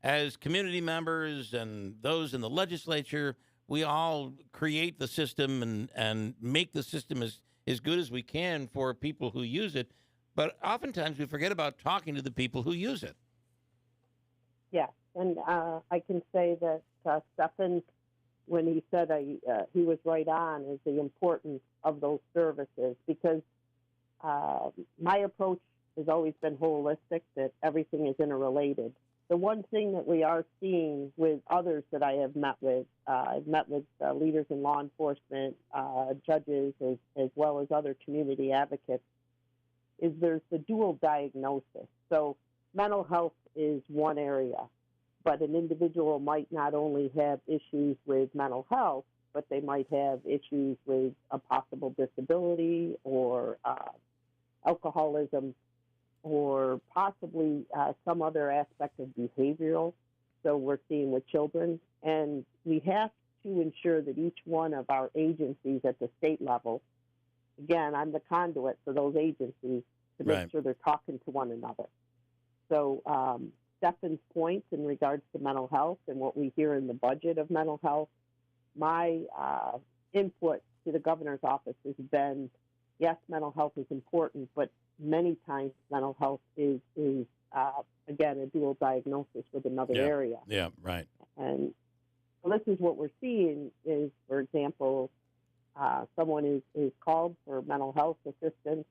as community members and those in the legislature, we all create the system and make the system as good as we can for people who use it. But oftentimes we forget about talking to the people who use it. Yeah, and I can say that Stephan, when he said he was right on, is the importance of those services, because my approach has always been holistic, that everything is interrelated. The one thing that we are seeing with others that I have met with, I've met with leaders in law enforcement, judges, as well as other community advocates, is there's the dual diagnosis. So mental health is one area, but an individual might not only have issues with mental health, but they might have issues with a possible disability or alcoholism or possibly some other aspect of behavioral. So we're seeing with children. And we have to ensure that each one of our agencies at the state level, again, I'm the conduit for those agencies to make sure they're talking to one another. So Stefan's point in regards to mental health and what we hear in the budget of mental health, my input to the governor's office has been, yes, mental health is important, but many times mental health is again, a dual diagnosis with another area. Yeah, right. And this is what we're seeing is, for example, someone is called for mental health assistance,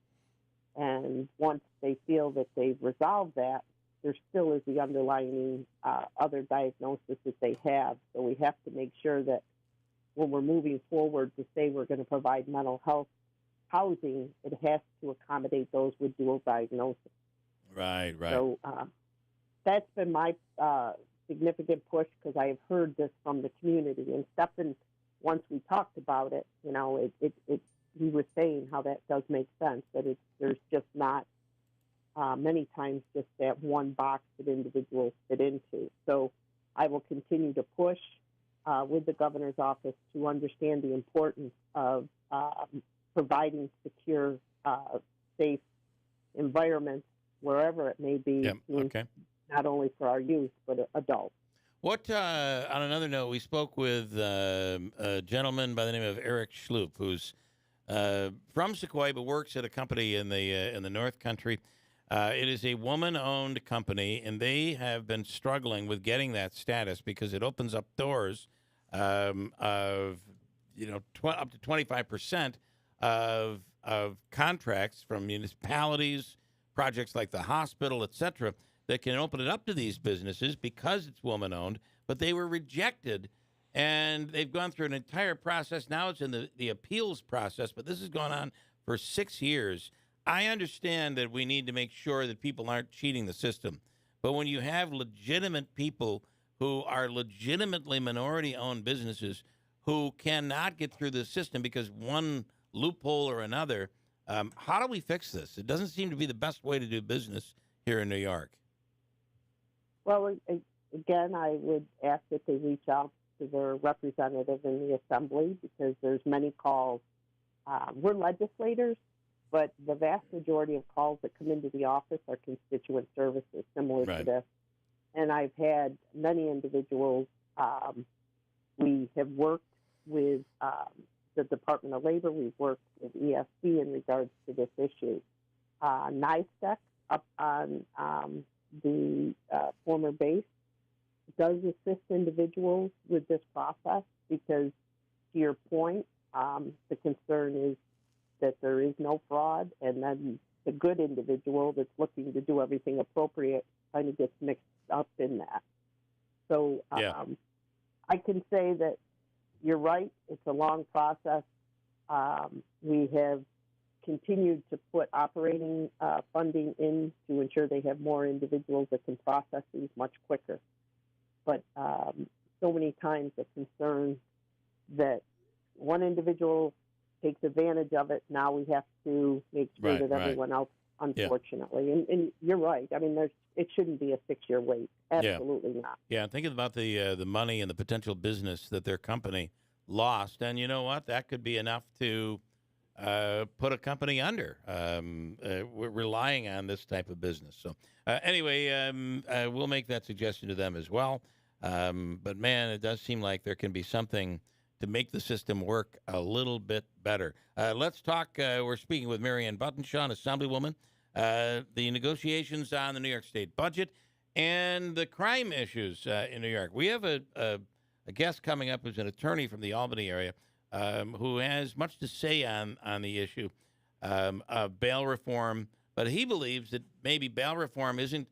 and once they feel that they've resolved that, there still is the underlying other diagnosis that they have. So we have to make sure that when we're moving forward to say we're going to provide mental health housing, it has to accommodate those with dual diagnosis. Right. So that's been my significant push because I have heard this from the community. And Stefan, once we talked about it, you know, he was saying how that does make sense, that there's just not many times just that one box that individuals fit into. So I will continue to push with the governor's office to understand the importance of providing secure, safe environments wherever it may be, not only for our youth, but adults. What, on another note, we spoke with a gentleman by the name of Eric Schloop, who's from Sequoia, but works at a company in the North Country. It is a woman-owned company, and they have been struggling with getting that status because it opens up doors of, up to 25% of contracts from municipalities, projects like the hospital, et cetera, that can open it up to these businesses because it's woman-owned, but they were rejected, and they've gone through an entire process. Now it's in the appeals process, but this has gone on for 6 years. I understand that we need to make sure that people aren't cheating the system, but when you have legitimate people who are legitimately minority-owned businesses who cannot get through the system because one loophole or another, how do we fix this? It doesn't seem to be the best way to do business here in New York. Well, again, I would ask that they reach out to their representative in the assembly because there's many calls. We're legislators, but the vast majority of calls that come into the office are constituent services similar to this. And I've had many individuals. We have worked with the Department of Labor. We've worked with ESC in regards to this issue. NISTEC up on the former base does assist individuals with this process because, to your point, the concern is that there is no fraud, and then the good individual that's looking to do everything appropriate kind of gets mixed up in that. So I can say that you're right. It's a long process. We have continued to put operating funding in to ensure they have more individuals that can process these much quicker. But so many times the concern that one individual takes advantage of it, now we have to make sure that everyone else, unfortunately. And you're right. I mean, it shouldn't be a 6-year wait. Absolutely not. Yeah, thinking about the money and the potential business that their company lost. And you know what? That could be enough to put a company under. We're relying on this type of business. So anyway, we'll make that suggestion to them as well. But, man, it does seem like there can be something to make the system work a little bit better. Let's talk. We're speaking with Marianne Buttonshaw, Assemblywoman, the negotiations on the New York State budget and the crime issues in New York. We have a guest coming up who's an attorney from the Albany area who has much to say on the issue of bail reform, but he believes that maybe bail reform isn't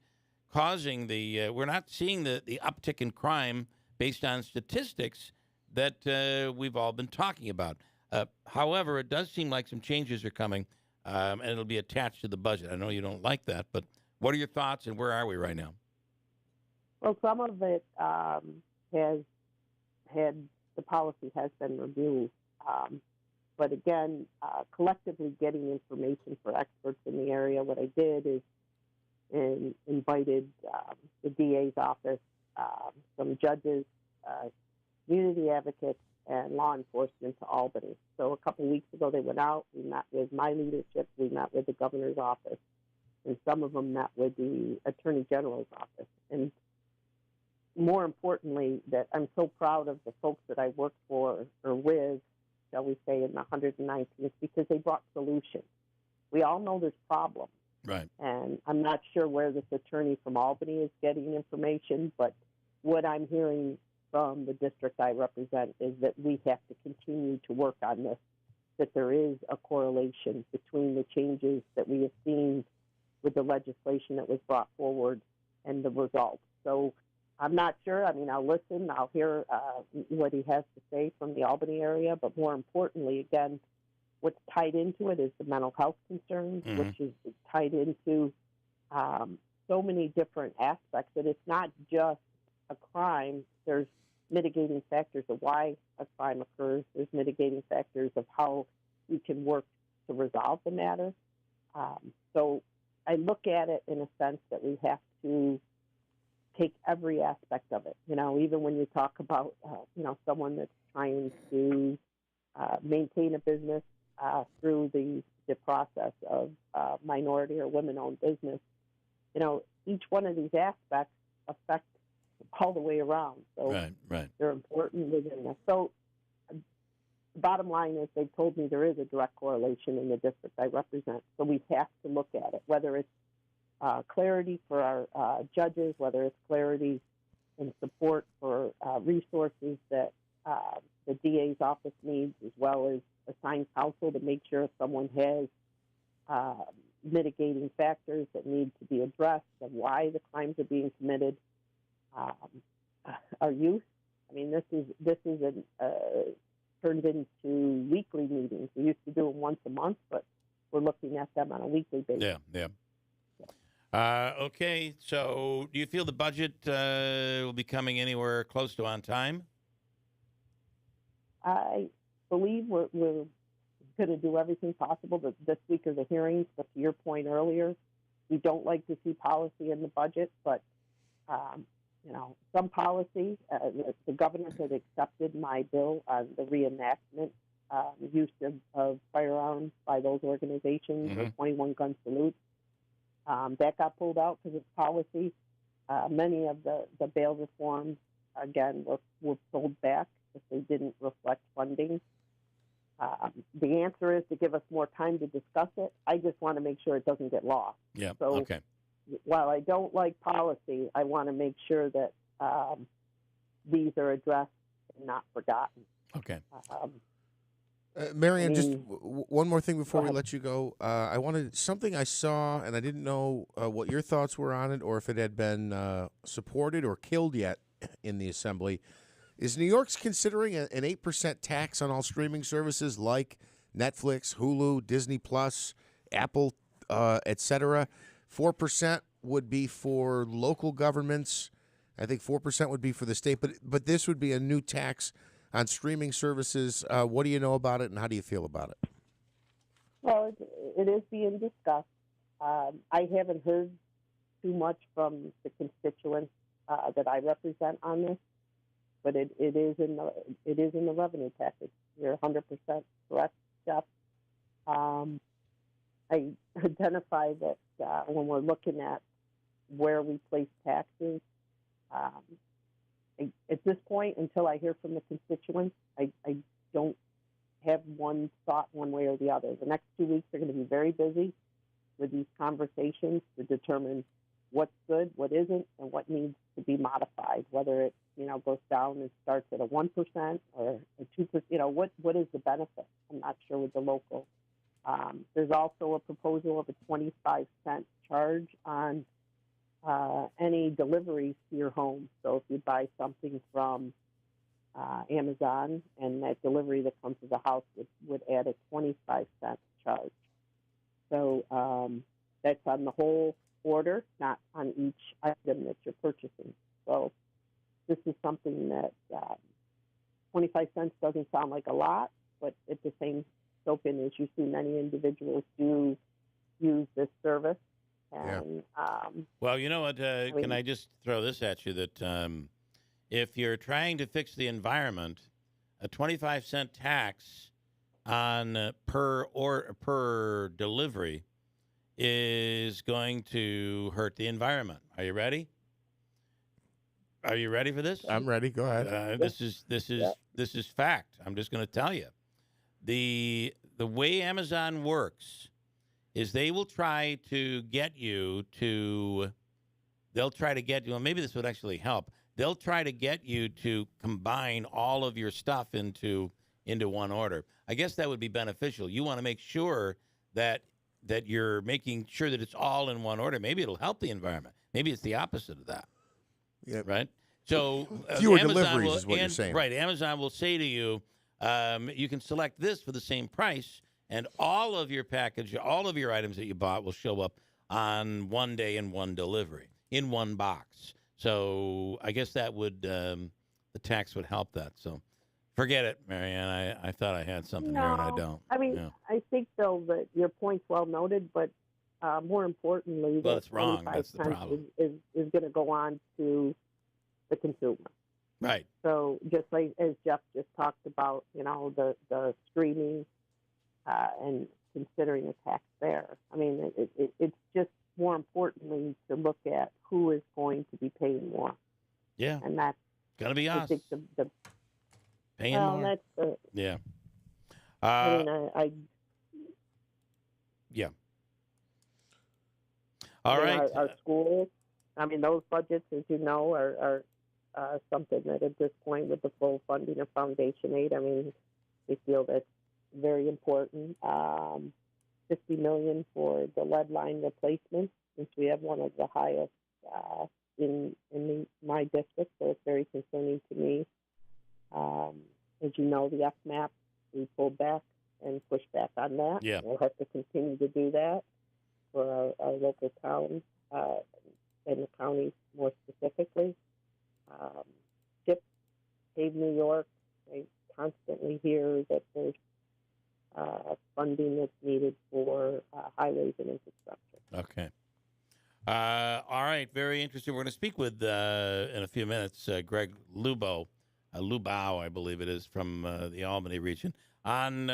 causing we're not seeing the uptick in crime based on statistics that we've all been talking about. However, it does seem like some changes are coming, and it'll be attached to the budget. I know you don't like that, but what are your thoughts, and where are we right now? Well, some of it the policy has been reviewed. But again, collectively getting information for experts in the area, what I did is invited the DA's office, some judges, community advocates, and law enforcement to Albany. So a couple weeks ago, they went out. We met with my leadership. We met with the governor's office. And some of them met with the attorney general's office. And more importantly, that I'm so proud of the folks that I worked for or with, shall we say, in the 119th, because they brought solutions. We all know there's problems. Right. And I'm not sure where this attorney from Albany is getting information, but what I'm hearing from the district I represent is that we have to continue to work on this, that there is a correlation between the changes that we have seen with the legislation that was brought forward and the results. So I'm not sure. I mean, I'll listen. I'll hear what he has to say from the Albany area. But more importantly, again, what's tied into it is the mental health concerns, which is tied into so many different aspects that it's not just a crime. There's mitigating factors of why a crime occurs. There's mitigating factors of how we can work to resolve the matter. So I look at it in a sense that we have to take every aspect of it. You know, even when you talk about, someone that's trying to maintain a business through the process of minority or women-owned business, each one of these aspects affect all the way around. So right. They're important within this. So the bottom line is they've told me there is a direct correlation in the district I represent. So we have to look at it, whether it's clarity for our judges, whether it's clarity and support for resources that the DA's office needs, as well as assigned counsel to make sure if someone has mitigating factors that need to be addressed and why the crimes are being committed. Our youth, I mean, this is turned into weekly meetings. We used to do them once a month, but we're looking at them on a weekly basis. Yeah. Okay, so do you feel the budget will be coming anywhere close to on time? I believe we're going to do everything possible this week of the hearings. But to your point earlier, we don't like to see policy in the budget, but some policy. The governor had accepted my bill on the reenactment use of firearms by those organizations, the 21 gun salutes. That got pulled out because of policy. Many of the bail reforms, again, were pulled back if they didn't reflect funding. The answer is to give us more time to discuss it. I just want to make sure it doesn't get lost. Yeah, so okay. While I don't like policy, I want to make sure that these are addressed and not forgotten. Okay. Marianne, just one more thing before we let you go. I wanted something I saw, and I didn't know what your thoughts were on it, or if it had been supported or killed yet in the Assembly. Is New York's considering an 8% tax on all streaming services like Netflix, Hulu, Disney Plus, Apple, etc.? 4% would be for local governments. I think 4% would be for the state, but this would be a new tax on streaming services. What do you know about it, and how do you feel about it? Well, it is being discussed. I haven't heard too much from the constituents that I represent on this, but it is in the revenue package. You're 100% correct, Jeff. I identify that when we're looking at where we place taxes, at this point, until I hear from the constituents, I don't have one thought one way or the other. The next 2 weeks are going to be very busy with these conversations to determine what's good, what isn't, and what needs to be modified, whether it goes down and starts at a 1% or a 2%. What is the benefit? I'm not sure with the local. There's also a proposal of a 25-cent charge on any deliveries to your home. So if you buy something from Amazon and that delivery that comes to the house would add a 25-cent charge. So that's on the whole order, not on each item that you're purchasing. So this is something that 25 cents doesn't sound like a lot, but at the same token, as you see, many individuals do use this service. And, well, you know what? Can I just throw this at you that if you're trying to fix the environment, a 25-cent tax on per delivery is going to hurt the environment. Are you ready? Are you ready for this? I'm ready. Go ahead. This is fact. I'm just going to tell you. The way Amazon works is they will try to get you to. They'll try to get you. Well, maybe this would actually help. They'll try to get you to combine all of your stuff into one order. I guess that would be beneficial. You want to make sure that you're making sure that it's all in one order. Maybe it'll help the environment. Maybe it's the opposite of that. Yep. Right? So fewer Amazon deliveries is what you're saying. Right. Amazon will say to you, you can select this for the same price, and all of your package, all of your items that you bought will show up on one day in one delivery, in one box. So I guess that would the tax would help that. So forget it, Marianne. I thought I had something here, and I don't. I mean, I think, though, that your point's well noted, but more importantly, well, it's wrong. That's the problem. Is going to go on to the consumer. Right. So just like as Jeff just talked about, the streaming and considering a tax there. I mean, it's just more importantly to look at who is going to be paying more. Yeah. And that's got to be us. I think the paying more. That's yeah. I mean, yeah. All right. Our schools, I mean, those budgets, as you know, are something that at this point with the full funding of foundation aid, I mean, we feel that's very important. $50 million for the lead line replacement, since we have one of the highest in my district, so it's very concerning to me. As you know, the FMAP, we pulled back and pushed back on that. Yeah. We'll have to continue to do that for our local towns and the counties more specifically. CHIP, Save New York, I constantly hear that there's funding that's needed for highways and infrastructure. Okay. All right. Very interesting. We're going to speak with, in a few minutes, Greg Lubau, I believe it is, from the Albany region, on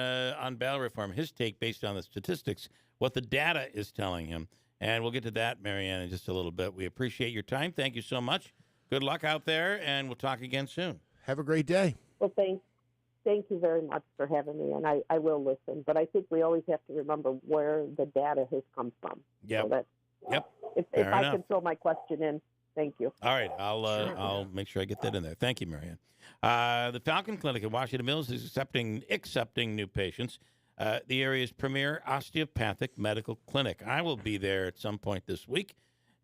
bail reform, his take based on the statistics, what the data is telling him. And we'll get to that, Marianne, in just a little bit. We appreciate your time. Thank you so much. Good luck out there, and we'll talk again soon. Have a great day. Well, thank you very much for having me, and I will listen. But I think we always have to remember where the data has come from. Yep. So yep. If I can throw my question in, thank you. All right. I'll make sure I get that in there. Thank you, Marianne. The Falcon Clinic in Washington Mills is accepting new patients. The area's premier osteopathic medical clinic. I will be there at some point this week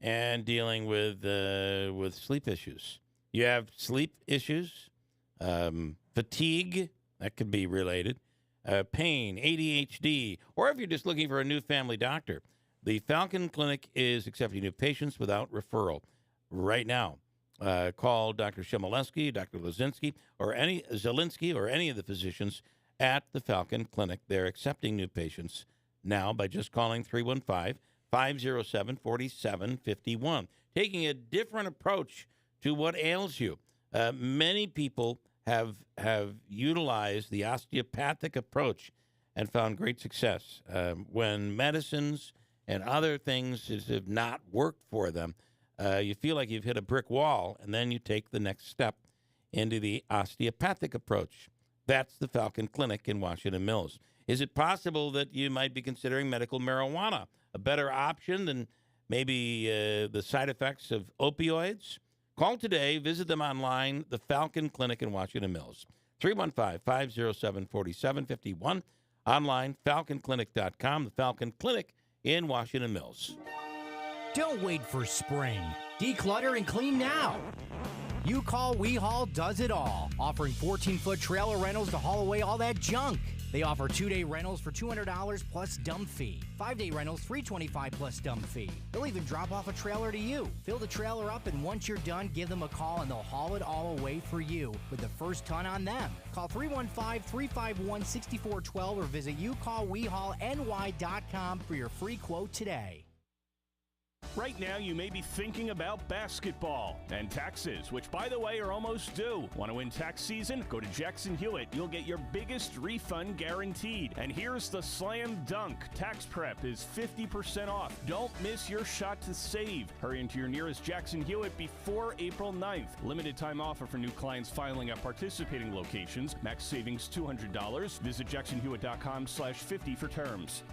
and dealing with sleep issues. You have sleep issues, fatigue, that could be related, pain, ADHD, or if you're just looking for a new family doctor, the Falcon Clinic is accepting new patients without referral right now. Call Dr. Shimoleski, Dr. Lazinski, or any of the physicians at the Falcon Clinic. They're accepting new patients now by just calling 315-507-4751, taking a different approach to what ails you. Many people have utilized the osteopathic approach and found great success. When medicines and other things have not worked for them, you feel like you've hit a brick wall, and then you take the next step into the osteopathic approach. That's the Falcon Clinic in Washington Mills. Is it possible that you might be considering medical marijuana a better option than maybe the side effects of opioids? Call today. Visit them online, the Falcon Clinic in Washington Mills. 315-507-4751. Online, falconclinic.com, the Falcon Clinic in Washington Mills. Don't wait for spring. Declutter and clean now. You Call, We Haul does it all, offering 14-foot trailer rentals to haul away all that junk. They offer 2-day rentals for $200 plus dump fee. 5-day rentals $325 plus dump fee. They'll even drop off a trailer to you. Fill the trailer up, and once you're done, give them a call and they'll haul it all away for you with the first ton on them. Call 315-351-6412 or visit YouCallWeHaulNY.com for your free quote today. Right now, you may be thinking about basketball and taxes, which, by the way, are almost due. Want to win tax season? Go to Jackson Hewitt. You'll get your biggest refund guaranteed. And here's the slam dunk. Tax prep is 50% off. Don't miss your shot to save. Hurry into your nearest Jackson Hewitt before April 9th. Limited time offer for new clients filing at participating locations. Max savings $200. Visit jacksonhewitt.com/50 for terms.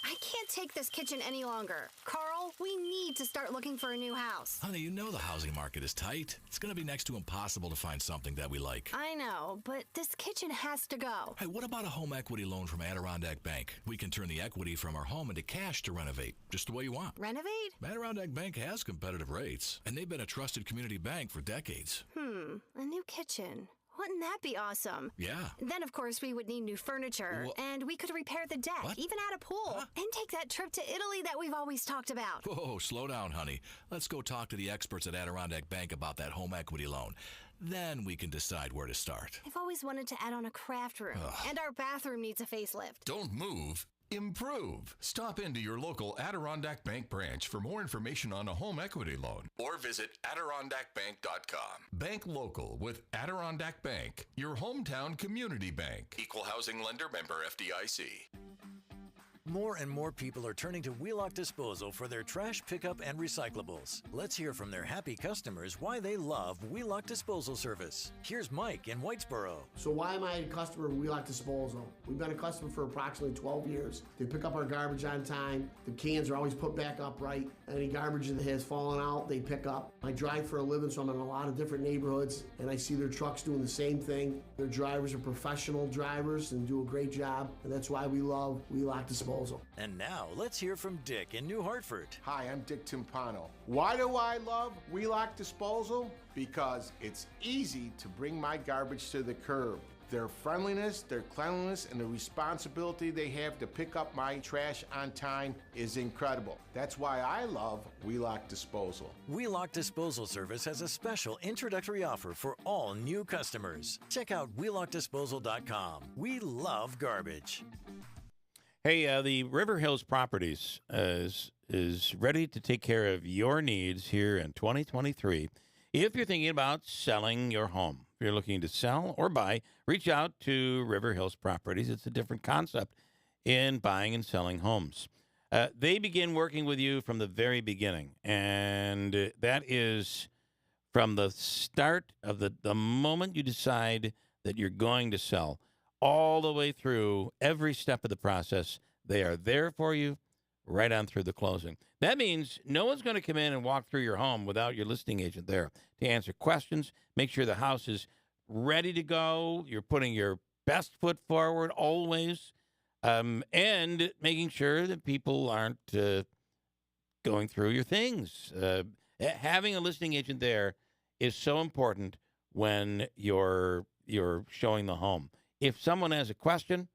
I can't take this kitchen any longer. Carl, we need to start looking for a new house. Honey, you know the housing market is tight. It's going to be next to impossible to find something that we like. I know, but this kitchen has to go. Hey, what about a home equity loan from Adirondack Bank? We can turn the equity from our home into cash to renovate, just the way you want. Renovate? Adirondack Bank has competitive rates, and they've been a trusted community bank for decades. A new kitchen. Wouldn't that be awesome? Yeah. Then, of course, we would need new furniture, and we could repair the deck, even add a pool, and take that trip to Italy that we've always talked about. Whoa, slow down, honey. Let's go talk to the experts at Adirondack Bank about that home equity loan. Then we can decide where to start. I've always wanted to add on a craft room, and our bathroom needs a facelift. Don't move. Improve. Stop into your local Adirondack Bank branch for more information on a home equity loan or visit AdirondackBank.com. Bank local with Adirondack Bank, your hometown community bank. Equal housing lender, member FDIC. More and more people are turning to Wheelock Disposal for their trash pickup and recyclables. Let's hear from their happy customers why they love Wheelock Disposal service. Here's Mike in Whitesboro. So why am I a customer of Wheelock Disposal? We've been a customer for approximately 12 years. They pick up our garbage on time. The cans are always put back up right. Any garbage that has fallen out, they pick up. I drive for a living, so I'm in a lot of different neighborhoods, and I see their trucks doing the same thing. Their drivers are professional drivers and do a great job, and that's why we love Wheelock Disposal. And now, let's hear from Dick in New Hartford. Hi, I'm Dick Timpano. Why do I love Wheelock Disposal? Because it's easy to bring my garbage to the curb. Their friendliness, their cleanliness, and the responsibility they have to pick up my trash on time is incredible. That's why I love Wheelock Disposal. Wheelock Disposal Service has a special introductory offer for all new customers. Check out wheelockdisposal.com. We love garbage. Hey, the River Hills Properties is ready to take care of your needs here in 2023. If you're thinking about selling your home, if you're looking to sell or buy, reach out to River Hills Properties. It's a different concept in buying and selling homes. They begin working with you from the very beginning, and that is from the start of the moment you decide that you're going to sell, all the way through every step of the process. They are there for you right on through the closing. That means no one's going to come in and walk through your home without your listing agent there to answer questions, make sure the house is ready to go, you're putting your best foot forward always, and making sure that people aren't going through your things. Having a listing agent there is so important when you're showing the home. If someone has a question,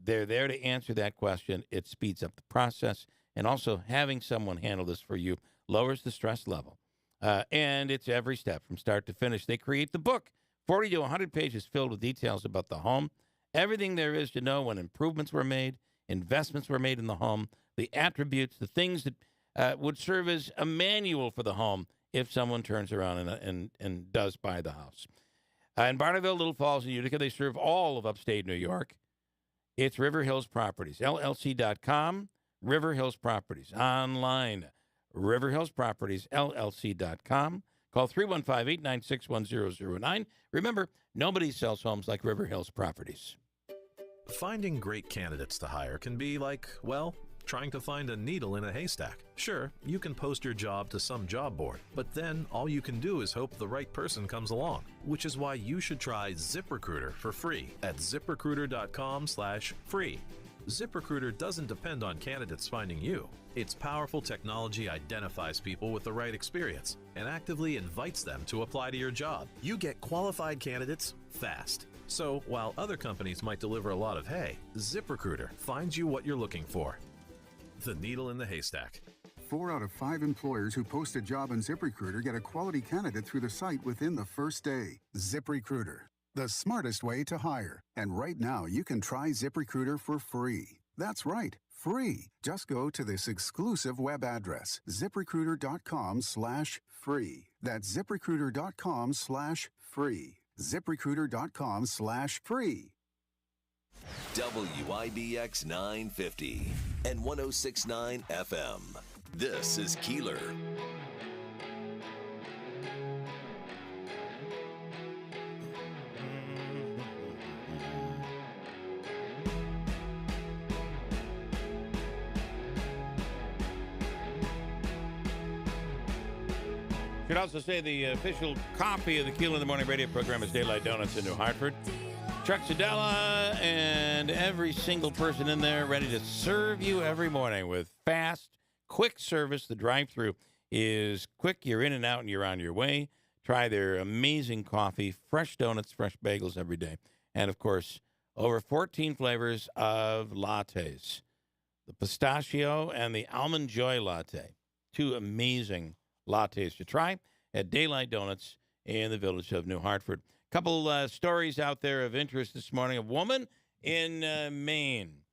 they're there to answer that question. It speeds up the process. And also having someone handle this for you lowers the stress level. And it's every step from start to finish. They create the book, 40 to 100 pages filled with details about the home, everything there is to know when improvements were made, investments were made in the home, the attributes, the things that would serve as a manual for the home if someone turns around and does buy the house. In Barneville, Little Falls, and Utica, they serve all of upstate New York. It's River Hills Properties, LLC.com, River Hills Properties. Online, River Hills Properties, LLC.com. Call 315-896-1009. Remember, nobody sells homes like River Hills Properties. Finding great candidates to hire can be like, well, trying to find a needle in a haystack. Sure, you can post your job to some job board, but then all you can do is hope the right person comes along, which is why you should try ZipRecruiter for free at ZipRecruiter.com/free. ZipRecruiter doesn't depend on candidates finding you. Its powerful technology identifies people with the right experience, and actively invites them to apply to your job. You get qualified candidates fast. So while other companies might deliver a lot of hay, ZipRecruiter finds you what you're looking for. The needle in the haystack. 4 out of 5 employers who post a job on ZipRecruiter get a quality candidate through the site within the first day. ZipRecruiter, the smartest way to hire. And right now, you can try ZipRecruiter for free. That's right, free. Just go to this exclusive web address, ZipRecruiter.com/free. That's ZipRecruiter.com/free. ZipRecruiter.com/free. WIBX 950 and 106.9 FM. This is Keeler. Should also say the official copy of the Keeler in the Morning radio program is Daylight Donuts in New Hartford. Chuck Sedella and every single person in there ready to serve you every morning with fast, quick service. The drive-thru is quick. You're in and out and you're on your way. Try their amazing coffee, fresh donuts, fresh bagels every day. And, of course, over 14 flavors of lattes. The pistachio and the almond joy latte. 2 amazing lattes to try at Daylight Donuts in the village of New Hartford. Couple stories out there of interest this morning. A woman in Maine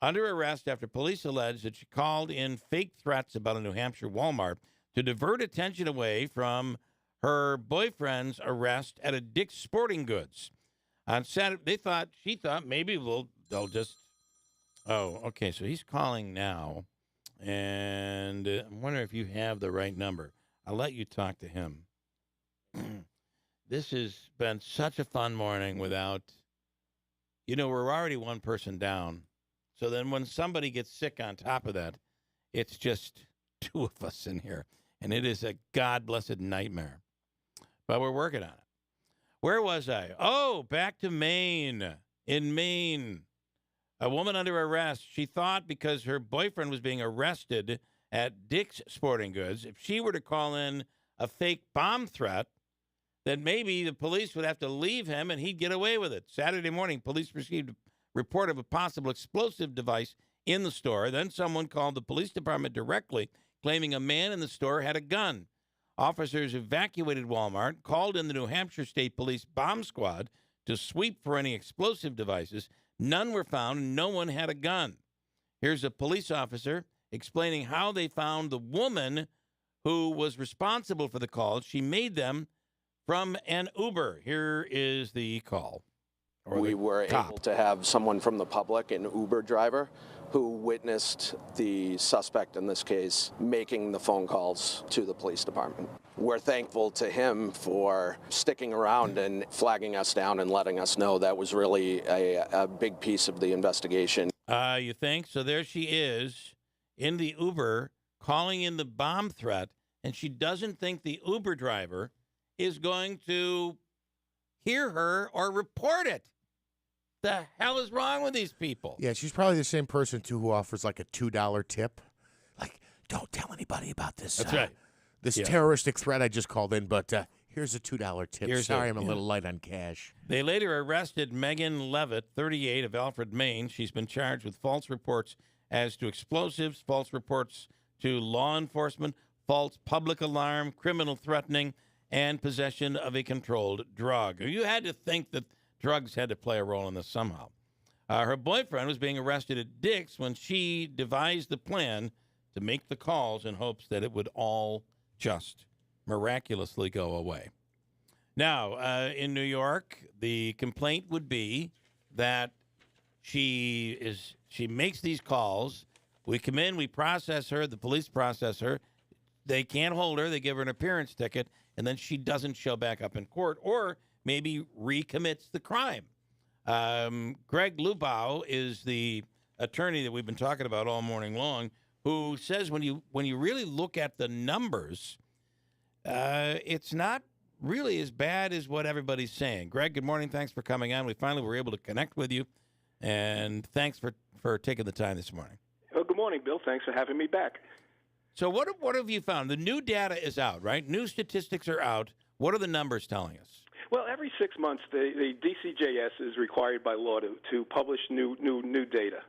under arrest after police allege that she called in fake threats about a New Hampshire Walmart to divert attention away from her boyfriend's arrest at a Dick's Sporting Goods. On Saturday, she thought maybe they'll just. Oh, okay. So he's calling now, and I'm wondering if you have the right number. I'll let you talk to him. This has been such a fun morning without, we're already one person down. So then when somebody gets sick on top of that, it's just 2 of us in here. And it is a God-blessed nightmare. But we're working on it. Where was I? Oh, back to Maine. In Maine, a woman under arrest. She thought because her boyfriend was being arrested at Dick's Sporting Goods, if she were to call in a fake bomb threat, that maybe the police would have to leave him and he'd get away with it. Saturday morning, police received a report of a possible explosive device in the store. Then someone called the police department directly, claiming a man in the store had a gun. Officers evacuated Walmart, called in the New Hampshire State Police bomb squad to sweep for any explosive devices. None were found, and no one had a gun. Here's a police officer explaining how they found the woman who was responsible for the calls. She made them from an Uber. Here is the call. We were able to have someone from the public, an Uber driver, who witnessed the suspect in this case making the phone calls to the police department. We're thankful to him for sticking around and flagging us down and letting us know. That was really a big piece of the investigation. You think? So there she is in the Uber calling in the bomb threat, and she doesn't think the Uber driver is going to hear her or report it. The hell is wrong with these people? Yeah, she's probably the same person, too, who offers like a $2 tip. Like, don't tell anybody about this. That's right. This terroristic threat I just called in, but here's a $2 tip. Sorry, I'm a little light on cash. They later arrested Megan Levitt, 38, of Alfred, Maine. She's been charged with false reports as to explosives, false reports to law enforcement, false public alarm, criminal threatening, and possession of a controlled drug. You had to think that drugs had to play a role in this somehow. Her boyfriend was being arrested at Dick's when she devised the plan to make the calls in hopes that it would all just miraculously go away. Now, in New York, the complaint would be that she makes these calls. We come in, we process her, the police process her. They can't hold her. They give her an appearance ticket, and then she doesn't show back up in court or maybe recommits the crime. Greg Lubau is the attorney that we've been talking about all morning long, who says when you really look at the numbers, it's not really as bad as what everybody's saying. Greg, good morning. Thanks for coming on. We finally were able to connect with you, and thanks for taking the time this morning. Oh, good morning, Bill. Thanks for having me back. So what have you found? The new data is out, right? New statistics are out. What are the numbers telling us? Well, every 6 months, the DCJS is required by law to publish new data.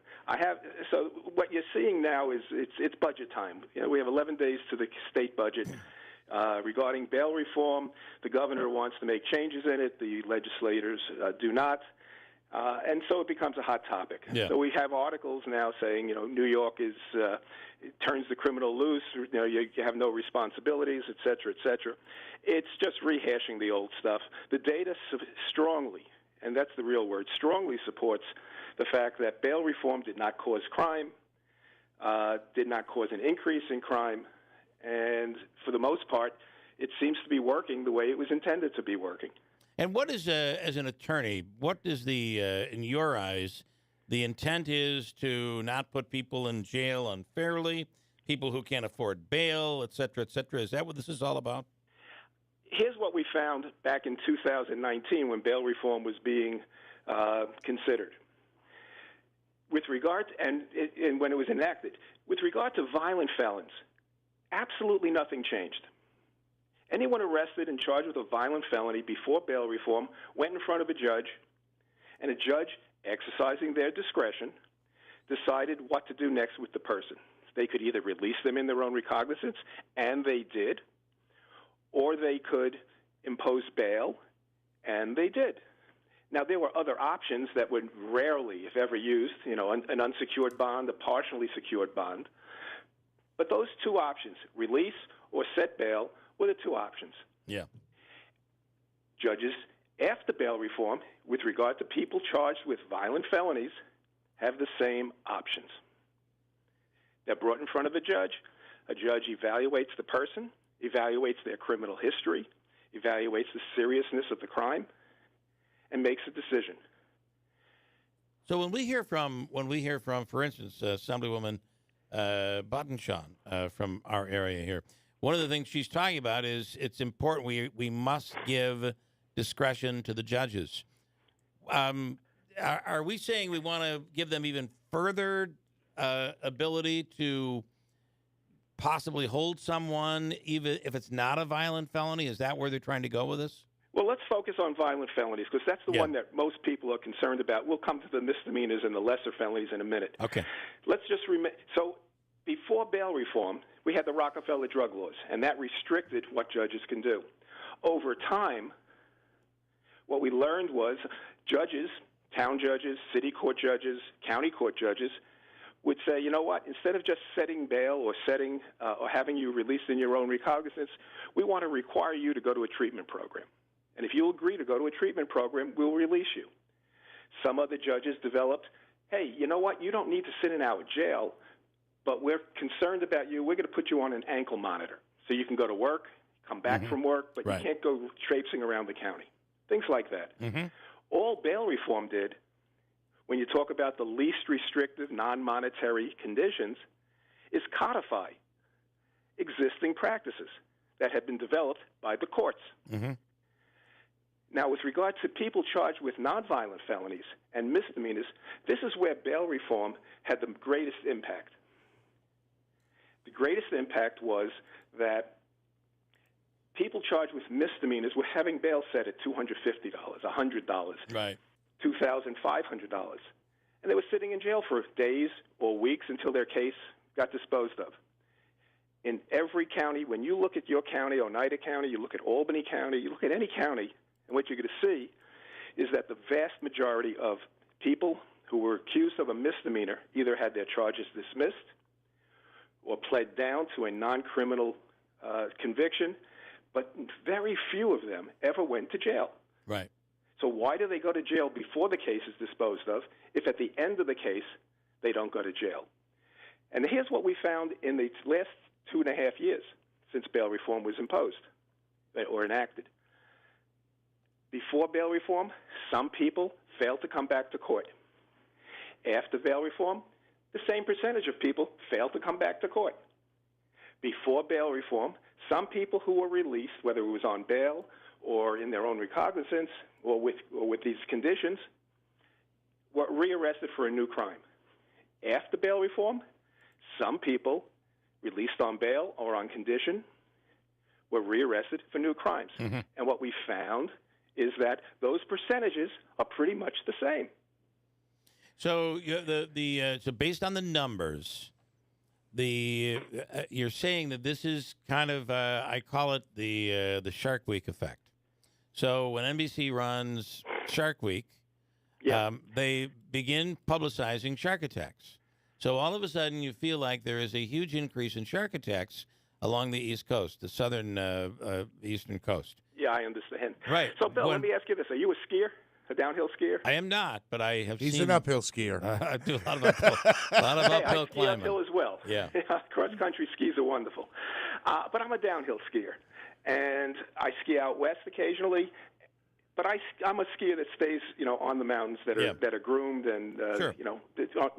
So what you're seeing now is it's budget time. We have 11 days to the state budget. Regarding bail reform, the governor wants to make changes in it. The legislators do not. And so it becomes a hot topic. Yeah. So we have articles now saying, New York turns the criminal loose. You have no responsibilities, et cetera, et cetera. It's just rehashing the old stuff. The data strongly, and that's the real word, strongly supports the fact that bail reform did not cause crime, did not cause an increase in crime, and for the most part, it seems to be working the way it was intended to be working. And what is, as an attorney, what is in your eyes, the intent is to not put people in jail unfairly, people who can't afford bail, et cetera, et cetera? Is that what this is all about? Here's what we found back in 2019 when bail reform was being considered. With regard, and when it was enacted, with regard to violent felons, absolutely nothing changed. Anyone arrested and charged with a violent felony before bail reform went in front of a judge, and a judge, exercising their discretion, decided what to do next with the person. They could either release them in their own recognizance, and they did, or they could impose bail, and they did. Now, there were other options that were rarely, if ever, used, an unsecured bond, a partially secured bond. But those two options, release or set bail, were the two options. Yeah. Judges, after bail reform, with regard to people charged with violent felonies, have the same options. They're brought in front of a judge evaluates the person, evaluates their criminal history, evaluates the seriousness of the crime, and makes a decision. So when we hear from, for instance, Assemblywoman Buttonshaw from our area here, one of the things she's talking about is it's important we must give discretion to the judges. Are we saying we want to give them even further ability to possibly hold someone even if it's not a violent felony? Is that where they're trying to go with this? Well, let's focus on violent felonies because that's the one that most people are concerned about. We'll come to the misdemeanors and the lesser felonies in a minute. Okay. Let's just so before bail reform, we had the Rockefeller drug laws, and that restricted what judges can do. Over time, what we learned was judges, town judges, city court judges, county court judges would say, you know what, instead of just setting bail or having you released in your own recognizance, we want to require you to go to a treatment program. And if you agree to go to a treatment program, we'll release you. Some other judges developed, hey, you know what, you don't need to sit in our jail, but we're concerned about you. We're going to put you on an ankle monitor so you can go to work, come back from work, but you can't go traipsing around the county. Things like that. All bail reform did, when you talk about the least restrictive, non-monetary conditions, is codify existing practices that had been developed by the courts. Now, with regard to people charged with nonviolent felonies and misdemeanors, this is where bail reform had the greatest impact. The greatest impact was that people charged with misdemeanors were having bail set at $250, $100, right, $2,500, and they were sitting in jail for days or weeks until their case got disposed of. In every county, when you look at your county, Oneida County, you look at Albany County, you look at any county, and what you're going to see is that the vast majority of people who were accused of a misdemeanor either had their charges dismissed or pled down to a non-criminal conviction, but very few of them ever went to jail. Right. So why do they go to jail before the case is disposed of if at the end of the case they don't go to jail? And here's what we found in the last 2.5 years since bail reform was imposed or enacted. Before bail reform, some people failed to come back to court. After bail reform, the same percentage of people failed to come back to court. Before bail reform, some people who were released, whether it was on bail or in their own recognizance or with these conditions, were rearrested for a new crime. After bail reform, some people released on bail or on condition, were rearrested for new crimes. Mm-hmm. And what we found is that those percentages are pretty much the same. So so based on the numbers, you're saying that this is kind of I call it the Shark Week effect. So when NBC runs Shark Week, they begin publicizing shark attacks. So all of a sudden, you feel like there is a huge increase in shark attacks along the East Coast, the southern eastern coast. Yeah, I understand. Right. So, Bill, let me ask you this. Are you a skier, a downhill skier? I am not, but I have He's seen... an uphill skier. I do a lot of uphill, uphill I ski climbing. uphill as well. Yeah. Cross-country skis are wonderful. But I'm a downhill skier. And I ski out west occasionally. But I'm a skier that stays, on the mountains that are groomed and,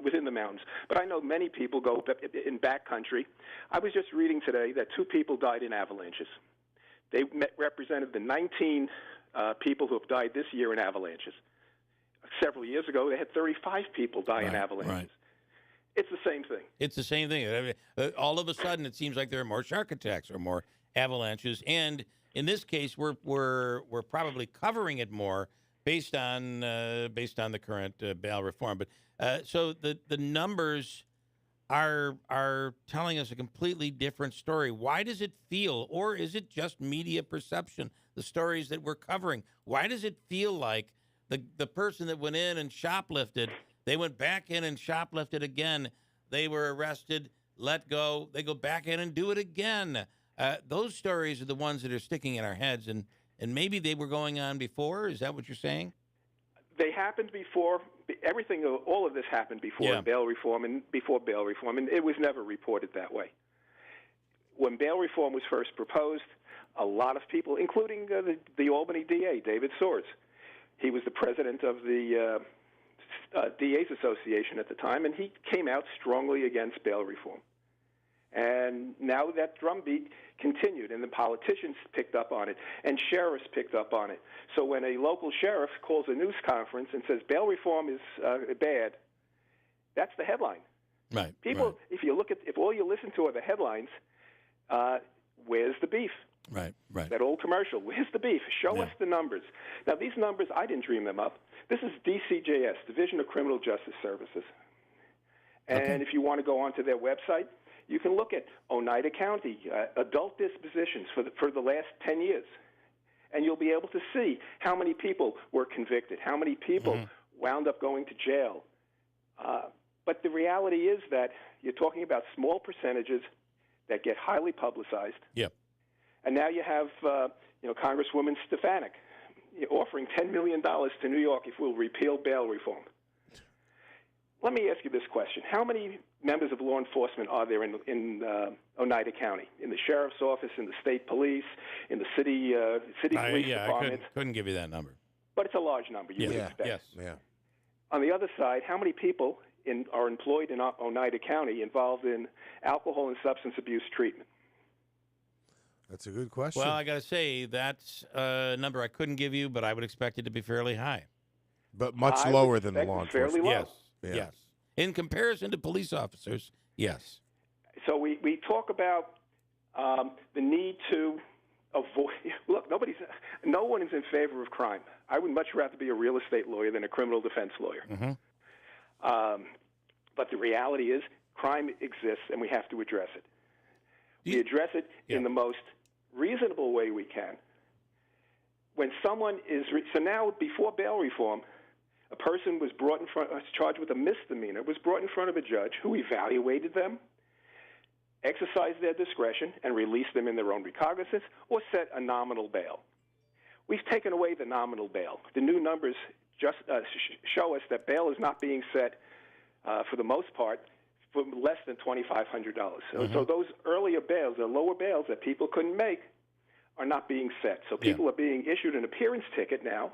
within the mountains. But I know many people go in backcountry. I was just reading today that 2 people died in avalanches. They represented the 19 people who have died this year in avalanches. Several years ago, they had 35 people die in avalanches. Right. It's the same thing. It's the same thing. I mean, all of a sudden, it seems like there are more shark attacks or more avalanches, and in this case, we're probably covering it more based on the current bail reform. But so the numbers are telling us a completely different story. Why does it feel, or is it just media perception? The stories that we're covering. Why does it feel like the person that went in and shoplifted, they went back in and shoplifted again? They were arrested, let go. They go back in and do it again. Those stories are the ones that are sticking in our heads, and maybe they were going on before. Is that what you're saying? They happened before. All of this happened before bail reform and before bail reform, and it was never reported that way. When bail reform was first proposed, a lot of people, including the Albany DA, David Swords, he was the president of the DA's Association at the time, and he came out strongly against bail reform. And now that drumbeat continued, and the politicians picked up on it, and sheriffs picked up on it. So when a local sheriff calls a news conference and says bail reform is bad, that's the headline. Right. People, if all you listen to are the headlines, where's the beef? Right. That old commercial, where's the beef? Show us the numbers. Now, these numbers, I didn't dream them up. This is DCJS, Division of Criminal Justice Services. And if you want to go onto their website, you can look at Oneida County, adult dispositions for the last 10 years, and you'll be able to see how many people were convicted, how many people wound up going to jail. But the reality is that you're talking about small percentages that get highly publicized. Yep. And now you have, Congresswoman Stefanik offering $10 million to New York if we'll repeal bail reform. Let me ask you this question. How many members of law enforcement are there in Oneida County? In the sheriff's office, in the state police, in the city police department? I couldn't give you that number. But it's a large number, you would expect. Yes. Yeah. On the other side, how many people are employed in Oneida County involved in alcohol and substance abuse treatment? That's a good question. Well, I got to say, that's a number I couldn't give you, but I would expect it to be fairly high. But much lower than the law enforcement. Fairly low. Yes. Yeah. Yes. In comparison to police officers, yes. So we talk about the need to avoid. Look, no one is in favor of crime. I would much rather be a real estate lawyer than a criminal defense lawyer. Mm-hmm. But the reality is, crime exists, and we have to address it. We address it in the most reasonable way we can. When someone is so now before bail reform, a person was charged with a misdemeanor, was brought in front of a judge who evaluated them, exercised their discretion, and released them in their own recognizance, or set a nominal bail. We've taken away the nominal bail. The new numbers just show us that bail is not being set, for the most part, for less than $2,500. So those earlier bails, the lower bails that people couldn't make, are not being set. So people are being issued an appearance ticket now,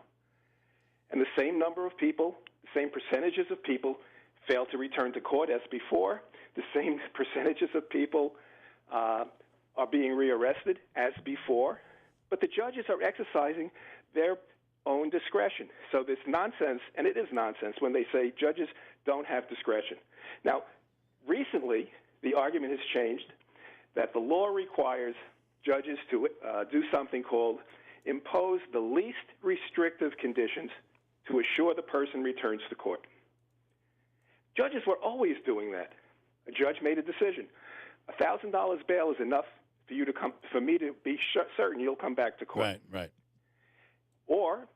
and the same number of people, the same percentages of people fail to return to court as before. The same percentages of people are being rearrested as before. But the judges are exercising their own discretion. So this nonsense, and it is nonsense, when they say judges don't have discretion. Now, recently, the argument has changed that the law requires judges to do something called impose the least restrictive conditions to assure the person returns to court. Judges were always doing that. A judge made a decision. $1,000 bail is enough for you to come, for me to be certain you'll come back to court. Right. Or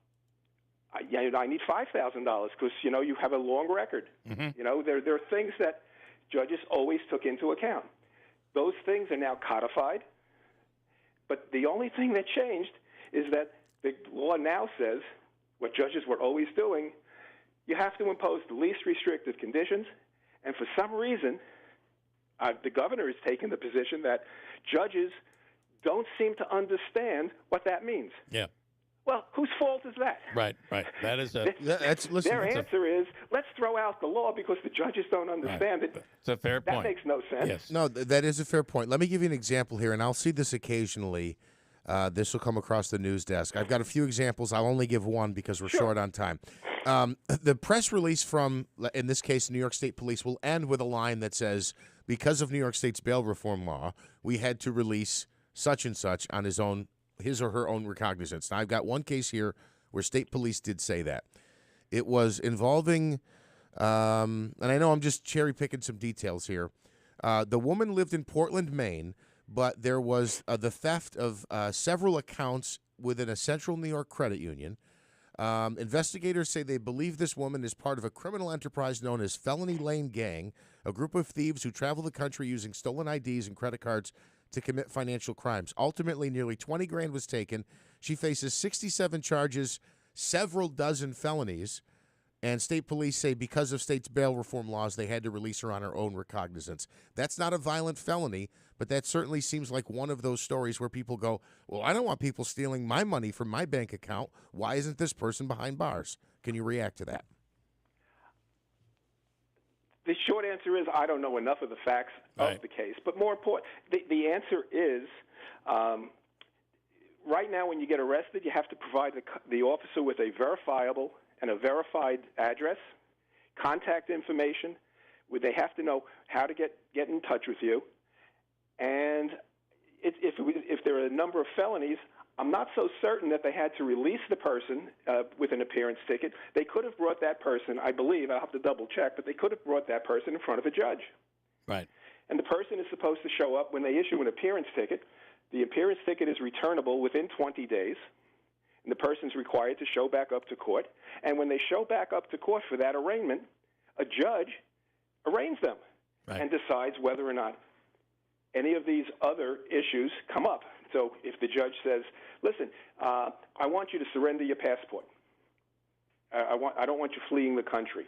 I need $5,000 because you have a long record. Mm-hmm. There are things that judges always took into account. Those things are now codified. But the only thing that changed is that the law now says what judges were always doing. You have to impose the least restrictive conditions, and for some reason, the governor has taken the position that judges don't seem to understand what that means. Yeah. Well, whose fault is that? Right. That is a. Their answer is, let's throw out the law because the judges don't understand it. It's a fair point. That makes no sense. Yes. No, that is a fair point. Let me give you an example here, and I'll see this occasionally. This will come across the news desk. I've got a few examples. I'll only give one because we're short on time. The press release from, in this case, New York State Police will end with a line that says, because of New York State's bail reform law, we had to release such and such on his or her own recognizance. Now, I've got one case here where state police did say that. It was involving, and I know I'm just cherry-picking some details here. The woman lived in Portland, Maine, but there was the theft of several accounts within a central New York credit union. Investigators say they believe this woman is part of a criminal enterprise known as Felony Lane Gang, a group of thieves who travel the country using stolen IDs and credit cards to commit financial crimes. Ultimately, nearly $20,000 was taken. She faces 67 charges, several dozen felonies, and state police say because of state's bail reform laws, they had to release her on her own recognizance. That's not a violent felony, but that certainly seems like one of those stories where people go, well, I don't want people stealing my money from my bank account. Why isn't this person behind bars? Can you react to that? The short answer is I don't know enough of the facts of the case. But more important, the answer is right now when you get arrested, you have to provide the officer with a verifiable and a verified address, contact information. They have to know how to get in touch with you. And if there are a number of felonies, I'm not so certain that they had to release the person with an appearance ticket. They could have brought that person, I believe, I'll have to double check, but they could have brought that person in front of a judge. Right. And the person is supposed to show up when they issue an appearance ticket. The appearance ticket is returnable within 20 days, and the person's required to show back up to court. And when they show back up to court for that arraignment, a judge arraigns them and decides whether or not any of these other issues come up. So if the judge says, listen, I want you to surrender your passport. I don't want you fleeing the country.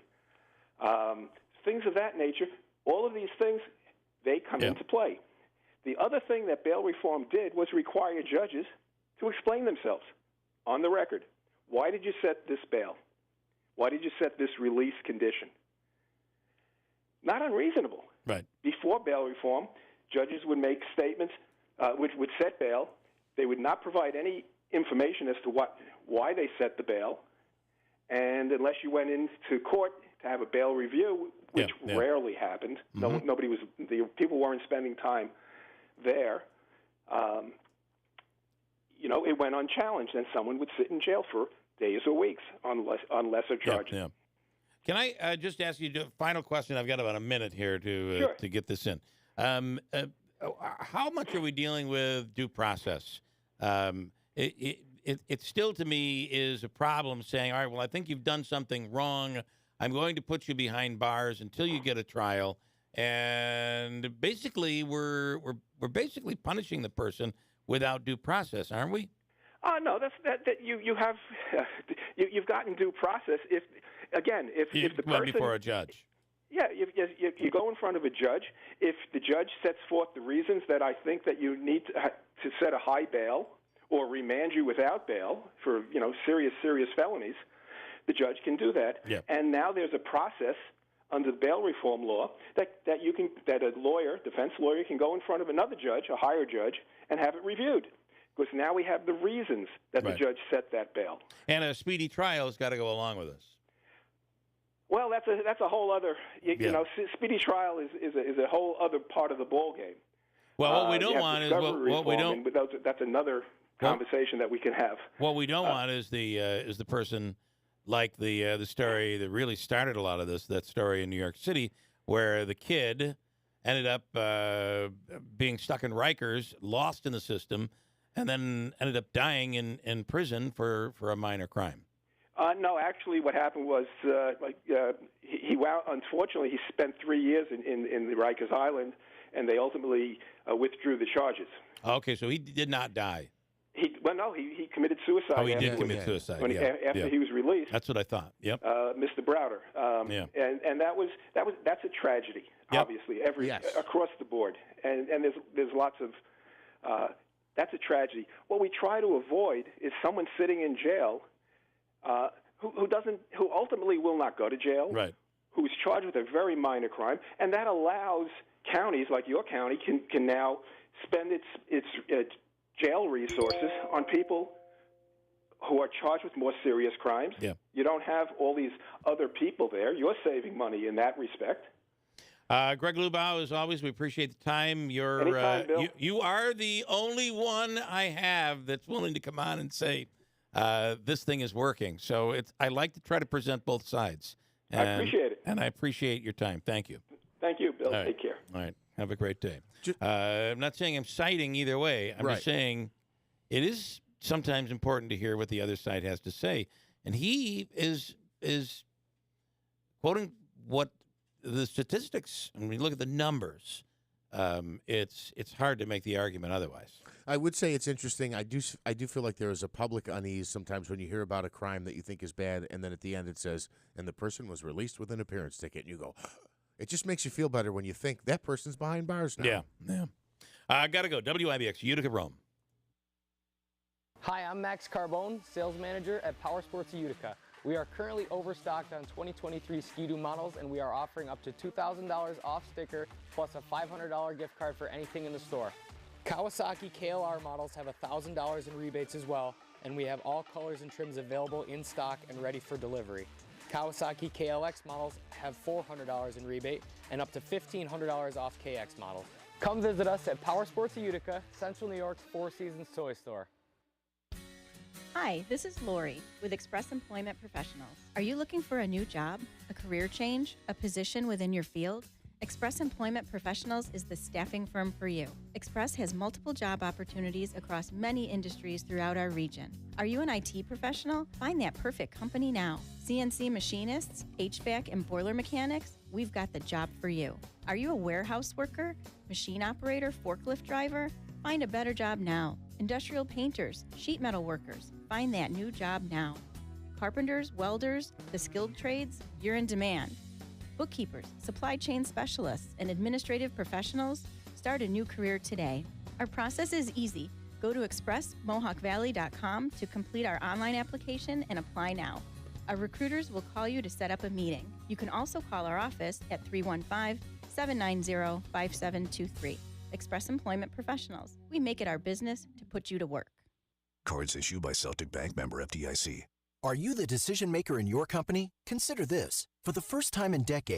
Things of that nature, all of these things, they come into play. The other thing that bail reform did was require judges to explain themselves on the record. Why did you set this bail? Why did you set this release condition? Not unreasonable. Right. Before bail reform, judges would make statements which would set bail. They would not provide any information as to why they set the bail. And unless you went into court to have a bail review, which rarely happened, Mm-hmm. People weren't spending time there. It went unchallenged, and someone would sit in jail for days or weeks on lesser charges. Yeah. Can I just ask you a final question? I've got about a minute here to get this in. How much are we dealing with due process? It still, to me, is a problem saying, all right, well, I think you've done something wrong. I'm going to put you behind bars until you get a trial. And basically, we're basically punishing the person without due process, aren't we? No, you've gotten due process if the person went before a judge. Yeah, you go in front of a judge. If the judge sets forth the reasons that I think that you need to set a high bail or remand you without bail for serious felonies, the judge can do that. Yeah. And now there's a process under the bail reform law that a defense lawyer can go in front of another judge, a higher judge, and have it reviewed. Because now we have the reasons that the judge set that bail. And a speedy trial has got to go along with this. Well, that's a whole other. Speedy trial is a whole other part of the ball game. Well, what we don't want is what we don't. But that's another conversation that we can have. What we don't want is the person like the story that really started a lot of this. That story in New York City where the kid ended up being stuck in Rikers, lost in the system, and then ended up dying in prison for a minor crime. No, actually, what happened was unfortunately, he spent 3 years in the Rikers Island, and they ultimately withdrew the charges. Okay, so he did not die. He committed suicide. Oh, he did commit suicide. After he was released. That's what I thought. Yep. Mr. Browder. And that's a tragedy. Yep. Obviously, across the board, and there's lots of. That's a tragedy. What we try to avoid is someone sitting in jail, who ultimately will not go to jail. Right. Who's charged with a very minor crime, and that allows counties like your county can now spend its jail resources on people who are charged with more serious crimes. Yeah. You don't have all these other people there. You're saving money in that respect. Greg Lubau, as always, we appreciate the time. Anytime, Bill. You are the only one I have that's willing to come on and say this thing is working. So I like to try to present both sides. I appreciate it. And I appreciate your time. Thank you. Thank you, Bill. All right. Take care. All right. Have a great day. I'm not saying I'm citing either way. I'm just saying it is sometimes important to hear what the other side has to say. And he is quoting what the statistics, and when you look at the numbers, it's hard to make the argument otherwise. I would say it's interesting. I do feel like there is a public unease sometimes when you hear about a crime that you think is bad, and then at the end it says, and the person was released with an appearance ticket, and you go, it just makes you feel better when you think that person's behind bars now. Yeah. I got to go. WIBX, Utica, Rome. Hi, I'm Max Carbone, sales manager at Power Sports Utica. We are currently overstocked on 2023 Ski-Doo models, and we are offering up to $2,000 off sticker plus a $500 gift card for anything in the store. Kawasaki KLR models have $1,000 in rebates as well, and we have all colors and trims available in stock and ready for delivery. Kawasaki KLX models have $400 in rebate and up to $1,500 off KX models. Come visit us at Power Sports Utica, Central New York's Four Seasons Toy Store. Hi, this is Lori with Express Employment Professionals. Are you looking for a new job, a career change, a position within your field? Express Employment Professionals is the staffing firm for you. Express has multiple job opportunities across many industries throughout our region. Are you an IT professional? Find that perfect company now. CNC machinists, HVAC and boiler mechanics, we've got the job for you. Are you a warehouse worker, machine operator, forklift driver? Find a better job now. Industrial painters, sheet metal workers, find that new job now. Carpenters, welders, the skilled trades, you're in demand. Bookkeepers, supply chain specialists, and administrative professionals, start a new career today. Our process is easy. Go to expressmohawkvalley.com to complete our online application and apply now. Our recruiters will call you to set up a meeting. You can also call our office at 315-790-5723. Express Employment Professionals. We make it our business to put you to work. Cards issued by Celtic Bank, member FDIC. Are you the decision maker in your company? Consider this. For the first time in decades,